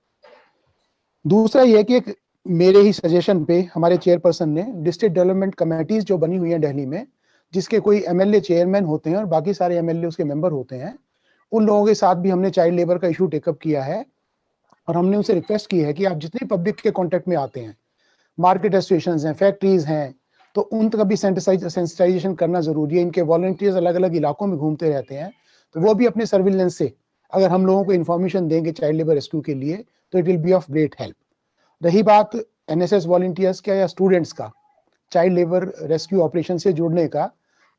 दूसरा ये कि एक मेरे ही सजेशन पे हमारे चेयरपर्सन ने डिस्ट्रिक्ट डेवलपमेंट कमेटीज जो बनी हुई हैं दिल्ली में, जिसके कोई MLA चेयरमैन होते हैं और बाकी सारे MLA उसके मेंबर होते हैं, उन लोगों के साथ भी हमने चाइल्ड लेबर का इशू टेकअप किया है। और हमने उनसे रिक्वेस्ट की है कि आप जितने पब्लिक के कॉन्टेक्ट में आते हैं, मार्केट एसोसिएशंस हैं, फैक्ट्रीज हैं, तो उन तक भी सेंसिटाइजेशन करना जरूरी है। इनके वॉलंटियर्स अलग अलग इलाकों में घूमते रहते हैं, तो वो भी अपने सर्विलेंस से अगर हम लोगों को इन्फॉर्मेशन देंगे चाइल्ड लेबर रेस्क्यू के लिए, तो it will be of great help. रही बात NSS वॉलंटियर्स का या स्टूडेंट्स का चाइल्ड लेबर रेस्क्यू ऑपरेशन से जुड़ने का,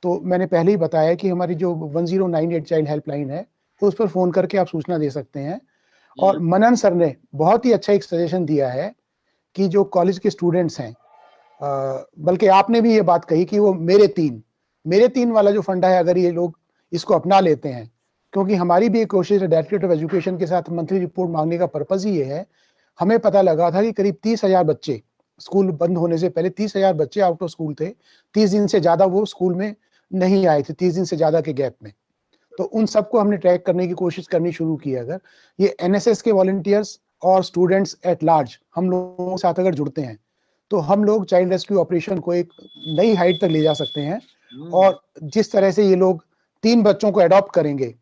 तो मैंने पहले ही बताया कि हमारी जो 1098 चाइल्ड हेल्पलाइन है, उस पर फोन करके आप सूचना दे सकते हैं। और मनन सर ने बहुत ही अच्छा एक सजेशन दिया है कि जो कॉलेज के स्टूडेंट्स हैं, बल्कि आपने भी ये बात कही कि वो मेरे तीन वाला जो फंडा है, अगर ये लोग इसको अपना लेते हैं, क्योंकि हमारी भी एक कोशिश है डायरेक्टरेट ऑफ एजुकेशन के साथ मंथली रिपोर्ट मांगने का पर्पज ही ये है। हमें पता लगा था कि करीब 30,000 बच्चे स्कूल बंद होने से पहले 30,000 बच्चे आउट ऑफ स्कूल थे। 30 दिन से ज्यादा वो स्कूल में नहीं आए थे, 30 दिन से ज्यादा के गैप में। तो उन सबको हमने ट्रैक करने की कोशिश करनी शुरू की। अगर ये NSS के वॉलंटियर्स और स्टूडेंट्स एट लार्ज हम लोगों के साथ अगर जुड़ते हैं, तो हम लोग चाइल्ड रेस्क्यू ऑपरेशन को एक नई हाइट तक ले जा सकते हैं। और जिस तरह से ये लोग 3 बच्चों को अडॉप्ट करेंगे,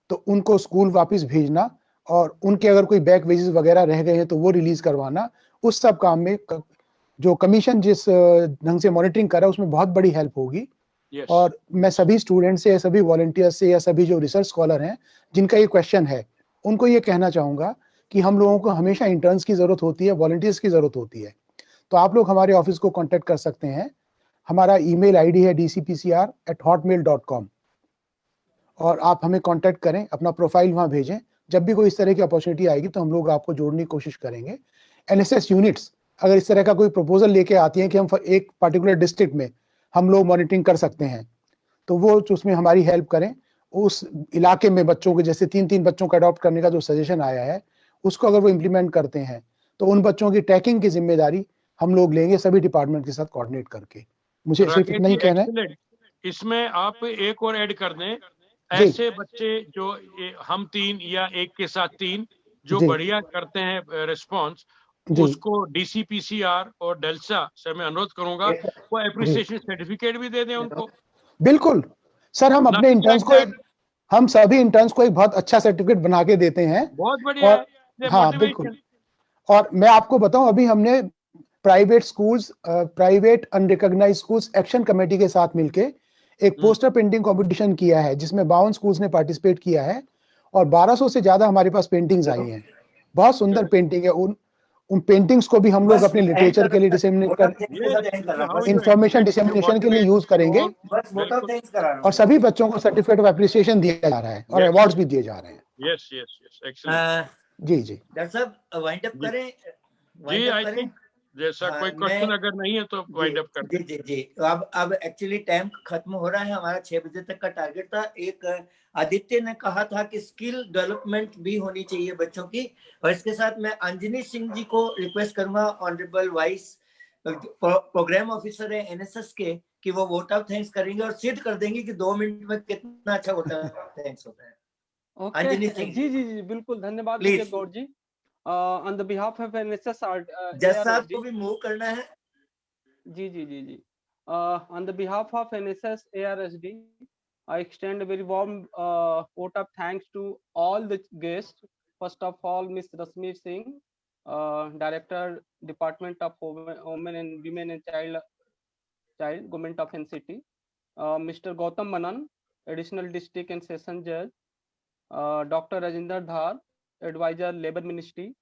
तो उनको स्कूल वापस भेजना और उनके अगर कोई बैक वेजेस वगैरह रह गए हैं तो वो रिलीज करवाना, उस सब काम में जो कमीशन जिस ढंग से मॉनिटरिंग कर रहा है उसमें बहुत बड़ी हेल्प होगी। और मैं सभी स्टूडेंट्स से, सभी वॉलंटियर्स से या सभी जो रिसर्च स्कॉलर हैं जिनका ये क्वेश्चन है, उनको ये कहना चाहूंगा कि हम लोगों को हमेशा इंटर्न्स की जरूरत होती है, वॉलंटियर्स की जरूरत होती है। तो आप लोग हमारे ऑफिस को कांटेक्ट कर सकते हैं। हमारा ईमेल आईडी है dcpcr@hotmail.com, और आप हमें कांटेक्ट करें, अपना प्रोफाइल वहां भेजें। जब भी कोई इस तरह की अपॉर्चुनिटी आएगी तो हम लोग आपको जोड़ने की कोशिश करेंगे। NSS यूनिट्स अगर इस तरह का कोई प्रपोजल लेके आती है कि हम एक पर्टिकुलर डिस्ट्रिक्ट में हम लोग मॉनिटरिंग कर सकते हैं, तो वो उसमें हमारी हेल्प करें। उस इलाके में बच्चों के, जैसे 3-3 बच्चों को अडॉप्ट करने का जो सजेशन आया है, उसको अगर वो इम्प्लीमेंट करते हैं तो उन बच्चों की ट्रैकिंग की जिम्मेदारी हम लोग लेंगे सभी डिपार्टमेंट के साथ कोऑर्डिनेट करके। मुझे सिर्फ इतना ही कहना है। इसमें आप एक और ऐड कर दें, ऐसे बच्चे जो हम 3 या 1 के साथ 3 जो बढ़िया करते हैं रिस्पॉन्स, जी उसको DCPCR और डेल्सा से मैं अनुरोध करूंगा वो एप्रिसिएशन सर्टिफिकेट भी दे दें उनको। बिल्कुल सर, हम अपने Nothing इंटर्न्स like को that. हम सभी इंटर्न्स को एक बहुत अच्छा सर्टिफिकेट बना के देते हैं। बहुत बढ़िया और है, हाँ बिल्कुल, और मैं आपको बताऊं अभी हमने private schools, private unrecognised schools action committee के साथ मिलके एक पोस्टर पेंटिंग कंपटीशन किया है जिसमें 52 स्कूल्स ने पार्टिसिपेट किया है और 1200 से ज्यादा हमारे पास पेंटिंग्स आई हैं। बहुत सुंदर पेंटिंग है। उन पेंटिंग्स को भी हम लोग अपने लिटरेचर के लिए डिसेमिनेट कर, इंफॉर्मेशन डिसेमिनेशन के लिए यूज करेंगे और सभी बच्चों को सर्टिफिकेट ऑफ एप्रिसिएशन दिया जा रहा है और अवार्ड्स भी दिए जा रहे हैं। Yes yes yes, excellent. जी जी डॉक्टर साहब वाइंड अप करें? जी, आई थिंक जैसा कोई क्वेश्चन अगर नहीं है तो वाइंड अप कर जी जी जी। अब एक्चुअली टाइम खत्म हो रहा है, हमारा 6 बजे तक का टारगेट था। एक आदित्य ने कहा था कि स्किल डेवलपमेंट भी होनी चाहिए बच्चों की, और इसके साथ मैं अंजनी सिंह जी को रिक्वेस्ट करूंगा, ऑनरेबल वाइस प्रोग्राम ऑफिसर है NSS के, कि वो वोट ऑफ थैंक्स करेंगे और सिद्ध कर देंगे कि 2 मिनट में कितना अच्छा वोट ऑफ थैंक्स होता है। अंजनी सिंह जी जी जी बिल्कुल, धन्यवाद Please. Vijay Gaur ji. On the behalf of NSS जज साहब को भी मूव करना है। जी जी जी जी। On the behalf of NSS ARSD, I extend a very warm vote of thanks to all the guests. First of all, Ms. Rasmi Singh, Director, Department of Women and Women and Child, Government of NCT. Mr. Gautam Manan, Additional District and Session Judge. Dr. Rajinder Dhar, Advisor, Labor Ministry.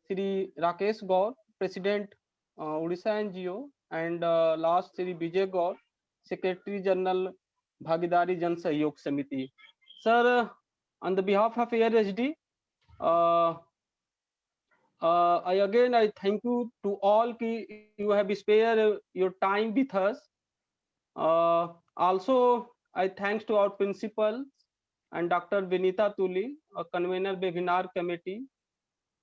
Shri Rakesh Gaur, President, Odisha NGO, and last Shri Vijay Gaur, Secretary General, Bhagidari Jan Sahyog Samiti. Sir, on the behalf of ARSD, I thank you to all ki you have spared your time with us. Also, I thanks to our principal and Dr. Vinita Tuli, a convener webinar committee,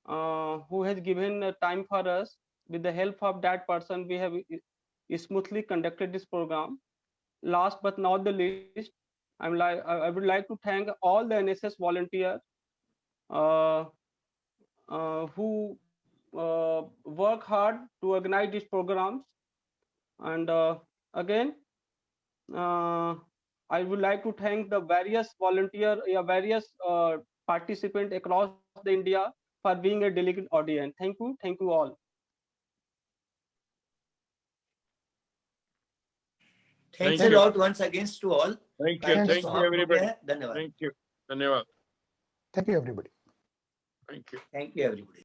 who has given time for us. With the help of that person, we have smoothly conducted this program. Last but not the least, I would like to thank all the NSS volunteers who work hard to organize these programs. And again, I would like to thank the various participants across the India for being a delegate audience. Thank you all. Thanks a lot once again to all. Thank you everybody. धन्यवाद। Thank you, धन्यवाद। Thank you everybody. Thank you. Thank you everybody.